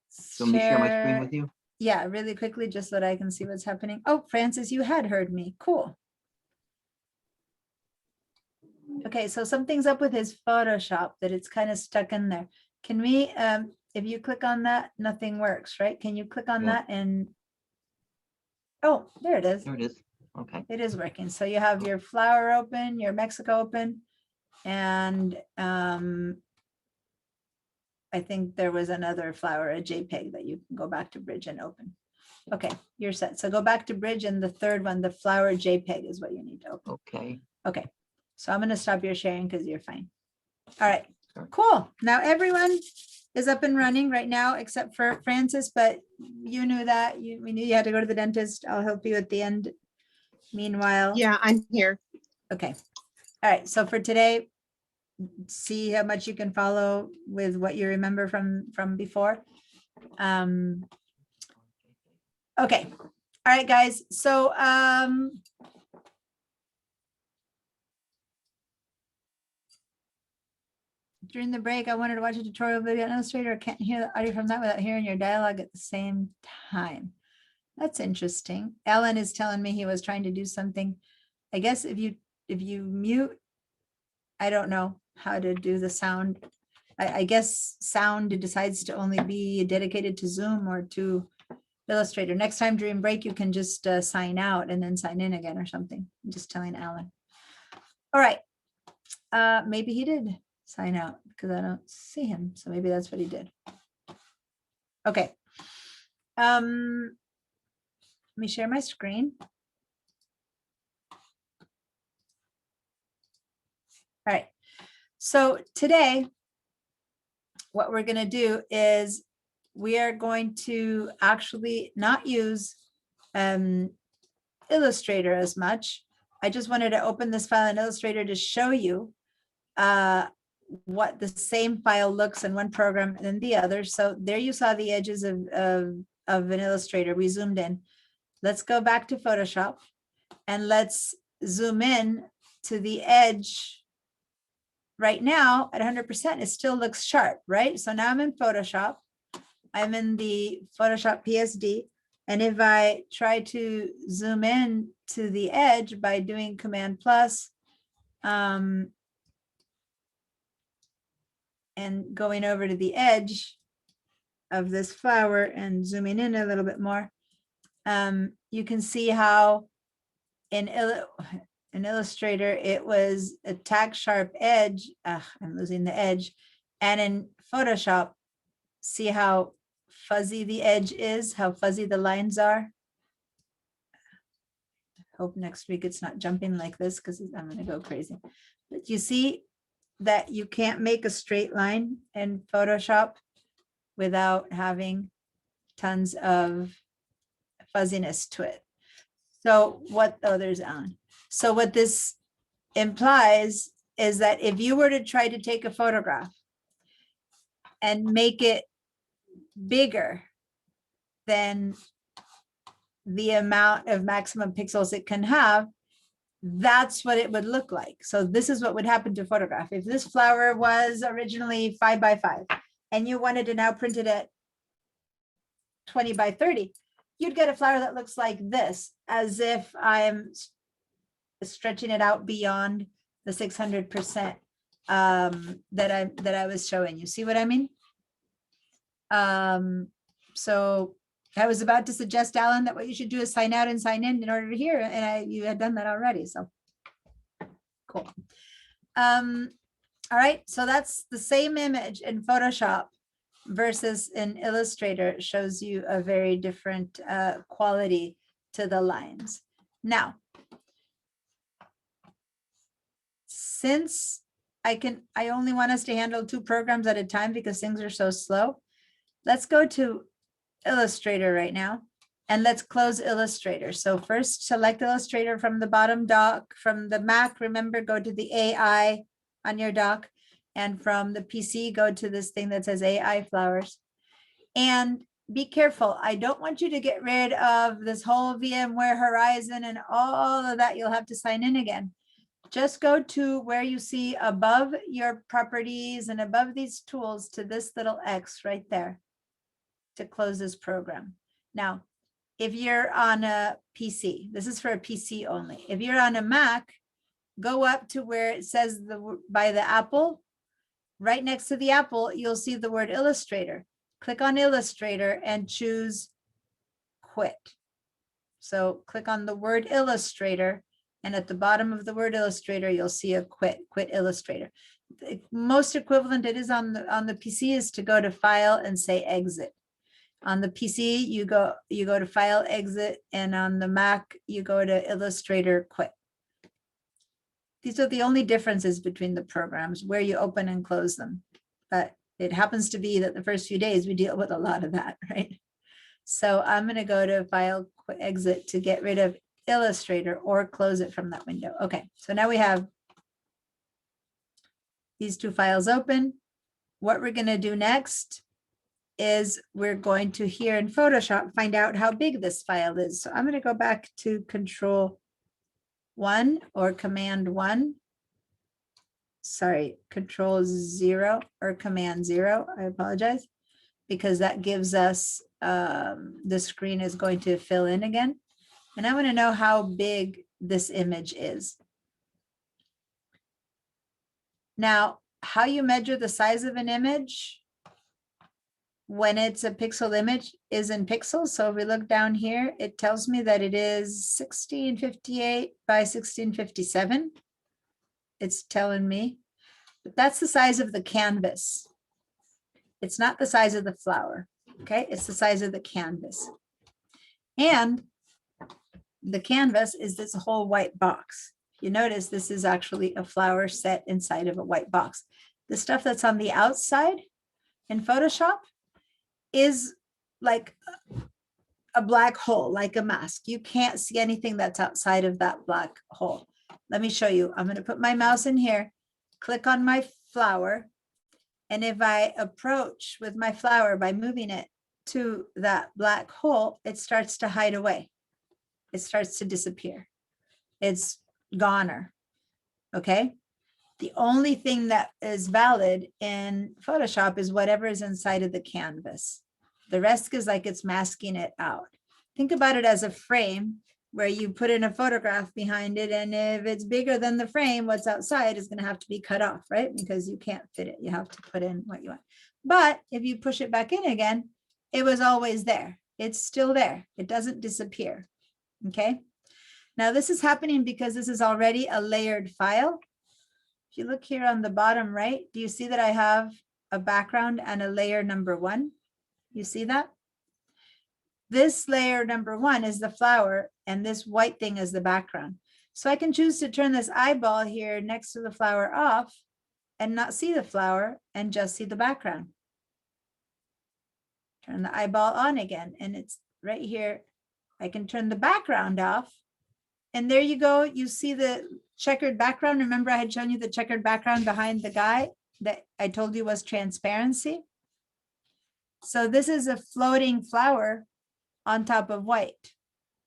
So let me share my screen with you. Yeah, really quickly, just so that I can see what's happening. Oh, Francis, you had heard me. Cool. Okay, so something's up with his Photoshop, that it's kind of stuck in there. Can we, if you click on that, nothing works, right? Can you click on Yeah. that and, oh, there it is. There it is. Okay. It is working. So you have your flower open, your Mexico open, and I think there was another flower, a JPEG, that you can go back to Bridge and open. Okay, you're set. So go back to Bridge, and the third one, the flower JPEG, is what you need to open. Okay. Okay, so I'm going to stop your sharing because you're fine. All right, Sure. cool. Now everyone is up and running right now except for Francis, but you knew that. We knew you had to go to the dentist. I'll help you at the end. Meanwhile. Yeah, I'm here. Okay. All right, so for today, see how much you can follow with what you remember from before. Okay. All right, guys. So during the break, I wanted to watch a tutorial video on Illustrator. I can't hear the audio from that without hearing your dialogue at the same time. That's interesting. Ellen is telling me he was trying to do something. I guess if you mute, I don't know how to do the sound. I guess sound decides to only be dedicated to Zoom or to Illustrator. Next time during break, you can just sign out and then sign in again or something. I'm just telling Alan. All right. Maybe he did sign out because I don't see him. So maybe that's what he did. Okay. Let me share my screen. All right. So today, what we're going to do is we are going to actually not use Illustrator as much. I just wanted to open this file in Illustrator to show you what the same file looks in one program than the other. So there you saw the edges of an Illustrator. We zoomed in. Let's go back to Photoshop and let's zoom in to the edge. Right now at 100%, it still looks sharp, right? So now I'm in Photoshop. I'm in the Photoshop PSD. And if I try to zoom in to the edge by doing Command plus, and going over to the edge of this flower and zooming in a little bit more, you can see how in Illustrator, it was a tack sharp edge. I'm losing the edge. And in Photoshop, see how fuzzy the edge is, how fuzzy the lines are. Hope next week it's not jumping like this because I'm going to go crazy. But you see that you can't make a straight line in Photoshop without having tons of fuzziness to it. So what, oh, there's Alan. So what this implies is that if you were to try to take a photograph and make it bigger than the amount of maximum pixels it can have, that's what it would look like. So this is what would happen to a photograph. If this flower was originally 5 by 5 and you wanted to now print it at 20 by 30, you'd get a flower that looks like this, as if I'm stretching it out beyond the 600% that I was showing you. See what I mean? So I was about to suggest, Alan, that what you should do is sign out and sign in order to hear, and you had done that already. So cool. All right, so that's the same image in Photoshop versus in Illustrator. It shows you a very different quality to the lines. Now, since I only want us to handle 2 programs at a time because things are so slow, let's go to Illustrator right now and let's close Illustrator. So first select Illustrator from the bottom dock. From the Mac, remember, go to the AI on your dock, and from the PC, go to this thing that says AI flowers. And be careful. I don't want you to get rid of this whole VMware Horizon and all of that. You'll have to sign in again. Just go to where you see above your properties and above these tools to this little X right there to close this program. Now, if you're on a PC, this is for a PC only. If you're on a Mac, go up to where it says by the Apple. Right next to the Apple, you'll see the word Illustrator. Click on Illustrator and choose Quit. So click on the word Illustrator, and at the bottom of the word Illustrator, you'll see a Quit Illustrator. The most equivalent it is on the PC is to go to File and say Exit. On the PC, you go to File, Exit, and on the Mac, you go to Illustrator, Quit. These are the only differences between the programs, where you open and close them. But it happens to be that the first few days we deal with a lot of that, right? So I'm going to go to File, Exit to get rid of Illustrator or close it from that window. Okay, so now we have these 2 files open. What we're going to do next is we're going to, here in Photoshop, find out how big this file is. So I'm going to go back to Control 1 or Command 1. Sorry, Control 0 or Command 0. I apologize, because that gives us, the screen is going to fill in again. And I want to know how big this image is. Now, how you measure the size of an image when it's a pixel image is in pixels. So if we look down here, it tells me that it is 1658 by 1657. It's telling me, but that's the size of the canvas. It's not the size of the flower, okay? It's the size of the canvas. And the canvas is this whole white box. You notice this is actually a flower set inside of a white box. The stuff that's on the outside in Photoshop is like a black hole, like a mask. You can't see anything that's outside of that black hole. let me show you. I'm gonna put my mouse in here, click on my flower. And if I approach with my flower by moving it to that black hole, it starts to hide away. It starts to disappear. It's goner, okay? The only thing that is valid in Photoshop is whatever is inside of the canvas. The rest is like it's masking it out. Think about it as a frame where you put in a photograph behind it, and if it's bigger than the frame, what's outside is going to have to be cut off, right? Because you can't fit it. You have to put in what you want. But if you push it back in again, it was always there. It's still there. It doesn't disappear. Okay. Now this is happening because this is already a layered file. If you look here on the bottom right, do you see that I have a background and a layer number 1? You see that? This layer number 1 is the flower, and this white thing is the background. So I can choose to turn this eyeball here next to the flower off and not see the flower and just see the background. Turn the eyeball on again, and it's right here. I can turn the background off, and there you go. You see the checkered background. Remember I had shown you the checkered background behind the guy that I told you was transparency. So this is a floating flower on top of white.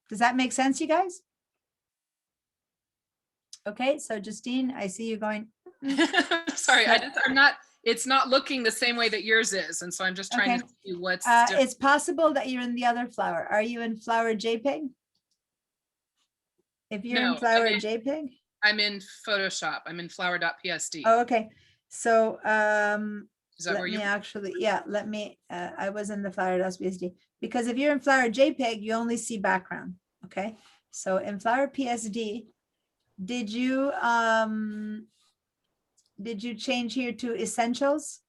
Does that make sense, you guys? Okay, so Justine, I see you going. Sorry, I'm not, it's not looking the same way that yours is. And so I'm just trying to see what's different. It's possible that you're in the other flower. Are you in flower JPEG? If you're in flower JPEG? I'm in Photoshop. I'm in flower.psd. Oh, okay. So is that where you actually, yeah, let me, I was in the flower.psd, because if you're in flower JPEG, you only see background. Okay. So in flower PSD, did you change here to essentials?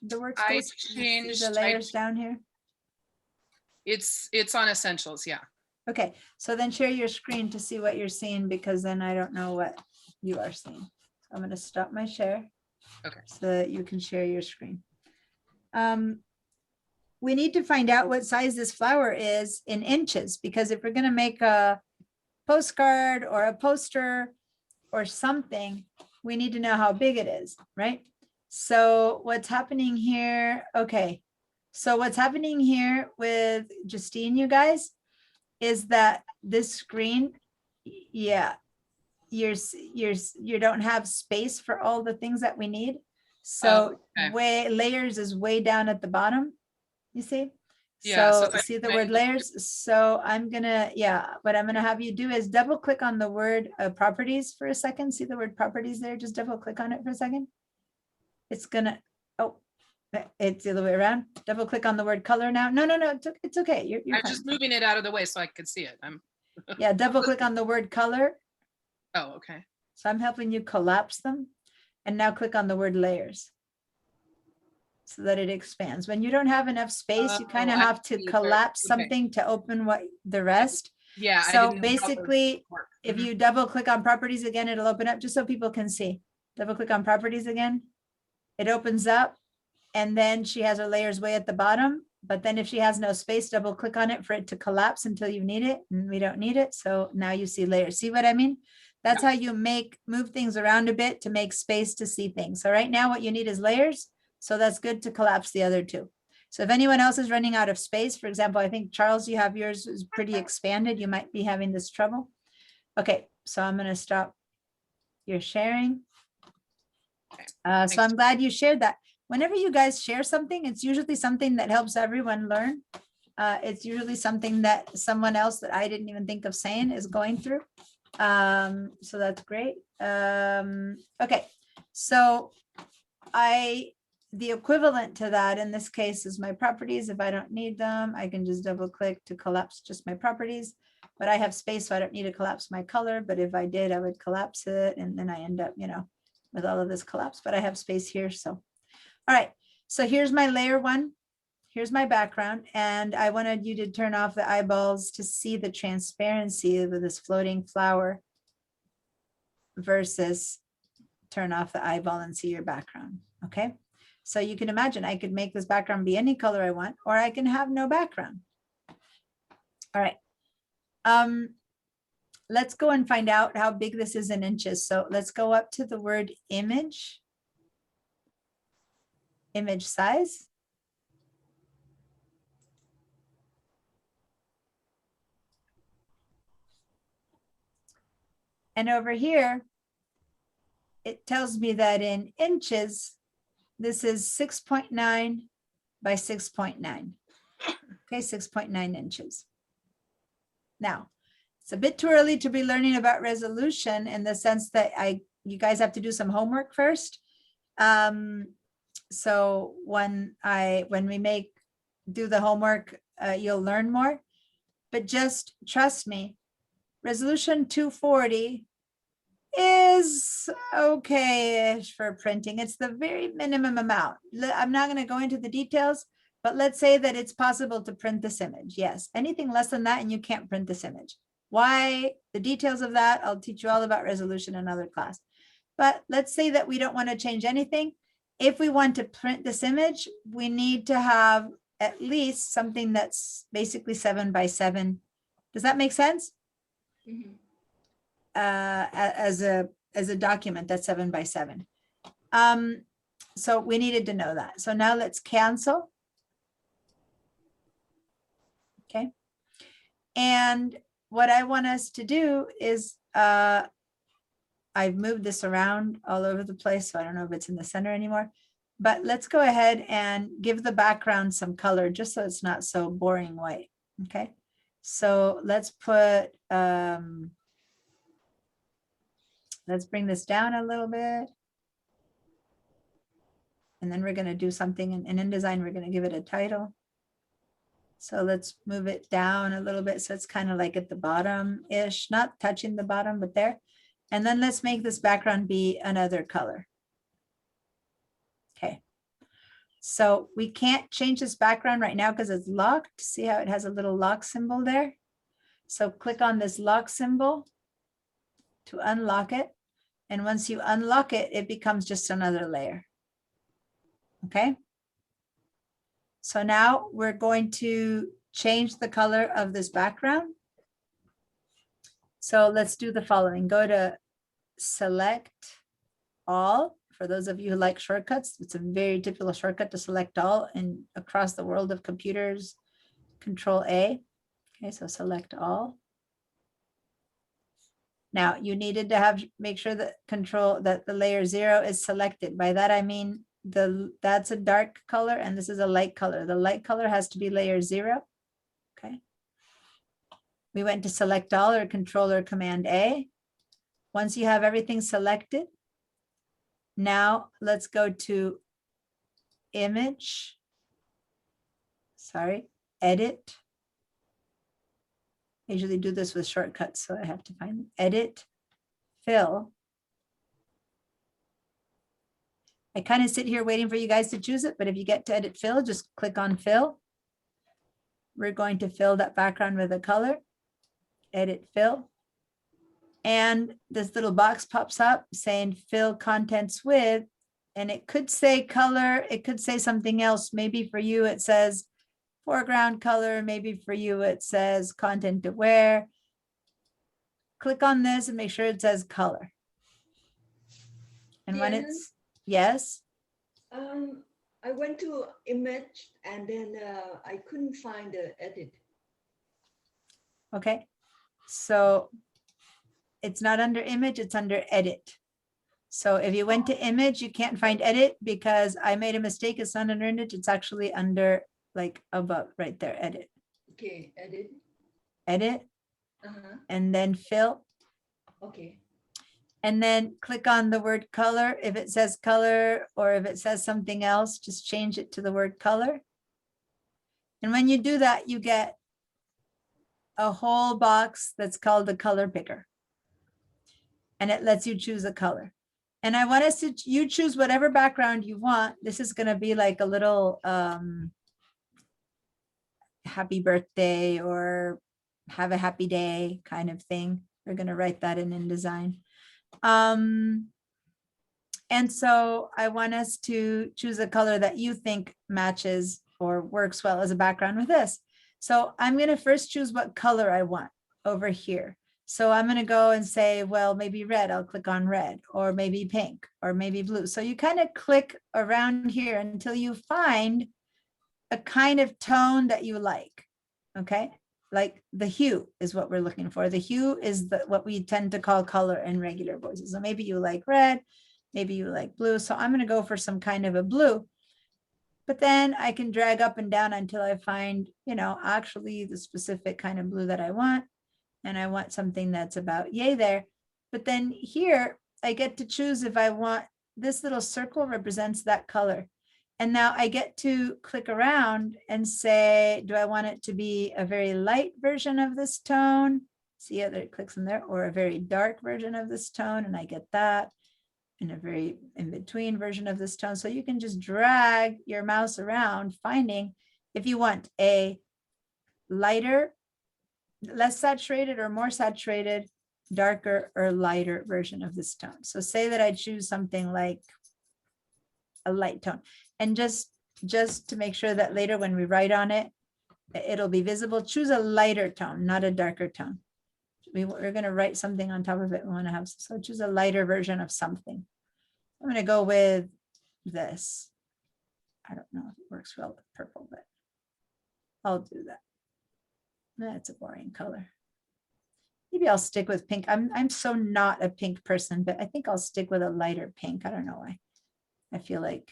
The workspace? I See changed the layers down here. It's on essentials, yeah. Okay, so then share your screen to see what you're seeing, because then I don't know what you are seeing. So I'm going to stop my share. Okay. So that you can share your screen. We need to find out what size this flower is in inches, because if we're going to make a postcard or a poster or something, we need to know how big it is, right? So what's happening here? Okay, so what's happening here with Justine, you guys, is that this screen, yeah, you don't have space for all the things that we need. So layers is way down at the bottom, you see? Yeah, so see the word layers. So I'm gonna, what I'm gonna have you do is double click on the word properties for a second. See the word properties there? Just double click on it for a second. It's gonna, it's the other way around. Double click on the word color now. No, it's okay. You're I'm fine. just moving it out of the way so I could see it. Yeah, double click on the word color. Oh, okay. So I'm helping you collapse them. And now click on the word layers so that it expands. When you don't have enough space, you kind of have to collapse something to open the rest. Yeah. So basically, if you double click on properties again, it'll open up, just so people can see. Double click on properties again. It opens up, and then she has her layers way at the bottom. But then if she has no space, double click on it for it to collapse until you need it, and we don't need it. So now you see layers. See what I mean? That's how you move things around a bit to make space to see things. So right now what you need is layers. So that's good to collapse the other two. So if anyone else is running out of space, for example, I think Charles, you have yours is pretty expanded. You might be having this trouble. Okay, so I'm going to stop your sharing. So I'm glad you shared that. Whenever you guys share something, it's usually something that helps everyone learn. It's usually something that someone else that I didn't even think of saying is going through. So that's great. Okay, so the equivalent to that in this case is my properties. If I don't need them, I can just double click to collapse just my properties, but I have space, so I don't need to collapse my color. But if I did, I would collapse it, and then I end up, with all of this collapse, but I have space here. So, all right, so here's my layer 1. Here's my background, and I wanted you to turn off the eyeballs to see the transparency of this floating flower versus turn off the eyeball and see your background, okay? So you can imagine I could make this background be any color I want, or I can have no background. All right. let's go and find out how big this is in inches. So let's go up to the word image, image size. And over here, it tells me that in inches, this is 6.9 by 6.9. Okay, 6.9 inches. Now, it's a bit too early to be learning about resolution in the sense that you guys have to do some homework first. So when we do the homework, you'll learn more. But just trust me, resolution 240 is okay-ish for printing. It's the very minimum amount. I'm not going to go into the details, but let's say that it's possible to print this image. Yes, anything less than that and you can't print this image. Why? The details of that, I'll teach you all about resolution in another class. But let's say that we don't want to change anything. If we want to print this image, we need to have at least something that's basically 7 by 7. Does that make sense? Mhm. As a document that's 7 by 7. So we needed to know that. So now let's cancel. Okay. And what I want us to do is I've moved this around all over the place, so I don't know if it's in the center anymore, but let's go ahead and give the background some color just so it's not so boring white. Okay. So let's put, let's bring this down a little bit. And then we're going to do something in InDesign, we're going to give it a title. So let's move it down a little bit. So it's kind of like at the bottom-ish, not touching the bottom, but there. And then let's make this background be another color. Okay. So we can't change this background right now because it's locked. See how it has a little lock symbol there? So click on this lock symbol to unlock it. And once you unlock it, it becomes just another layer. Okay. So now we're going to change the color of this background. So let's do the following. Go to select all. For those of you who like shortcuts, it's a very typical shortcut to select all and across the world of computers, Control A. Okay, so select all. Now you needed to make sure that the layer 0 is selected. By that I mean that's a dark color and this is a light color. The light color has to be layer 0. Okay. We went to select all or Control or Command A. Once you have everything selected, now let's go to image, edit. I usually do this with shortcuts, so I have to find edit, fill. I kind of sit here waiting for you guys to choose it, but if you get to edit fill, just click on fill. We're going to fill that background with a color, edit fill. And this little box pops up saying fill contents with, and it could say color, it could say something else. Maybe for you it says foreground color, maybe for you it says content aware. Click on this and make sure it says color. And when Diana? it's, yes. I went to image and then I couldn't find the edit. Okay, so it's not under image, it's under edit. So if you went to image, you can't find edit because I made a mistake. It's not under image, it's actually under like above right there, edit. Okay, edit. Edit, and then fill. Okay. And then click on the word color. If it says color or if it says something else, just change it to the word color. And when you do that, you get a whole box that's called the color picker. And it lets you choose a color. And I want us to, you choose whatever background you want. This is going to be like a little happy birthday or have a happy day kind of thing. We're going to write that in InDesign. And so I want us to choose a color that you think matches or works well as a background with this. So I'm going to first choose what color I want over here. So I'm going to go and say, well, maybe red, I'll click on red, or maybe pink, or maybe blue. So you kind of click around here until you find a kind of tone that you like. Okay. Like the hue is what we're looking for. The hue is what we tend to call color in regular voices. So maybe you like red, maybe you like blue. So I'm going to go for some kind of a blue. But then I can drag up and down until I find, actually the specific kind of blue that I want. And I want something that's about yay there. But then here I get to choose if I want this little circle represents that color. And now I get to click around and say, do I want it to be a very light version of this tone? See how it clicks in there, or a very dark version of this tone. And I get that. And a very in between version of this tone. So you can just drag your mouse around, finding if you want a lighter, less saturated, or more saturated, darker or lighter version of this tone. So say that I choose something like a light tone, and just to make sure that later when we write on it, it'll be visible, choose a lighter tone, not a darker tone. We're going to write something on top of it. We want to have, so choose a lighter version of something. I'm going to go with this. I don't know if it works well with purple, but I'll do that. That's a boring color. Maybe I'll stick with pink. I'm so not a pink person, but I think I'll stick with a lighter pink. I don't know why. I feel like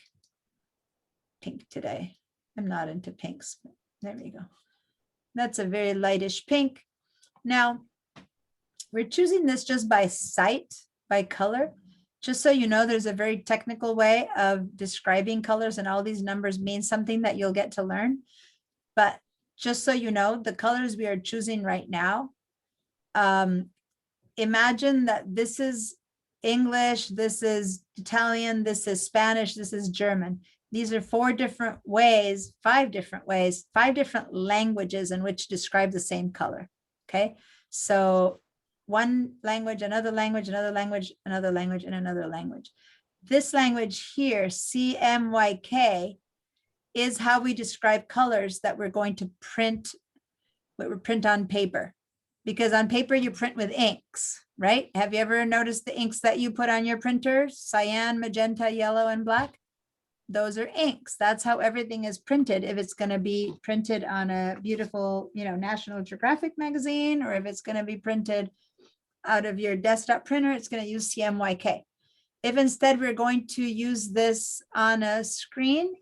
pink today. I'm not into pinks, but there we go. That's a very lightish pink. Now, we're choosing this just by sight, by color. Just so you know, there's a very technical way of describing colors, and all these numbers mean something that you'll get to learn. But just so you know, the colors we are choosing right now, imagine that this is English, this is Italian, this is Spanish, this is German. These are 4 different ways, 5 different ways, 5 different languages in which describe the same color. Okay, so one language, another language, another language, another language, and another language. This language here, CMYK, is how we describe colors that we're going to print, what we print on paper. Because on paper you print with inks, right? Have you ever noticed the inks that you put on your printer? Cyan, magenta, yellow, and black? Those are inks. That's how everything is printed. If it's going to be printed on a beautiful, National Geographic magazine, or if it's going to be printed out of your desktop printer, it's going to use CMYK. If instead we're going to use this on a screen,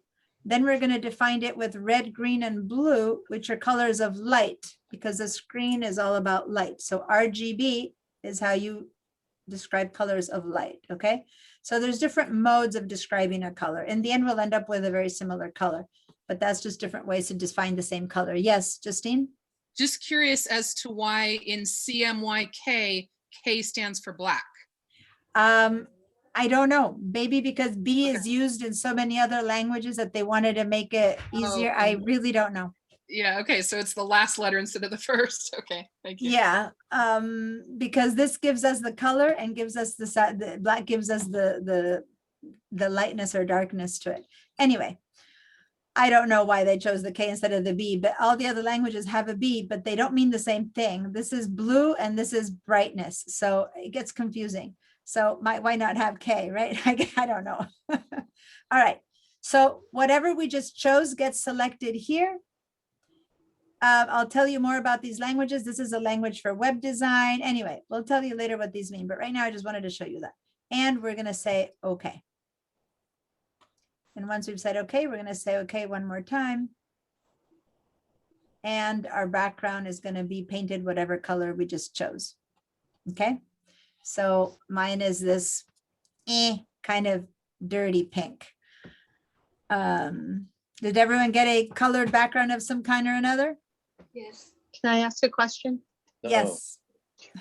then we're going to define it with red, green, and blue, which are colors of light, because the screen is all about light. So RGB is how you describe colors of light, okay? So there's different modes of describing a color. In the end, we'll end up with a very similar color, but that's just different ways to define the same color. Yes, Justine? Just curious as to why in CMYK, K stands for black. I don't know, maybe because B is used in so many other languages that they wanted to make it easier. I really don't know. Yeah, okay, so it's the last letter instead of the first. Okay, thank you. Yeah, because this gives us the color and gives us the black, gives us the lightness or darkness to it. Anyway, I don't know why they chose the K instead of the B, but all the other languages have a B, but they don't mean the same thing. This is blue and this is brightness, so it gets confusing. So why not have K, right? I don't know. All right, so whatever we just chose gets selected here. I'll tell you more about these languages. This is a language for web design. Anyway, we'll tell you later what these mean, but right now I just wanted to show you that. And we're gonna say, okay. And once we've said, okay, we're gonna say, okay, one more time. And our background is gonna be painted whatever color we just chose, okay? So mine is this kind of dirty pink. Did everyone get a colored background of some kind or another? Yes. Can I ask a question? Yes.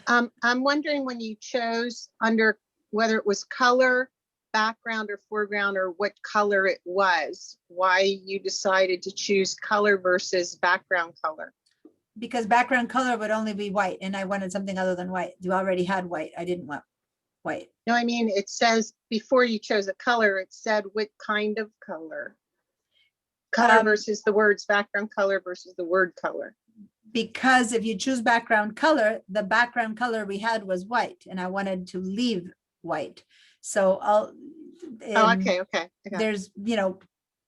I'm wondering when you chose under whether it was color, background, or foreground, or what color it was, why you decided to choose color versus background color. Because background color would only be white, and I wanted something other than white. You already had white. I didn't want white. No, I mean, it says before you chose a color, it said what kind of color. Color versus the words background color versus the word color. because if you choose background color, the background color we had was white and I wanted to leave white. So Oh, okay, okay. I got it. there's, you know,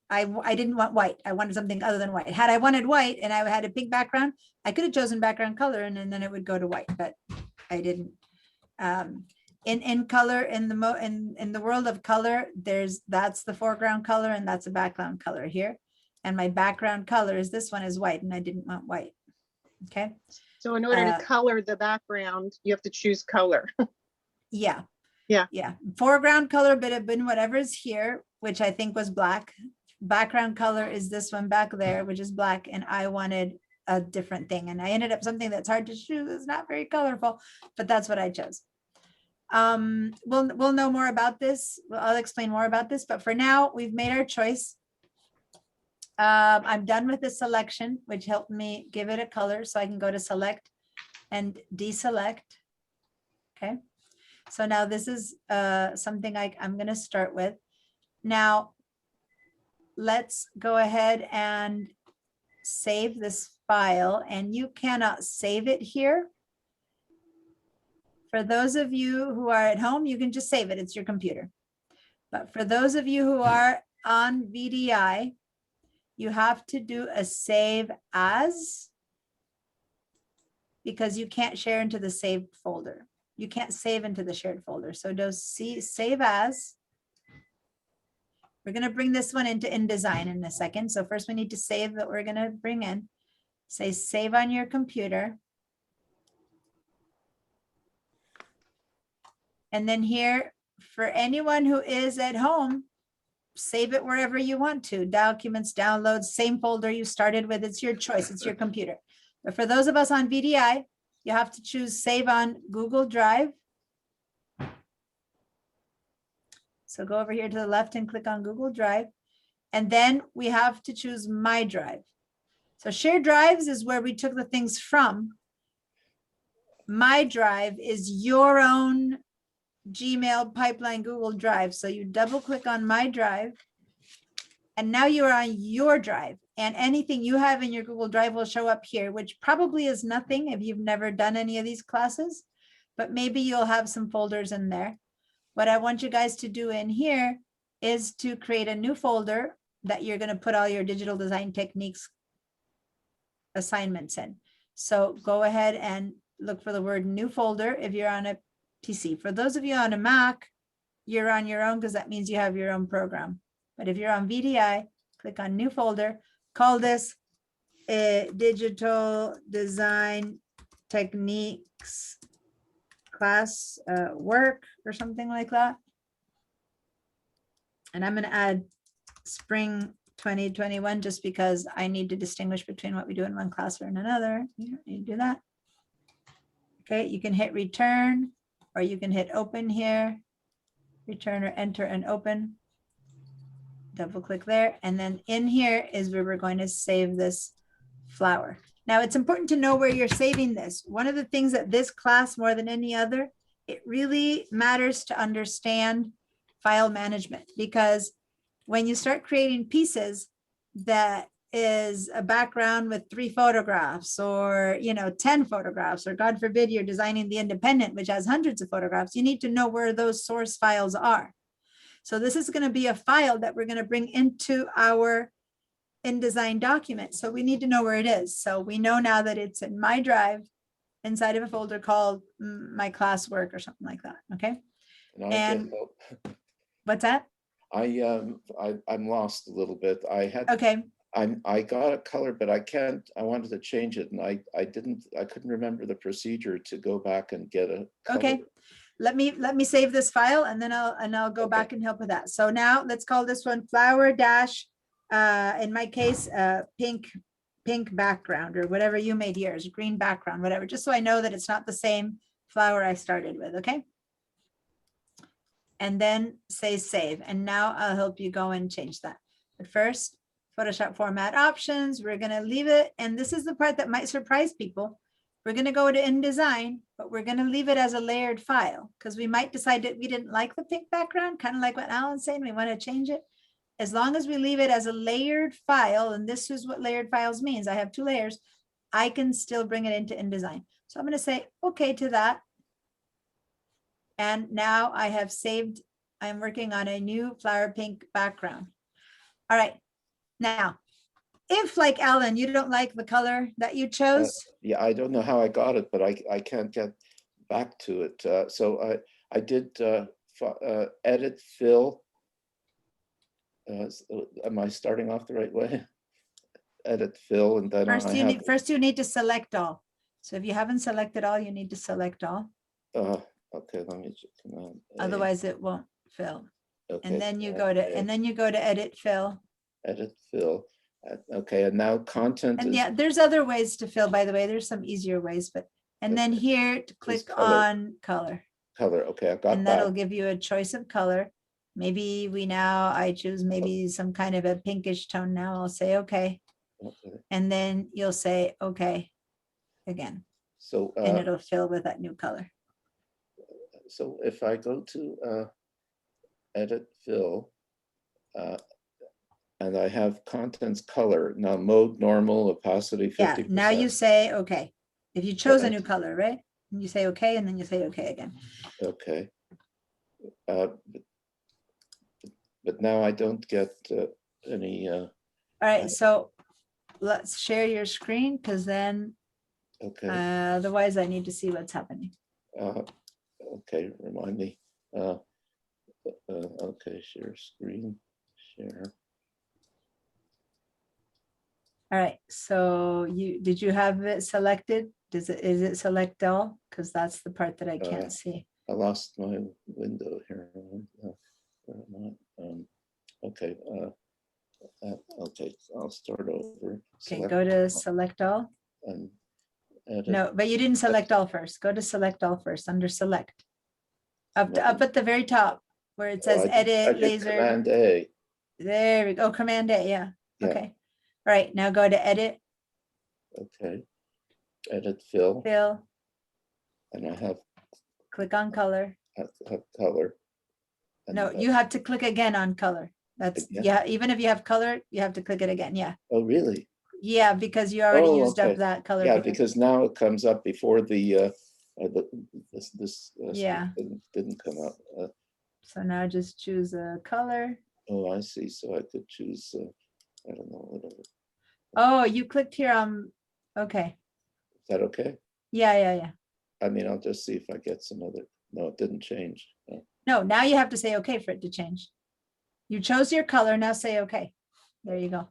I didn't want white. I wanted something other than white. Had I wanted white and I had a pink background, I could have chosen background color and then it would go to white, but I didn't. In color, in the world of color, that's the foreground color and that's a background color here. And my background color is this one is white and I didn't want white. Okay. So in order to color the background, you have to choose color. Yeah. Yeah. Yeah. Foreground color, but it been whatever's here, which I think was black. Background color is this one back there, which is black. And I wanted a different thing. And I ended up something that's hard to choose. It's not very colorful, but that's what I chose. We'll know more about this. I'll explain more about this, but for now we've made our choice. I'm done with the selection, which helped me give it a color. So I can go to select and deselect. Okay. So now this is something I'm going to start with. Now, let's go ahead and save this file, and you cannot save it here. For those of you who are at home, you can just save it. It's your computer. But for those of you who are on VDI, you have to do a save as, because you can't share into the saved folder. You can't save into the shared folder. So do save as. We're going to bring this one into InDesign in a second. So first we need to save that we're going to bring in. Say save on your computer. And then here, for anyone who is at home, save it wherever you want to. Documents, downloads, same folder you started with. It's your choice. It's your computer. But for those of us on VDI, you have to choose save on Google Drive. So go over here to the left and click on Google Drive. And then we have to choose My Drive. So shared drives is where we took the things from. My Drive is your own Gmail pipeline Google Drive. So you double click on My Drive. And now you're on your drive. And anything you have in your Google Drive will show up here, which probably is nothing if you've never done any of these classes. But maybe you'll have some folders in there. What I want you guys to do in here is to create a new folder that you're going to put all your digital design techniques assignments in. So go ahead and look for the word new folder if you're on a PC. For those of you on a Mac, you're on your own because that means you have your own program. But if you're on VDI, click on new folder, call this Digital Design Techniques class work or something like that. And I'm going to add spring 2021 just because I need to distinguish between what we do in one class or in another. You don't need to do that. Okay, you can hit return or you can hit open here, return or enter and open. Double click there. And then in here is where we're going to save this flower. Now it's important to know where you're saving this. One of the things that this class more than any other, it really matters to understand file management, because when you start creating pieces that is a background with 3 photographs or 10 photographs, or God forbid you're designing the Independent, which has hundreds of photographs, you need to know where those source files are. So this is going to be a file that we're going to bring into our InDesign document. So we need to know where it is. So we know now that it's in my drive inside of a folder called my classwork or something like that. Okay. And what's that? I'm lost a little bit. Okay. I got a color, but I wanted to change it and I couldn't remember the procedure to go back and get a color. Okay. Let me save this file and then I'll go back and help with that. So now let's call this one flower dash, in my case, pink background or whatever you made yours, green background, whatever, just so I know that it's not the same flower I started with. Okay. And then say save. And now I'll help you go and change that. But first, Photoshop format options, we're going to leave it. And this is the part that might surprise people. We're going to go to InDesign, but we're going to leave it as a layered file because we might decide that we didn't like the pink background, kind of like what Alan's saying, we want to change it. As long as we leave it as a layered file, and this is what layered files means. I have 2 layers. I can still bring it into InDesign. So I'm going to say okay to that. And now I have saved, I'm working on a new flower pink background. All right. Now, if like Alan, you don't like the color that you chose. Yeah, I don't know how I got it, but I can't get back to it. So I did edit, fill. Am I starting off the right way? Edit, fill, and then First you need to select all. So if you haven't selected all, you need to select all. Okay, let me just Command A. Otherwise it won't fill. Okay, And then you Command go to A. edit, fill. Edit, fill. Okay, and now content And is yeah, there's other ways to fill, by the way. There's some easier ways, but and then here to click color. on color. color. Okay, I've got And that'll that. give you a choice of color. Maybe I choose maybe some kind of a pinkish tone now. I'll say okay. Okay. And then you'll say okay again. So And it'll fill with that new color. so if I go to edit, fill, and I have contents color, now mode normal, opacity 50%. Yeah, now you say okay. If you chose a new color, right? And you say okay, and then you say okay again. Okay. But now I don't get any. All right, so let's share your screen because then Okay. otherwise I need to see what's happening. Okay, remind me. Okay, share screen, share. All right, so did you have it selected? Is it select all? Because that's the part that I can't see. I lost my window here. Okay. Okay, I'll start over. Okay, go to select all. And edit. No, but you didn't select all first. Go to select all first under select. Up at the very top where it says I edit did laser. Command A. There we go. Command A. Yeah. Yeah. Okay. All right. Now go to edit. Okay. Edit, fill. Fill. And I have Click on color. color. And No, you have to click again on color. That's Again? yeah. Even if you have color, you have to click it again. Yeah. Oh, really? Yeah, because you already used okay. up that color. Yeah, because now it comes up before the this Yeah. didn't come up. So now just choose a color. Oh, I see. So I could choose. I don't know, whatever. Oh, you clicked here. Okay. Is that okay? Yeah. I mean, I'll just see if I get some other. No, it didn't change. No, now you have to say okay for it to change. You chose your color. Now say okay. There you go.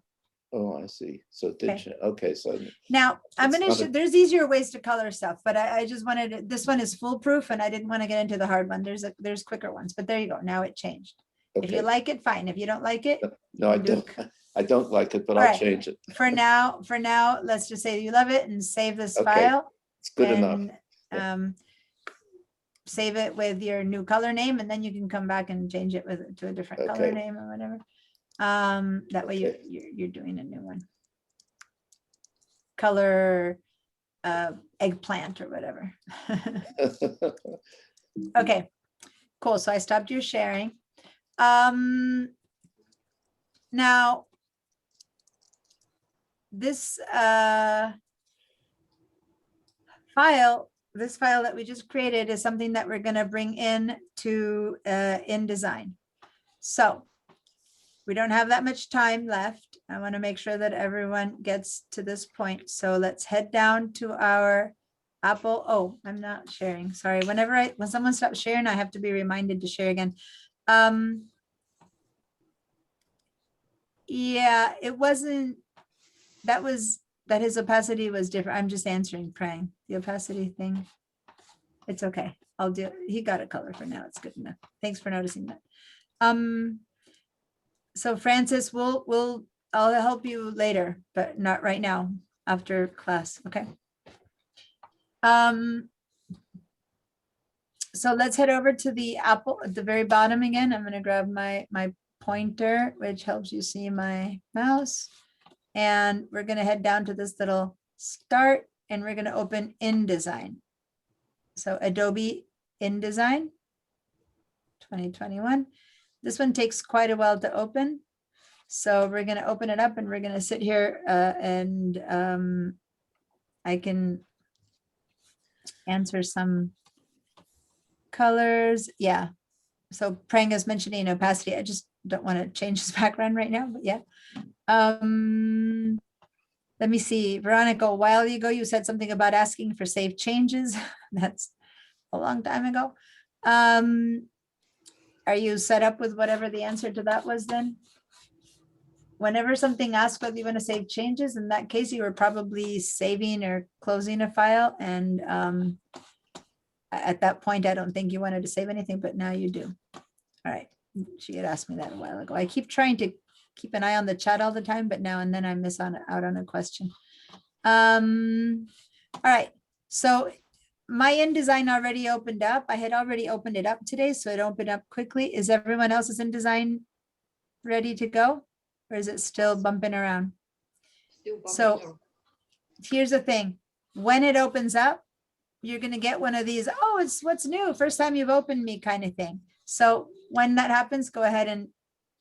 Oh, I see. So it did Okay. change. Okay, so Now I'm It's gonna not show, there's easier ways to color stuff, but I just wanted this one is foolproof and I didn't want to get into the hard one. There's quicker ones, but there you go. Now it changed. If you okay. like it, fine. If you don't like it, No, I you can do don't. I don't like it, but All I'll right. change it. for now, let's just say you love it and save this Okay, file. It's good enough. And save it with your new color name, and then you can come back and change it to a different color Okay. name or whatever. That way Okay. you're doing a new one. Color eggplant or whatever. Okay, cool. So I stopped your sharing. Now this file that we just created is something that we're going to bring in to InDesign. So we don't have that much time left. I want to make sure that everyone gets to this point. So let's head down to our Apple. Oh, I'm not sharing. Sorry. When someone stops sharing, I have to be reminded to share again. Yeah, it wasn't, that his opacity was different. I'm just answering, praying. The opacity thing. It's okay. I'll do it. He got a color for now. It's good enough. Thanks for noticing that. So Francis, I'll help you later, but not right now after class. Okay. So let's head over to the Apple at the very bottom again. I'm going to grab my pointer, which helps you see my mouse. And we're going to head down to this little start and we're going to open InDesign. So Adobe InDesign 2021. This one takes quite a while to open. So we're going to open it up and we're going to sit here and I can answer some colors. Yeah. So Prang is mentioning opacity. I just don't want to change his background right now, but yeah. Let me see. Veronica, a while ago, you said something about asking for save changes. That's a long time ago. Are you set up with whatever the answer to that was then? Whenever something asks whether you want to save changes, in that case, you were probably saving or closing a file. And at that point, I don't think you wanted to save anything, but now you do. All right. She had asked me that a while ago. I keep trying to keep an eye on the chat all the time, but now and then I miss out on a question. All right. So my InDesign already opened up. I had already opened it up today, so it opened up quickly. Is everyone else's InDesign ready to go? Or is it still bumping around? So here's the thing. When it opens up, you're going to get one of these, oh, it's what's new, first time you've opened me kind of thing. So when that happens, go ahead and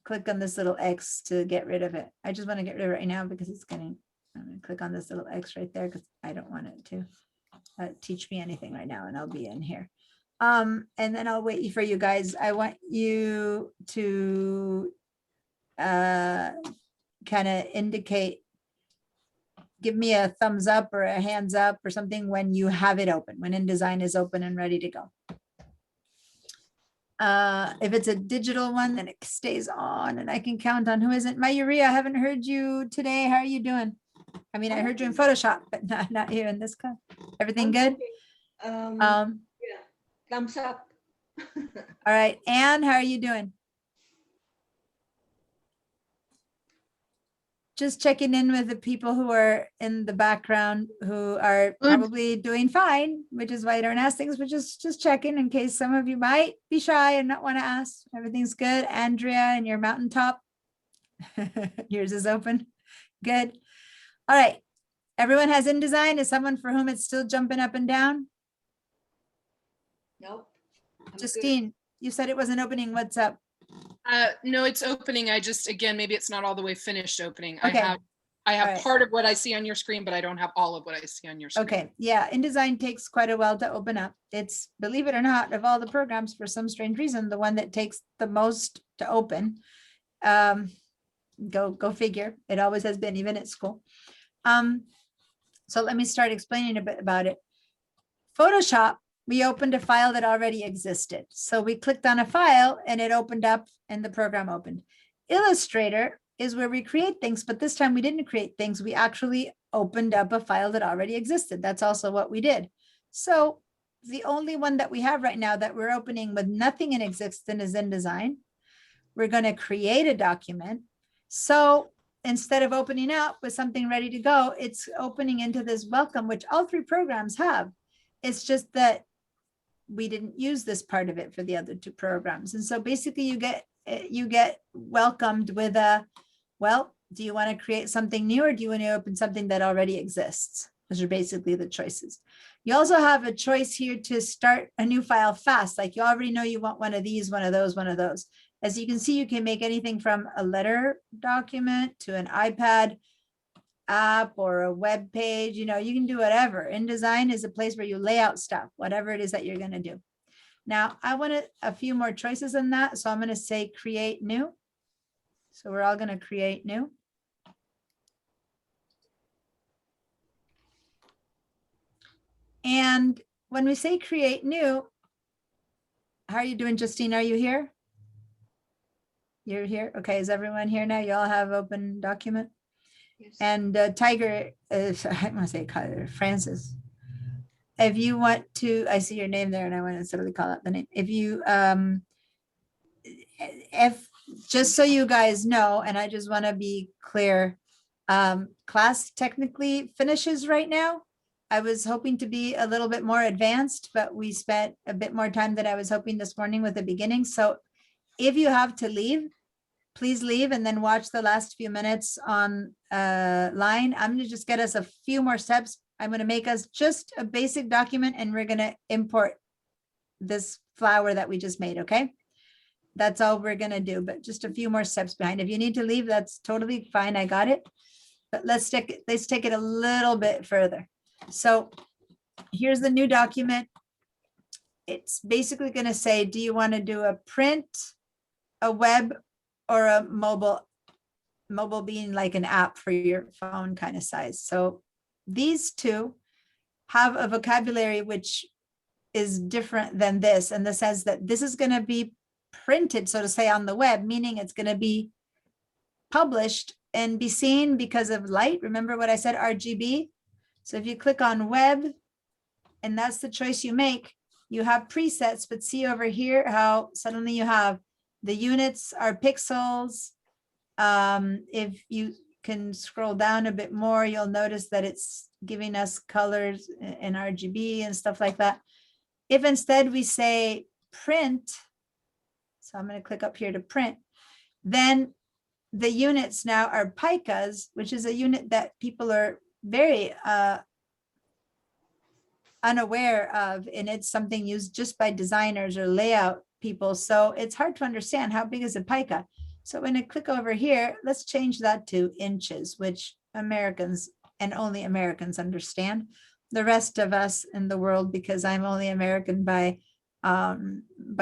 click on this little X to get rid of it. I just want to get rid of it right now because it's going to, I'm going to click on this little X right there because I don't want it to teach me anything right now, and I'll be in here. And then I'll wait for you guys. I want you to kind of indicate, give me a thumbs up or a hands up or something when you have it open, when InDesign is open and ready to go. If it's a digital one, then it stays on and I can count on who isn't. Mayuri, I haven't heard you today. How are you doing? I mean, I heard you in Photoshop, but not here in this class. Everything good? Yeah, thumbs up. All right. Anne, how are you doing? Just checking in with the people who are in the background who are probably doing fine, which is why I don't ask things, but just checking in case some of you might be shy and not want to ask. Everything's good. Andrea and your mountaintop. Yours is open. Good. All right. Everyone has InDesign. Is someone for whom it's still jumping up and down? Nope. Justine, you said it wasn't opening. What's up? No, it's opening. I just, again, maybe it's not all the way finished opening. Okay. I have right. part of what I see on your screen, but I don't have all of what I see on your screen. Okay, yeah, InDesign takes quite a while to open up. It's, believe it or not, of all the programs, for some strange reason, the one that takes the most to open. Go figure. It always has been, even at school. So let me start explaining a bit about it. Photoshop, we opened a file that already existed. So we clicked on a file and it opened up and the program opened. Illustrator is where we create things, but this time we didn't create things. We actually opened up a file that already existed. That's also what we did. So the only one that we have right now that we're opening with nothing in existence is InDesign. We're going to create a document. So instead of opening up with something ready to go, it's opening into this welcome, which all three programs have. It's just that we didn't use this part of it for the other two programs. And so basically you get welcomed with a, well, do you want to create something new or do you want to open something that already exists? Those are basically the choices. You also have a choice here to start a new file fast. Like you already know you want one of these, one of those, one of those. As you can see, you can make anything from a letter document to an iPad app or a web page. You know, you can do whatever. InDesign is a place where you lay out stuff, whatever it is that you're going to do. Now, I wanted a few more choices in that. So I'm going to say create new. So we're all going to create new. And when we say create new, how are you doing, Justine? Are you here? You're here. Okay. Is everyone here now? You all have open document? Yes. And Tiger, I want to say Francis. If you want to, I see your name there and I want to suddenly call out the name. If you, just so you guys know, and I just want to be clear, class technically finishes right now. I was hoping to be a little bit more advanced, but we spent a bit more time than I was hoping this morning with the beginning. So if you have to leave, please leave and then watch the last few minutes on line. I'm going to just get us a few more steps. I'm going to make us just a basic document and we're going to import this flower that we just made. Okay. That's all we're going to do, but just a few more steps behind. If you need to leave, that's totally fine. I got it. But let's take it a little bit further. So here's the new document. It's basically going to say, do you want to do a print, a web, or a mobile? Mobile being like an app for your phone kind of size. So these two have a vocabulary which is different than this, in the sense that this is going to be printed, so to say, on the web, meaning it's going to be published and be seen because of light. Remember what I said, RGB? So if you click on web, and that's the choice you make, you have presets, but see over here how suddenly you have the units are pixels. If you can scroll down a bit more, you'll notice that it's giving us colors in RGB and stuff like that. If instead we say print, so I'm going to click up here to print, then the units now are picas, which is a unit that people are very unaware of, and it's something used just by designers or layout people. So it's hard to understand how big is a pica. So when I click over here, let's change that to inches, which Americans and only Americans understand. The rest of us in the world, because I'm only American by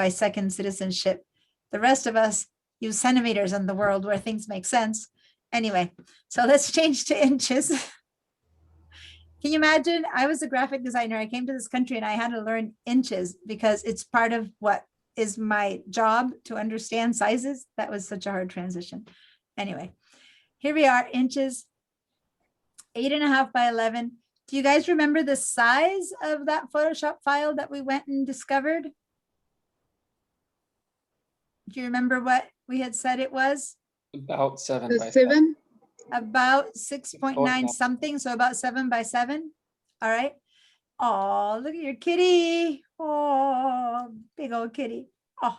second citizenship, the rest of us use centimeters in the world where things make sense. Anyway, so let's change to inches. Can you imagine? I was a graphic designer. I came to this country and I had to learn inches because it's part of what is my job, to understand sizes. That was such a hard transition. Anyway, here we are, inches, 8.5 by 11. Do you guys remember the size of that Photoshop file that we went and discovered? Do you remember what we had said it was? About 7 The by 7? About 6.9 something, so about 7 by 7. All right. Oh, look at your kitty. Oh, big old kitty. Oh,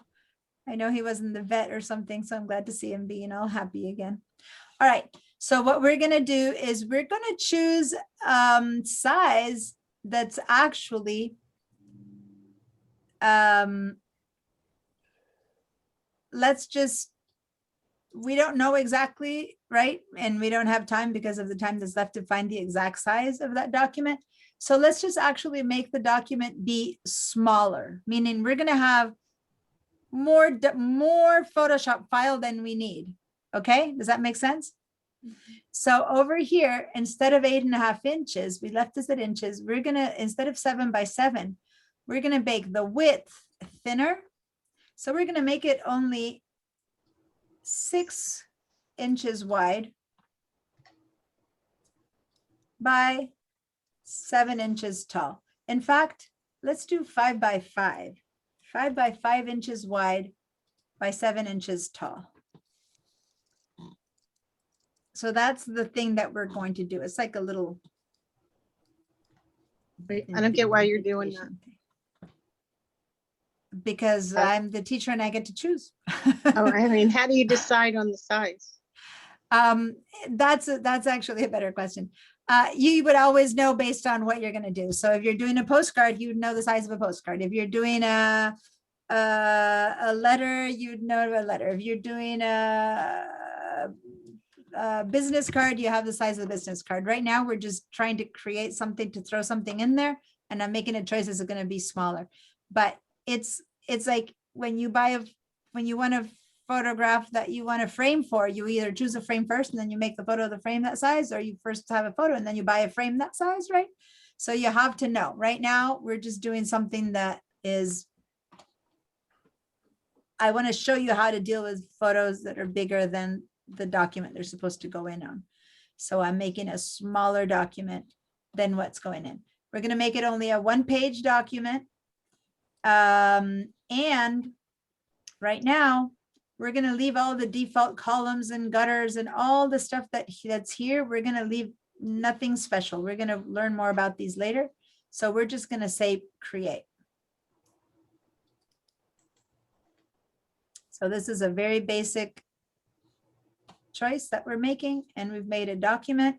I know he was in the vet or something, so I'm glad to see him being all happy again. All right. So what we're going to do is we're going to choose size that's actually let's just, we don't know exactly, right? And we don't have time because of the time that's left to find the exact size of that document. So let's just actually make the document be smaller, meaning we're going to have more Photoshop file than we need. Okay, does that make sense? So over here, instead of 8.5 inches, we left this at inches. We're going to, instead of 7 by 7, we're going to make the width thinner. So we're going to make it only 6 inches wide by 7 inches tall. In fact, let's do 5 by 5. 5 by 5 inches wide by 7 inches tall. So that's the thing that we're going to do. It's like a little. I don't get why you're doing that. Because I'm the teacher and I get to choose. Oh, I mean, how do you decide on the size? That's actually a better question. You would always know based on what you're going to do. So if you're doing a postcard, you'd know the size of a postcard. If you're doing a letter, you'd know a letter. If you're doing a business card, you have the size of the business card. Right now, we're just trying to create something to throw something in there, and I'm making a choice. Is it going to be smaller? But it's like when you want a photograph that you want a frame for, you either choose a frame first and then you make the photo of the frame that size, or you first have a photo and then you buy a frame that size, right? So you have to know. Right now, we're just doing something that is, I want to show you how to deal with photos that are bigger than the document they're supposed to go in on. So I'm making a smaller document than what's going in. We're going to make it only a 1-page document. And right now, we're going to leave all the default columns and gutters and all the stuff that's here. We're going to leave nothing special. We're going to learn more about these later. So we're just going to say create. So this is a very basic choice that we're making, and we've made a document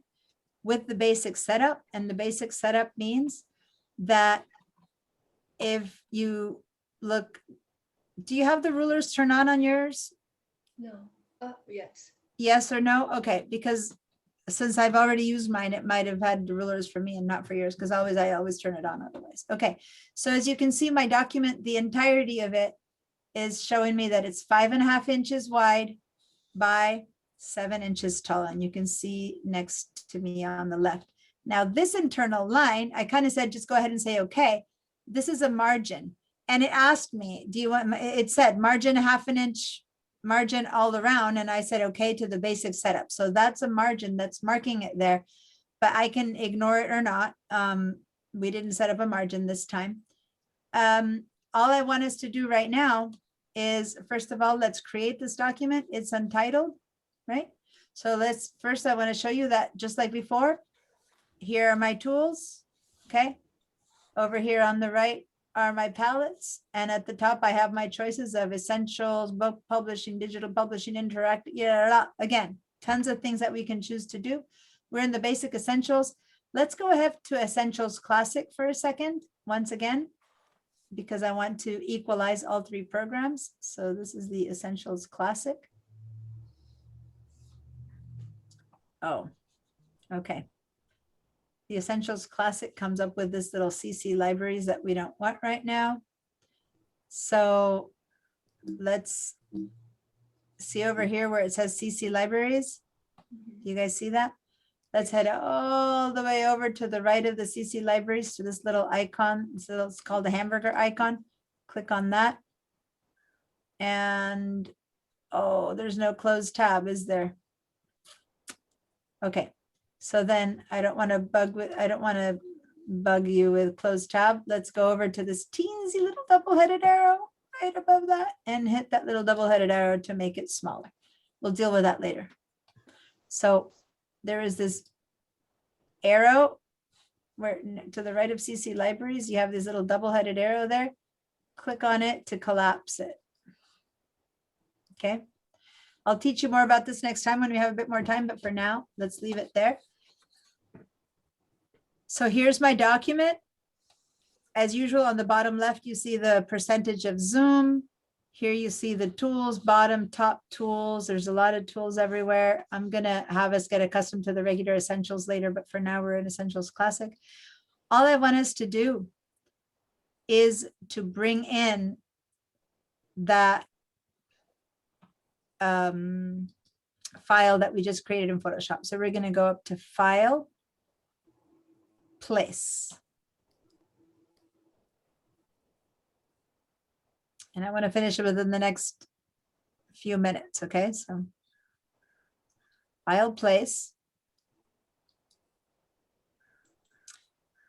with the basic setup. And the basic setup means that if you look, do you have the rulers turned on yours? No. Yes. Yes or no? Okay, because since I've already used mine, it might have had the rulers for me and not for yours, because I always turn it on otherwise. Okay, so as you can see, my document, the entirety of it is showing me that it's 5.5 inches wide by 7 inches tall. And you can see next to me on the left. Now this internal line, I kind of said, just go ahead and say, okay, this is a margin. And it asked me, do you want, it said margin 1/2 inch margin all around. And I said, okay, to the basic setup. So that's a margin that's marking it there, but I can ignore it or not. We didn't set up a margin this time. All I want us to do right now is, first of all, let's create this document. It's untitled, right? So first I want to show you that just like before, here are my tools, okay? Over here on the right are my palettes. And at the top, I have my choices of essentials, book publishing, digital publishing, interactive, yeah, again, tons of things that we can choose to do. We're in the basic essentials. Let's go ahead to Essentials Classic for a second, once again, because I want to equalize all 3 programs. So this is the Essentials Classic. Oh, okay. The Essentials Classic comes up with this little CC libraries that we don't want right now. So let's see over here where it says CC libraries. You guys see that? Let's head all the way over to the right of the CC libraries to this little icon. So it's called the hamburger icon. Click on that. And oh, there's no closed tab, is there? Okay. So then I don't want to bug you with closed tab. Let's go over to this teensy little double-headed arrow right above that and hit that little double-headed arrow to make it smaller. We'll deal with that later. So there is this arrow where to the right of CC libraries, you have this little double-headed arrow there. Click on it to collapse it. Okay. I'll teach you more about this next time when we have a bit more time, but for now, let's leave it there. So here's my document. As usual, on the bottom left, you see the percentage of zoom. Here you see the tools, bottom, top tools. There's a lot of tools everywhere. I'm gonna have us get accustomed to the regular essentials later, but for now we're in Essentials Classic. All I want us to do is to bring in that file that we just created in Photoshop. So we're gonna go up to File, Place. And I want to finish it within the next few minutes, okay? So File, Place.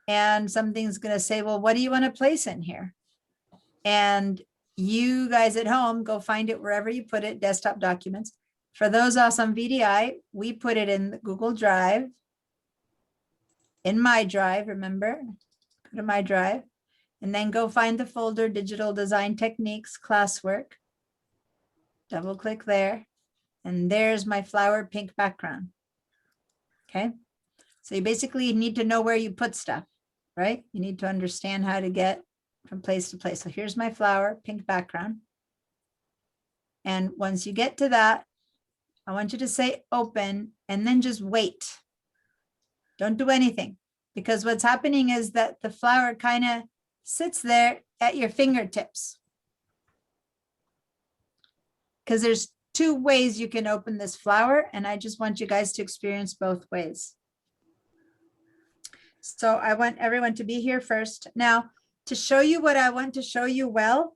And something's going to say, well, what do you want to place in here? And you guys at home, go find it wherever you put it, desktop documents. For those of us on VDI, we put it in the Google Drive. In my drive, remember, go to my drive, and then go find the folder Digital Design Techniques classwork. Double click there, and there's my flower pink background. Okay, so you basically need to know where you put stuff, right? You need to understand how to get from place to place. So here's my flower pink background. And once you get to that, I want you to say open and then just wait. Don't do anything, because what's happening is that the flower kind of sits there at your fingertips. Because there's 2 ways you can open this flower, and I just want you guys to experience both ways. So I want everyone to be here first. Now, to show you what I want to show you well,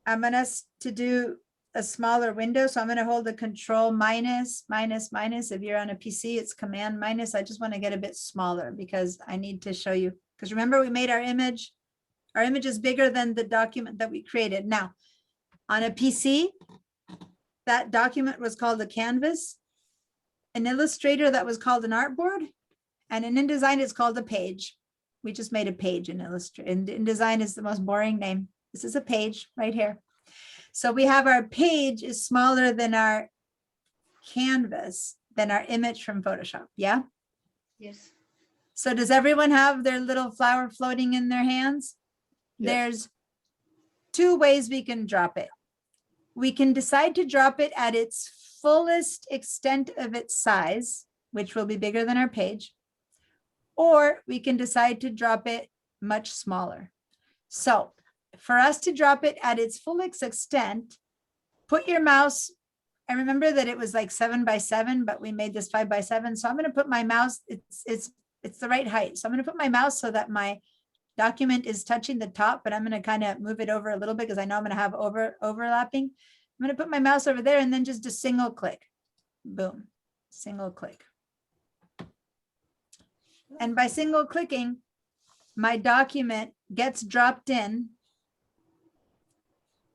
I'm going to do a smaller window. So I'm going to hold the Control minus. If you're on a PC, it's Command minus. I just want to get a bit smaller because I need to show you. Because remember, we made our image. Our image is bigger than the document that we created. Now, on a PC, that document was called a canvas. An Illustrator, that was called an artboard. And in InDesign, it's called a page. We just made a page in Illustrator. And InDesign is the most boring name. This is a page right here. So we have our page is smaller than our canvas, than our image from Photoshop. Yeah? Yes. So does everyone have their little flower floating in their hands? Yes. There's 2 ways we can drop it. We can decide to drop it at its fullest extent of its size, which will be bigger than our page, or we can decide to drop it much smaller. So for us to drop it at its fullest extent, put your mouse, I remember that it was like 7 by 7, but we made this 5 by 7. So I'm going to put my mouse, it's the right height. So I'm going to put my mouse so that my document is touching the top, but I'm going to kind of move it over a little bit because I know I'm going to have overlapping. I'm going to put my mouse over there and then just a single click. Boom, single click. And by single clicking, my document gets dropped in.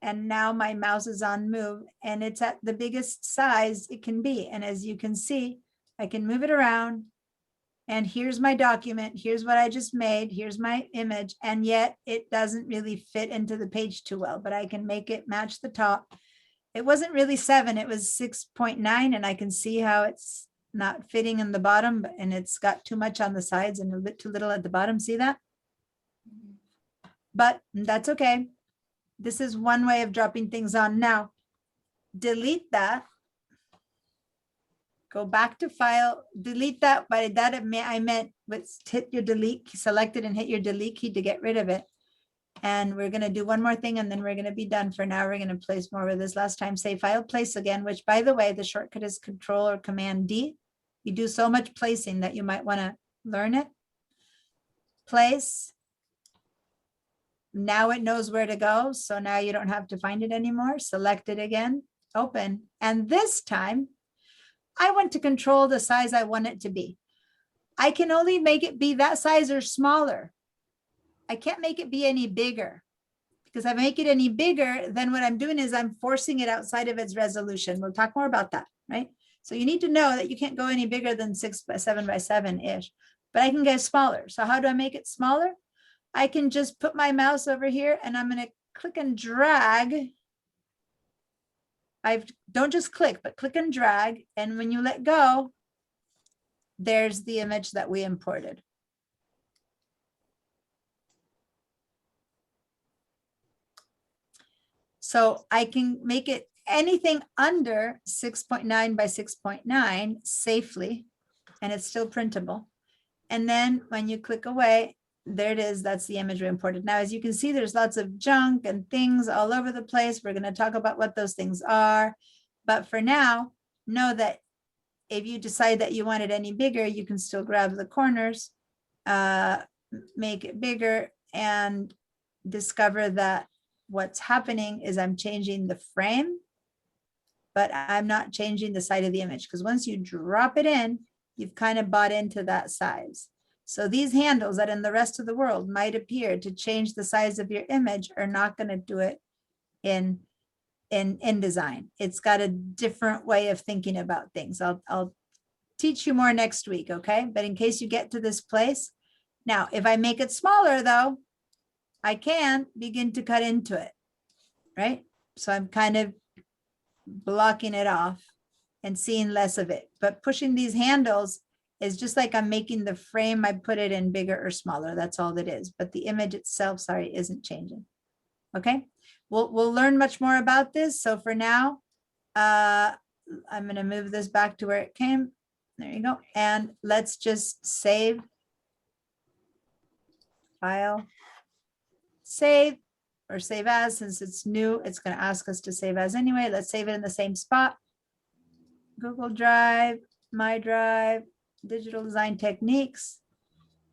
And now my mouse is on move and it's at the biggest size it can be. And as you can see, I can move it around. And here's my document. Here's what I just made. Here's my image. And yet it doesn't really fit into the page too well, but I can make it match the top. It wasn't really 7, it was 6.9. And I can see how it's not fitting in the bottom, and it's got too much on the sides and a bit too little at the bottom. See that? But that's okay. This is one way of dropping things on. Now, delete that. Go back to file, delete that. By that, I meant let's hit your delete, select it and hit your delete key to get rid of it. And we're going to do one more thing and then we're going to be done for now. We're going to place more with this last time. Say file place again, which by the way, the shortcut is Control or Command D. You do so much placing that you might want to learn it. Place. Now it knows where to go. So now you don't have to find it anymore. Select it again, open. And this time I want to control the size I want it to be. I can only make it be that size or smaller. I can't make it be any bigger because if I make it any bigger, then what I'm doing is I'm forcing it outside of its resolution. We'll talk more about that, right? So you need to know that you can't go any bigger than 6 by 7 by 7-ish, but I can get smaller. So how do I make it smaller? I can just put my mouse over here and I'm going to click and drag. Don't just click, but click and drag. And when you let go, there's the image that we imported. So I can make it anything under 6.9 by 6.9 safely, and it's still printable. And then when you click away, there it is. That's the image we imported. Now, as you can see, there's lots of junk and things all over the place. We're going to talk about what those things are. But for now, know that if you decide that you want it any bigger, you can still grab the corners, make it bigger, and discover that what's happening is I'm changing the frame, but I'm not changing the side of the image, because once you drop it in, you've kind of bought into that size. So these handles that in the rest of the world might appear to change the size of your image are not going to do it in InDesign. It's got a different way of thinking about things. I'll teach you more next week, okay? But in case you get to this place, now if I make it smaller though, I can begin to cut into it, right? So I'm kind of blocking it off and seeing less of it. But pushing these handles is just like I'm making the frame, I put it in bigger or smaller. That's all that is. But the image itself, sorry, isn't changing. Okay, we'll learn much more about this. So for now, I'm going to move this back to where it came. There you go. And let's just save. File. Save or save as. Since it's new, it's going to ask us to save as anyway. Let's save it in the same spot. Google Drive, My Drive, Digital Design Techniques.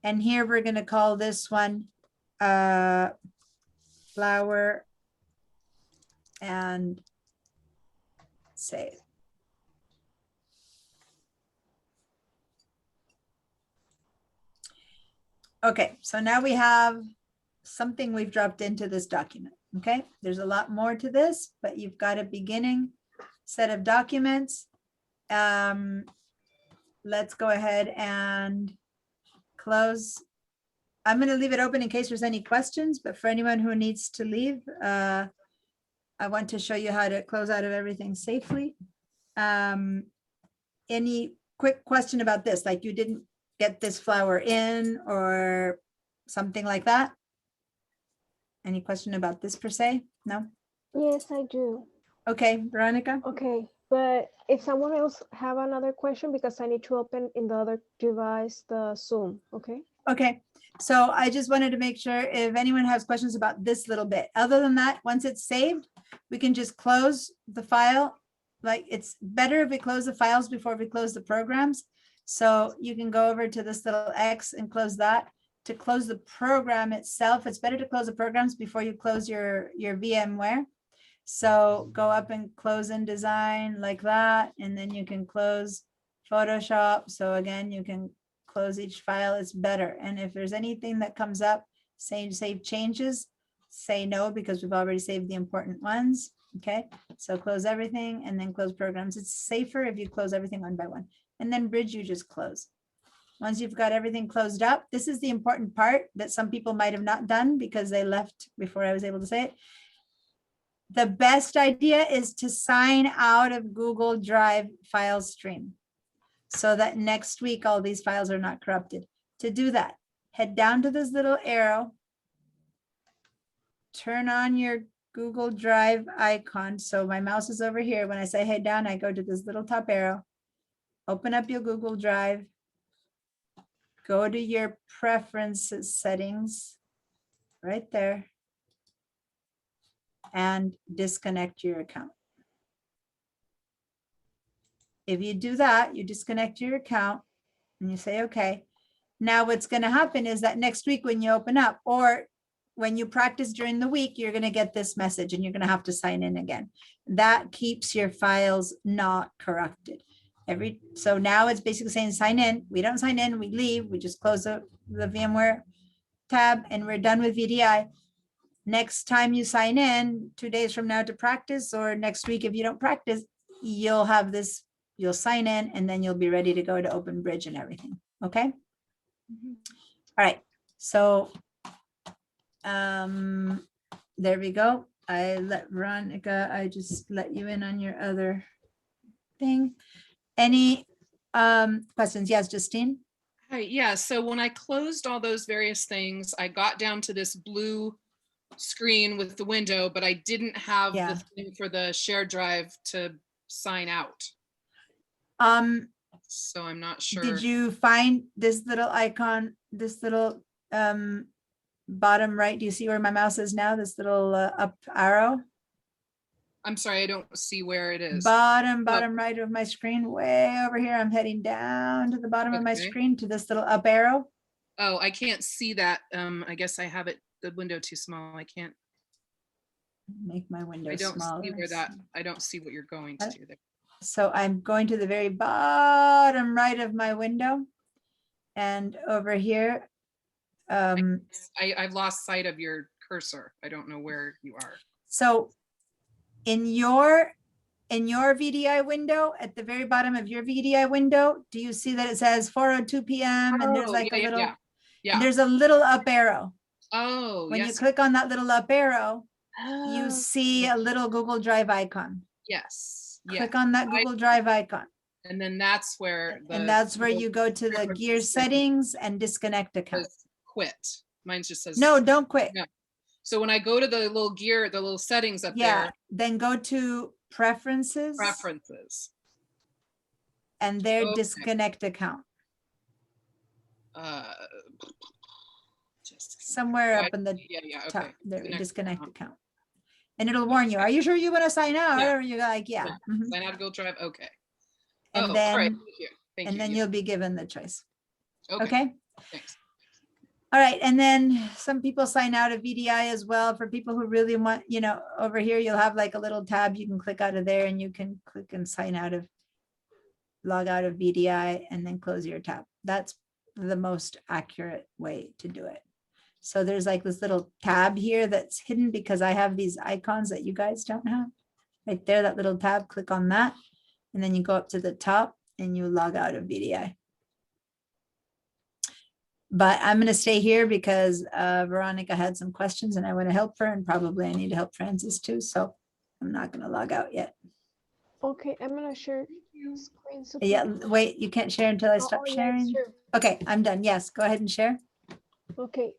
And here we're going to call this one flower and save. Okay, so now we have something we've dropped into this document. Okay, there's a lot more to this, but you've got a beginning set of documents. Let's go ahead and close. I'm going to leave it open in case there's any questions, but for anyone who needs to leave, I want to show you how to close out of everything safely. Any quick question about this? Like you didn't get this flower in or something like that? Any question about this per se? No? Yes, I do. Okay, Veronica? Okay, But if someone else have another question, because I need to open in the other device, the Zoom, okay? Okay, so I just wanted to make sure if anyone has questions about this little bit. Other than that, once it's saved, we can just close the file. Like, it's better if we close the files before we close the programs. So you can go over to this little X and close that. To close the program itself, it's better to close the programs before you close your VMware. So go up and close InDesign like that, and then you can close Photoshop. So again, you can close each file. It's better. And if there's anything that comes up saying save changes, say no, because we've already saved the important ones. Okay, so close everything and then close programs. It's safer if you close everything one by one. And then Bridge, you just close. Once you've got everything closed up, this is the important part that some people might have not done because they left before I was able to say it. The best idea is to sign out of Google Drive file stream so that next week all these files are not corrupted. To do that, head down to this little arrow, turn on your Google Drive icon. So my mouse is over here. When I say head down, I go to this little top arrow, open up your Google Drive, go to your preferences settings right there, and disconnect your account. If you do that, you disconnect your account and you say, okay. Now what's going to happen is that next week when you open up, or when you practice during the week, you're going to get this message and you're going to have to sign in again. That keeps your files not corrupted. So now it's basically saying sign in. We don't sign in, we leave, we just close the VMware tab and we're done with VDI. Next time you sign in 2 days from now to practice, or next week if you don't practice, you'll have this, you'll sign in and then you'll be ready to go to Open Bridge and everything. Okay. All right. So there we go. I let Veronica, I just let you in on your other thing. Any questions? Yes, Justine. Hi, yeah, so when I closed all those various things, I got down to this blue screen with the window, but I didn't have the thing for the shared drive to sign out. So I'm not sure. Did you find this little icon, this little bottom right? Do you see where my mouse is now? This little up arrow? I'm sorry, I don't see where it is. Bottom right of my screen, way over here. I'm heading down to the bottom of my screen to this little up arrow. Oh, I can't see that. I guess I have it, the window too small. I can't make my window I don't smaller. see where that, I don't see what you're going to do there. So I'm going to the very bottom right of my window, and over here. I've lost sight of your cursor. I don't know where you are. So in your VDI window, at the very bottom of your VDI window, do you see that it says 4:02 p.m. and there's like a little, there's a little up arrow. Oh, when you click on that little up arrow, you see a little Google Drive icon. Yes. Click on that Google Drive icon. And then that's where you go to the gear settings and disconnect account. Quit. Mine just says no, don't quit. No. So when I go to the little gear, the little settings up there, then go to preferences. And there disconnect account. Somewhere up in the top, there, disconnect account. And it'll warn you, are you sure you want to sign out? Or you're like, Sign out of Google Drive, okay. And then, then you'll be given the choice. Okay. Thanks. All right, and then some people sign out of VDI as well. For people who really want, over here, you'll have like a little tab. You can click out of there and you can click and sign out of, log out of VDI and then close your tab. That's the most accurate way to do it. So there's like this little tab here that's hidden because I have these icons that you guys don't have. Right there, that little tab, click on that. And then you go up to the top and you log out of VDI. But I'm going to stay here because Veronica had some questions and I want to help her, and probably I need to help Francis too. So I'm not going to log out yet. Okay, I'm going to share screen. Yeah, wait, you can't share until I stop sharing. Okay, I'm done. Yes, go ahead and share. Okay.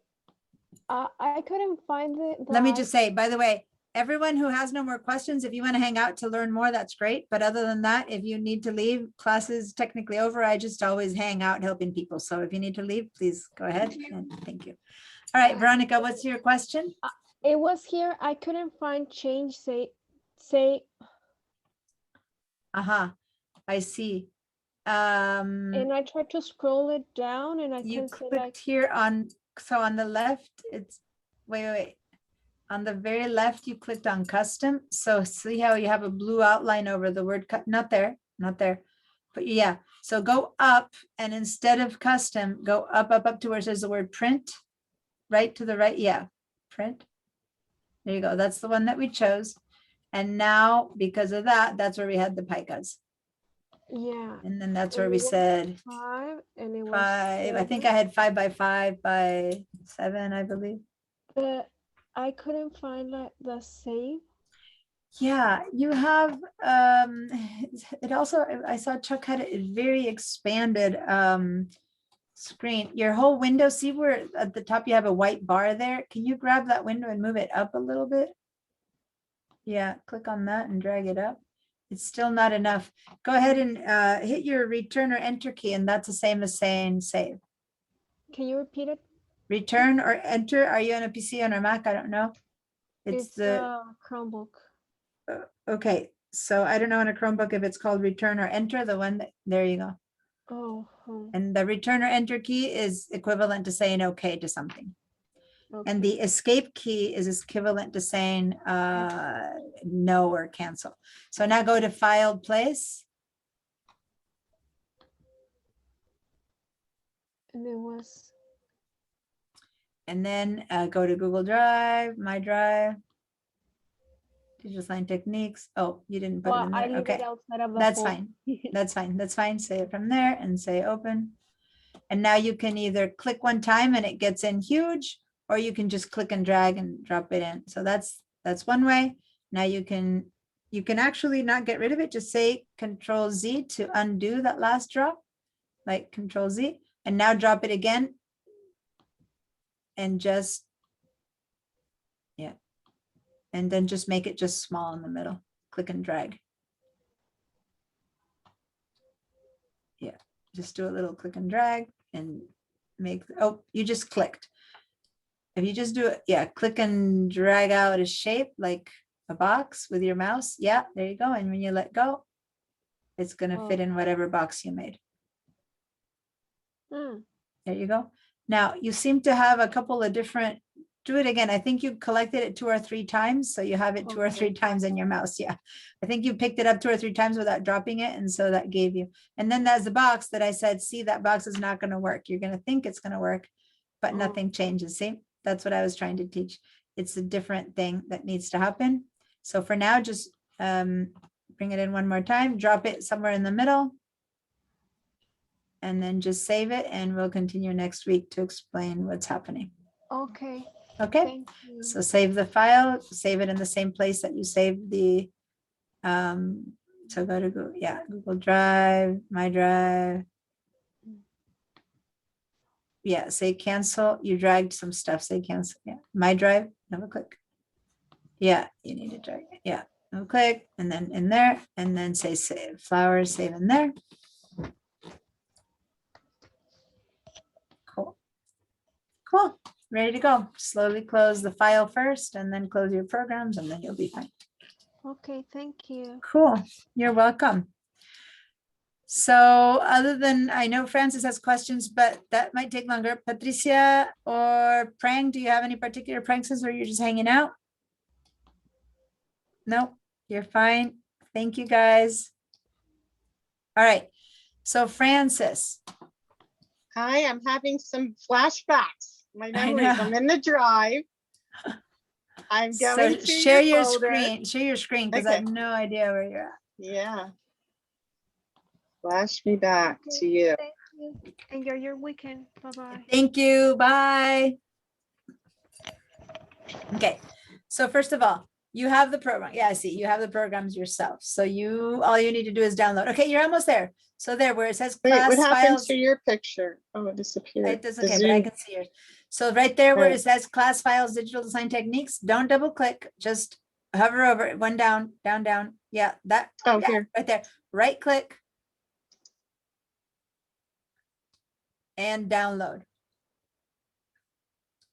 I couldn't find the Let me just say, by the way, everyone who has no more questions, if you want to hang out to learn more, that's great. But other than that, if you need to leave, class is technically over. I just always hang out helping people. So if you need to leave, please go ahead. And thank you. All right, Veronica, what's your question? It was here. I couldn't find change. Say. I see. And I tried to scroll it down, and I You can see clicked like here on, so on the left, it's, wait. On the very left, you clicked on custom. So see how you have a blue outline over the word cut, not there, but yeah. So go up, and instead of custom, go up to where it says the word print, right to the right. Yeah, print. There you go. That's the one that we chose. And now because of that, that's where we had the picas. yeah. And then that's And where it we was said 5, and it was 5. I think 7. I had 5 by 5 by 7, I believe. But I couldn't find the save. Yeah, you have it also, I saw Chuck had a very expanded screen. Your whole window, see where at the top you have a white bar there? Can you grab that window and move it up a little bit? Yeah, click on that and drag it up. It's still not enough. Go ahead and hit your return or enter key, and that's the same as saying save. Can you repeat it? Return or enter. Are you on a PC, on a Mac? I don't know. It's the Chromebook. Okay, so I don't know on a Chromebook if it's called return or enter, the one that, there you go. Oh. And the return or enter key is equivalent to saying okay to something. Okay. And the escape key is equivalent to saying no or cancel. So now go to file place. And it was. And then go to Google Drive, My Drive, DigitalDesignTechniques. Oh, you didn't put it in I there. leave Okay, it outside of the that's folder. fine. That's fine. That's fine. Say it from there and say open. And now you can either click one time and it gets in huge, or you can just click and drag and drop it in. So that's one way. Now you can actually not get rid of it. Just say Control Z to undo that last drop, like Control Z, and now drop it again. And just, yeah. And then just make it just small in the middle. Click and drag. Yeah, just do a little click and drag and make, oh, you just clicked. If you just do it, yeah, click and drag out a shape like a box with your mouse. Yeah, there you go. And when you let go, it's going to fit in whatever box you made. There you go. Now you seem to have a couple of different, do it again. I think you collected it 2 or 3 times. So you have it 2 or 3 times in your mouse. Yeah. I think you picked it up 2 or 3 times without dropping it. And so that gave you, and then there's the box that I said, see, that box is not going to work. You're going to think it's going to work, but nothing changes. See, that's what I was trying to teach. It's a different thing that needs to happen. So for now, just bring it in one more time, drop it somewhere in the middle, and then just save it, and we'll continue next week to explain what's happening. Okay. Okay. Thank you. So save the file, save it in the same place that you saved the, so go to Google, yeah, Google Drive, My Drive. Yeah, say cancel. You dragged some stuff, say cancel. Yeah, My Drive, double click. Yeah, you need to drag it. Yeah, double click, and then in there, and then say save flowers, save in there. Cool. Cool. Ready to go. Slowly close the file first, and then close your programs, and then you'll be fine. Okay, thank you. Cool. You're welcome. So other than, I know Francis has questions, but that might take longer. Patricia or Prang, do you have any particular pranks or you're just hanging out? No, you're fine. Thank you, guys. All right. So Francis. Hi, I'm having some flashbacks. My I memories. know. I'm in the drive. I'm going to share your folder. screen. Share your screen because I Okay. have no idea where you're at. Yeah. Flash me back to you. Thank you. Enjoy your weekend. Bye-bye. Thank you. Bye. Okay. So first of all, you have the program. Yeah, I see. You have the programs yourself. So all you need to do is download. Okay, you're almost there. So there where it says Wait, class what happened files. to your picture? Oh, it disappeared. It does The okay, but I Zoom- can see yours. So right there where Right. it says class files, digital design techniques, don't double click, just hover over it, one down, down, down. Yeah, that, Oh, yeah, here. right there. Right click. And download.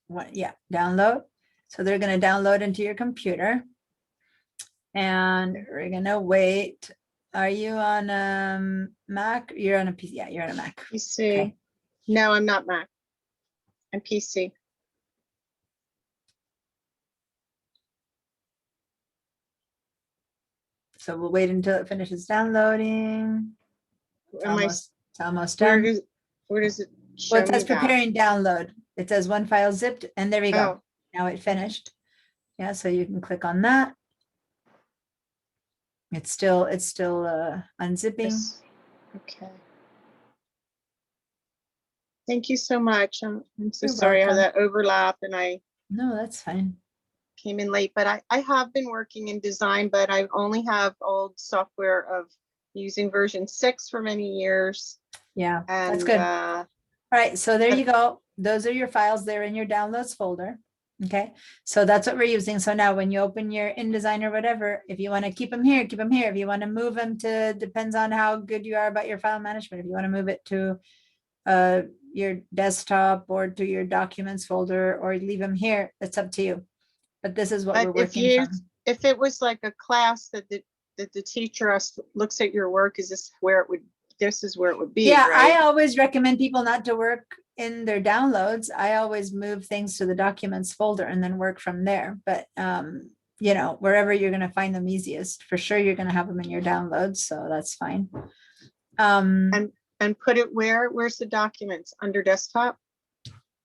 What, yeah, download. So they're going to download into your computer. And we're going to wait. Are you on Mac? You're on a PC. Yeah, you're on a Mac. PC. Okay. No, I'm not Mac. I'm PC. So we'll wait until it finishes downloading. It's Am I, almost where done. does it show Well, it me says that? preparing download. It says one file zipped, and there we go. Oh. Now it finished. Yeah, so you can click on that. It's still unzipping. Yes. Okay. Thank you so much. I'm so You're sorry how welcome. that overlap and I No, that's fine. came in late, but I have been working in design, but I only have old software of using version 6 for many years. Yeah, that's And good. All right, so there you go. Those are your files. They're in your downloads folder. Okay, so that's what we're using. So now when you open your InDesign or whatever, if you want to keep them here, keep them here. If you want to move them to, depends on how good you are about your file management. If you want to move it to your desktop or to your documents folder or leave them here, it's up to you. But this is what we're but working from. if it was like a class that the teacher looks at your work, is this where it would, this is where it would be, Yeah, right? I always recommend people not to work in their downloads. I always move things to the documents folder and then work from there. But you know, wherever you're going to find them easiest, for sure you're going to have them in your downloads, so that's fine. And put it where? Where's the documents? Under desktop?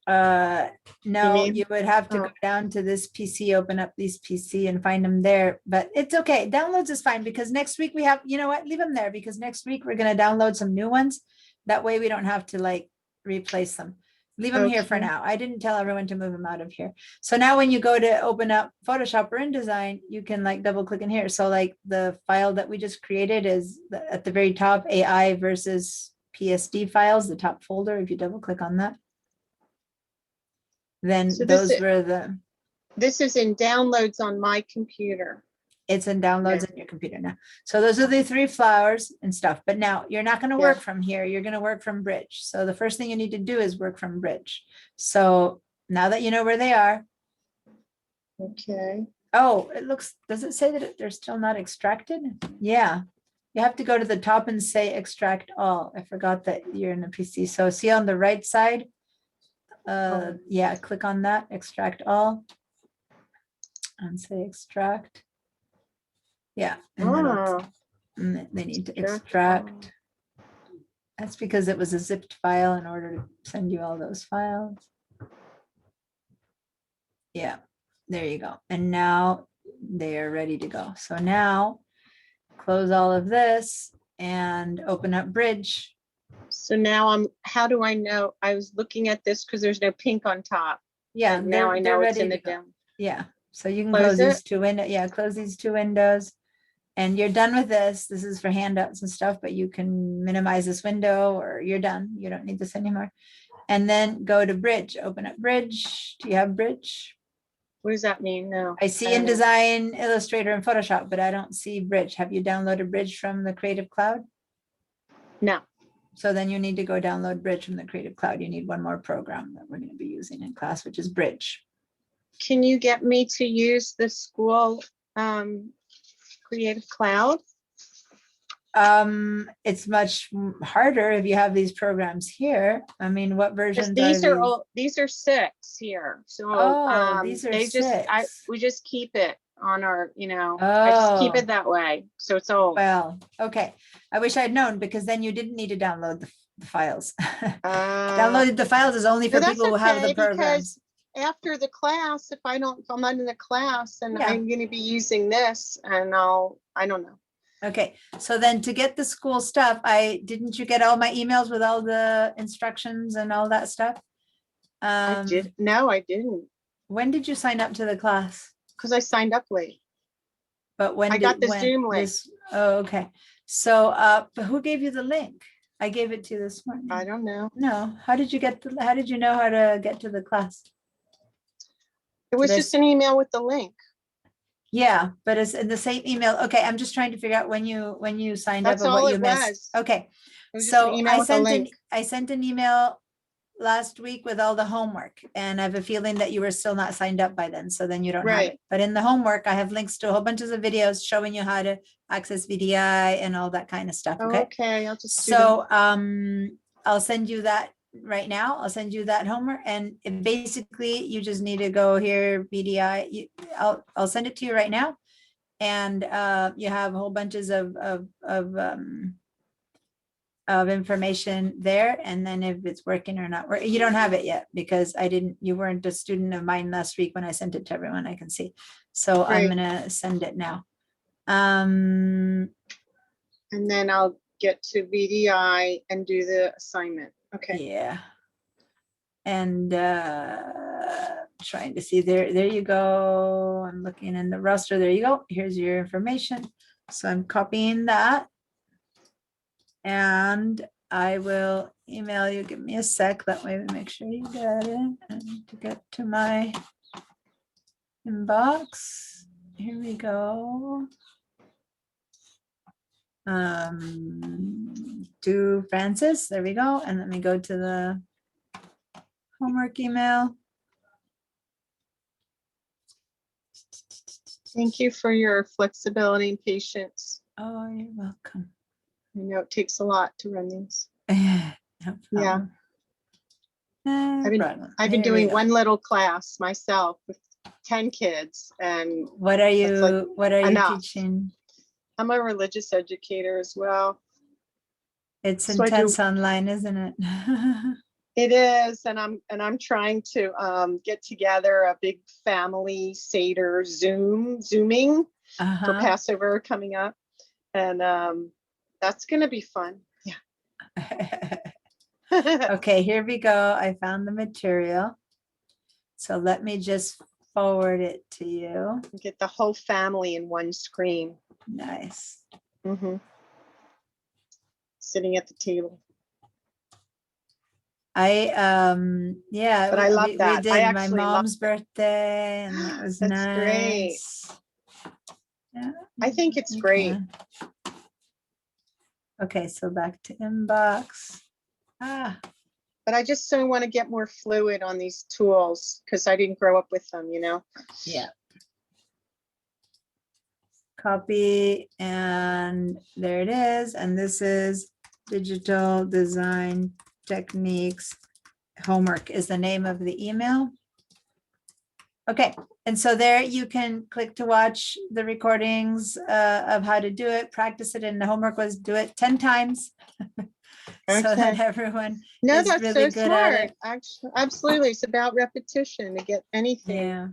No, mean? you would have to go Oh. down to this PC, open up these PC and find them there, but it's okay. Downloads is fine because next week we have, you know what, leave them there because next week we're going to download some new ones. That way we don't have to like replace them. Leave them here for Okay. now. I didn't tell everyone to move them out of here. So now when you go to open up Photoshop or InDesign, you can like double click in here. So like the file that we just created is at the very top, AI versus PSD files, the top folder. If you double click on that, then So this those were the, This is in downloads on my computer. it's in downloads on your computer now. So those are the 3 flowers and stuff. But now you're not going to work from here. You're going to work from Bridge. So the first thing you need to do is work from Bridge. So now that you know where they are. Okay. Oh, it looks, does it say that they're still not extracted? Yeah. You have to go to the top and say extract all. I forgot that you're in a PC. So see on the right side. Yeah, click on that, extract all. And say extract. Yeah, and then and they need to extract. That's because it was a zipped file in order to send you all those files. Yeah, there you go. And now they are ready to go. So now close all of this and open up Bridge. So now how do I know? I was looking at this because there's no pink on top. Yeah, and now I know it's in the to go. down. Yeah, so you can Close close these it? 2 windows. Yeah, close these 2 windows. And you're done with this. This is for handouts and stuff, but you can minimize this window or you're done. You don't need this anymore. And then go to Bridge, open up Bridge. Do you have Bridge? What does that mean? No. I see don't know. InDesign, Illustrator, and Photoshop, but I don't see Bridge. Have you downloaded Bridge from the Creative Cloud? No. So then you need to go download Bridge from the Creative Cloud. You need one more program that we're going to be using in class, which is Bridge. Can you get me to use the school Creative Cloud? It's much harder if you have these programs here. I mean, what versions These are are all, these are 6 here. So these are they just 6. we just keep it on our, I just keep it that way. So it's old. Well, okay. I wish I'd known because then you didn't need to download the files. Downloaded the files is only for No, people who that's have the okay, programs. because after the class, if I'm not in the class and Yeah. I'm going to be using this, and I don't know. Okay, so then to get the school stuff, didn't you get all my emails with all the instructions and all that stuff? I did. No, I didn't. When did you sign up to the class? Because I signed up late. But when I got the Zoom link. Oh, okay. So but who gave you the link? I gave it to you this morning. I don't know. No, how did you know how to get to the class? It was just an email with the link. Yeah, but it's in the same email. Okay, I'm just trying to figure out when you signed up That's and all what you it missed. was. Okay, It was just an so email with a link. I sent an email last week with all the homework, and I have a feeling that you were still not signed up by then, so then you don't have Right. it. But in the homework, I have links to a whole bunch of videos showing you how to access VDI and all that kind of stuff. Okay. Okay, I'll just do that. So I'll send you that right now. I'll send you that homework, and basically you just need to go here, VDI. I'll send it to you right now, and you have whole bunches of information there. And then if it's working or not, you don't have it yet because you weren't a student of mine last week when I sent it to everyone. I can see. So I'm Right. gonna send it now. And then I'll get to VDI and do the assignment. Okay. Yeah. And trying to see there you go. I'm looking in the roster. There you go. Here's your information. So I'm copying that. And I will email you. Give me a sec. That way we make sure you get it. And to get to my inbox. Here we go. To Francis. There we go. And let me go to the homework email. Thank you for your flexibility and patience. Oh, you're welcome. I know it takes a lot to run these. No Yeah. problem. No problem. I've been Here we doing go. one little class myself with 10 kids, and What are that's like you enough. teaching? I'm a religious educator as well. It's So I do- intense online, isn't it? It is, and I'm trying to get together a big family Seder zooming for Uh-huh. Passover coming up, and that's gonna be fun. Yeah. Okay, here we go. I found the material. So let me just forward it to you. Get the whole family in one screen. Nice. Mm-hmm. Sitting at the table. Yeah, But I love we that. I did my actually love mom's birthday, and it was That's great. nice. Yeah, I think it's you great. can. Okay, so back to inbox. But I just so want to get more fluid on these tools because I didn't grow up with them, you know? Yeah. Copy, and there it is. And this is Digital Design Techniques homework is the name of the email. Okay, and so there you can click to watch the recordings of how to do it, practice it, and the homework was do it 10 times. So that everyone No, is that's really so good smart. at it. Actually, absolutely. It's about repetition to get anything. Yeah.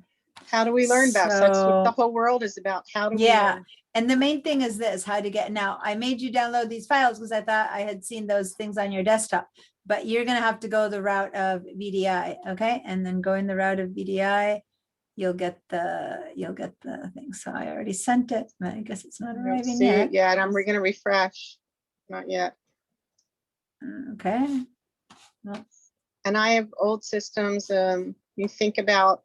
How do we learn best? That's what the So- whole world is about. How do we Yeah. learn? And the main thing is this, how to get, now I made you download these files because I thought I had seen those things on your desktop, but you're going to have to go the route of VDI. Okay. And then going the route of VDI, you'll get the thing. So I already sent it, but I guess it's not I don't arriving see yet. it yet. I'm going to refresh. Not yet. Okay. Well, And I have old systems. You think about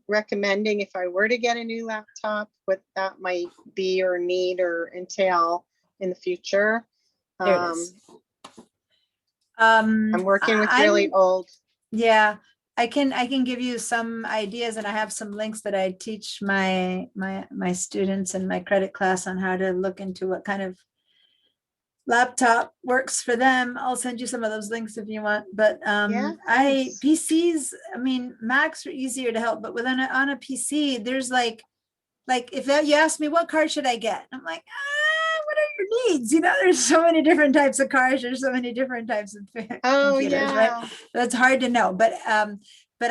recommending if I were to get a new laptop, what that might be or need or entail in the future. there it is. I'm working with really old. Yeah, I can give you some ideas, and I have some links that I teach my students in my credit class on how to look into what kind of laptop works for them. I'll send you some of those links if you want. But Yes. PCs, I mean, Macs are easier to help, but on a PC, there's like if you ask me what car should I get, I'm like, what are your needs? You know, there's so many different types of cars. There's so many different types of computers, right? That's hard to know. But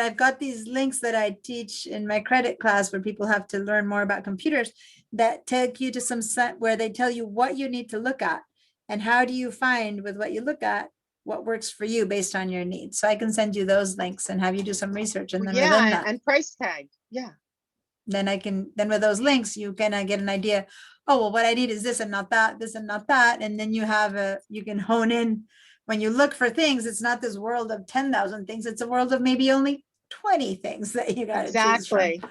I've got these links that I teach in my credit class where people have to learn more about computers that take you to some set where they tell you what you need to look at and how do you find with what you look at what works for you based on your needs. So I can send you those links and have you do some research, and then within that, and price tag. Yeah. then with those links, you can get an idea. Oh, well, what I need is this and not that, this and not that. And then you can hone in when you look for things. It's not this world of 10,000 things. It's a world of maybe only 20 things that you got to choose from. Exactly.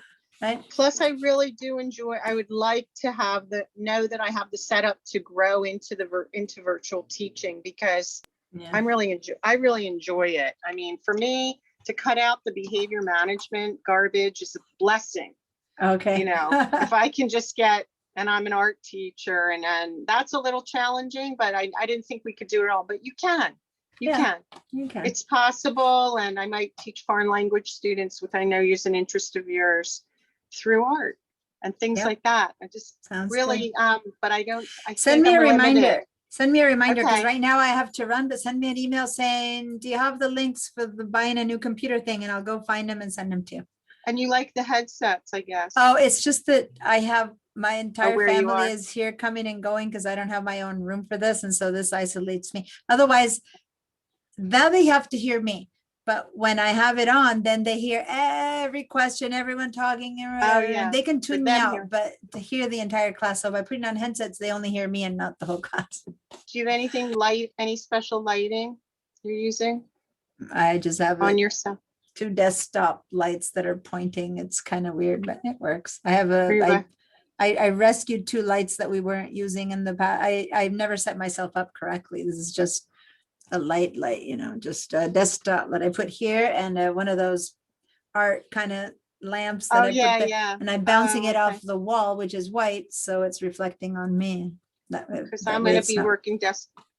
right? Plus, I really do enjoy, I would like to know that I have the setup to grow into into virtual teaching, because Yeah. I really enjoy it. I mean, for me, to cut out the behavior management garbage is a blessing. Okay. You know, if I can just get, and I'm an art teacher, and that's a little challenging, but I didn't think we could do it all, but you can. You can. You can. It's possible. And I might teach foreign language students, which I know is an interest of yours, through art and things Yep. like that. I just Sounds really, good. but I Send think me a I'm limited. reminder. Send me a reminder, because Okay. right now I have to run, but send me an email saying, do you have the links for the buying a new computer thing? And I'll go find them and send them to you. And you like the headsets, I guess. Oh, it's just that I have my entire where you family are. is here coming and going because I don't have my own room for this. And so this isolates me. Otherwise, now they have to hear me. But when I have it on, then they hear every question, everyone talking, yeah. and they can tune me then out, hear- but to hear the entire class. So by putting on headsets, they only hear me and not the whole class. Do you have any special lighting you're using I just have on it, yourself? 2 desktop lights that are pointing. It's kind of weird, but it works. I have I rescued 2 lights that we weren't using in the past. I've never set myself up correctly. This is just a light, you know, just a desktop that I put here, and one of those art kind of lamps that Oh, I yeah, put there, yeah. and I'm bouncing it okay. off the wall, which is white, so it's reflecting on me. Because I'm going to be working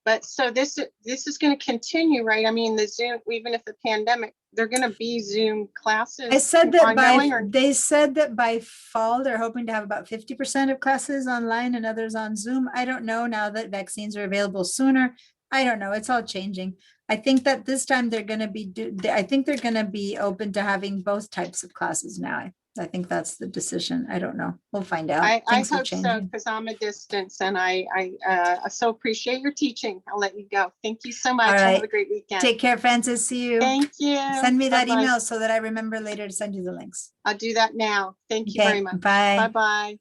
but so this is going to continue, right? I mean, the Zoom, even if the pandemic, they're going to be Zoom classes. I said that ongoing, they said that by fall, they're hoping to have about 50% of classes online and others on Zoom. I don't know now that vaccines are available sooner. I don't know. It's all changing. I think that this time they're going to be, I think they're going to be open to having both types of classes now. I think that's the decision. I don't know. We'll find out. I Things are hope so, changing. because I'm a distance, and I so appreciate your teaching. I'll let you go. Thank you so much. All Have right. a great weekend. Take care, Francis. See you. Thank you. Send me that Bye-bye. email so that I remember later to send you the links. I'll do that now. Thank you Okay, very much. bye. Bye-bye.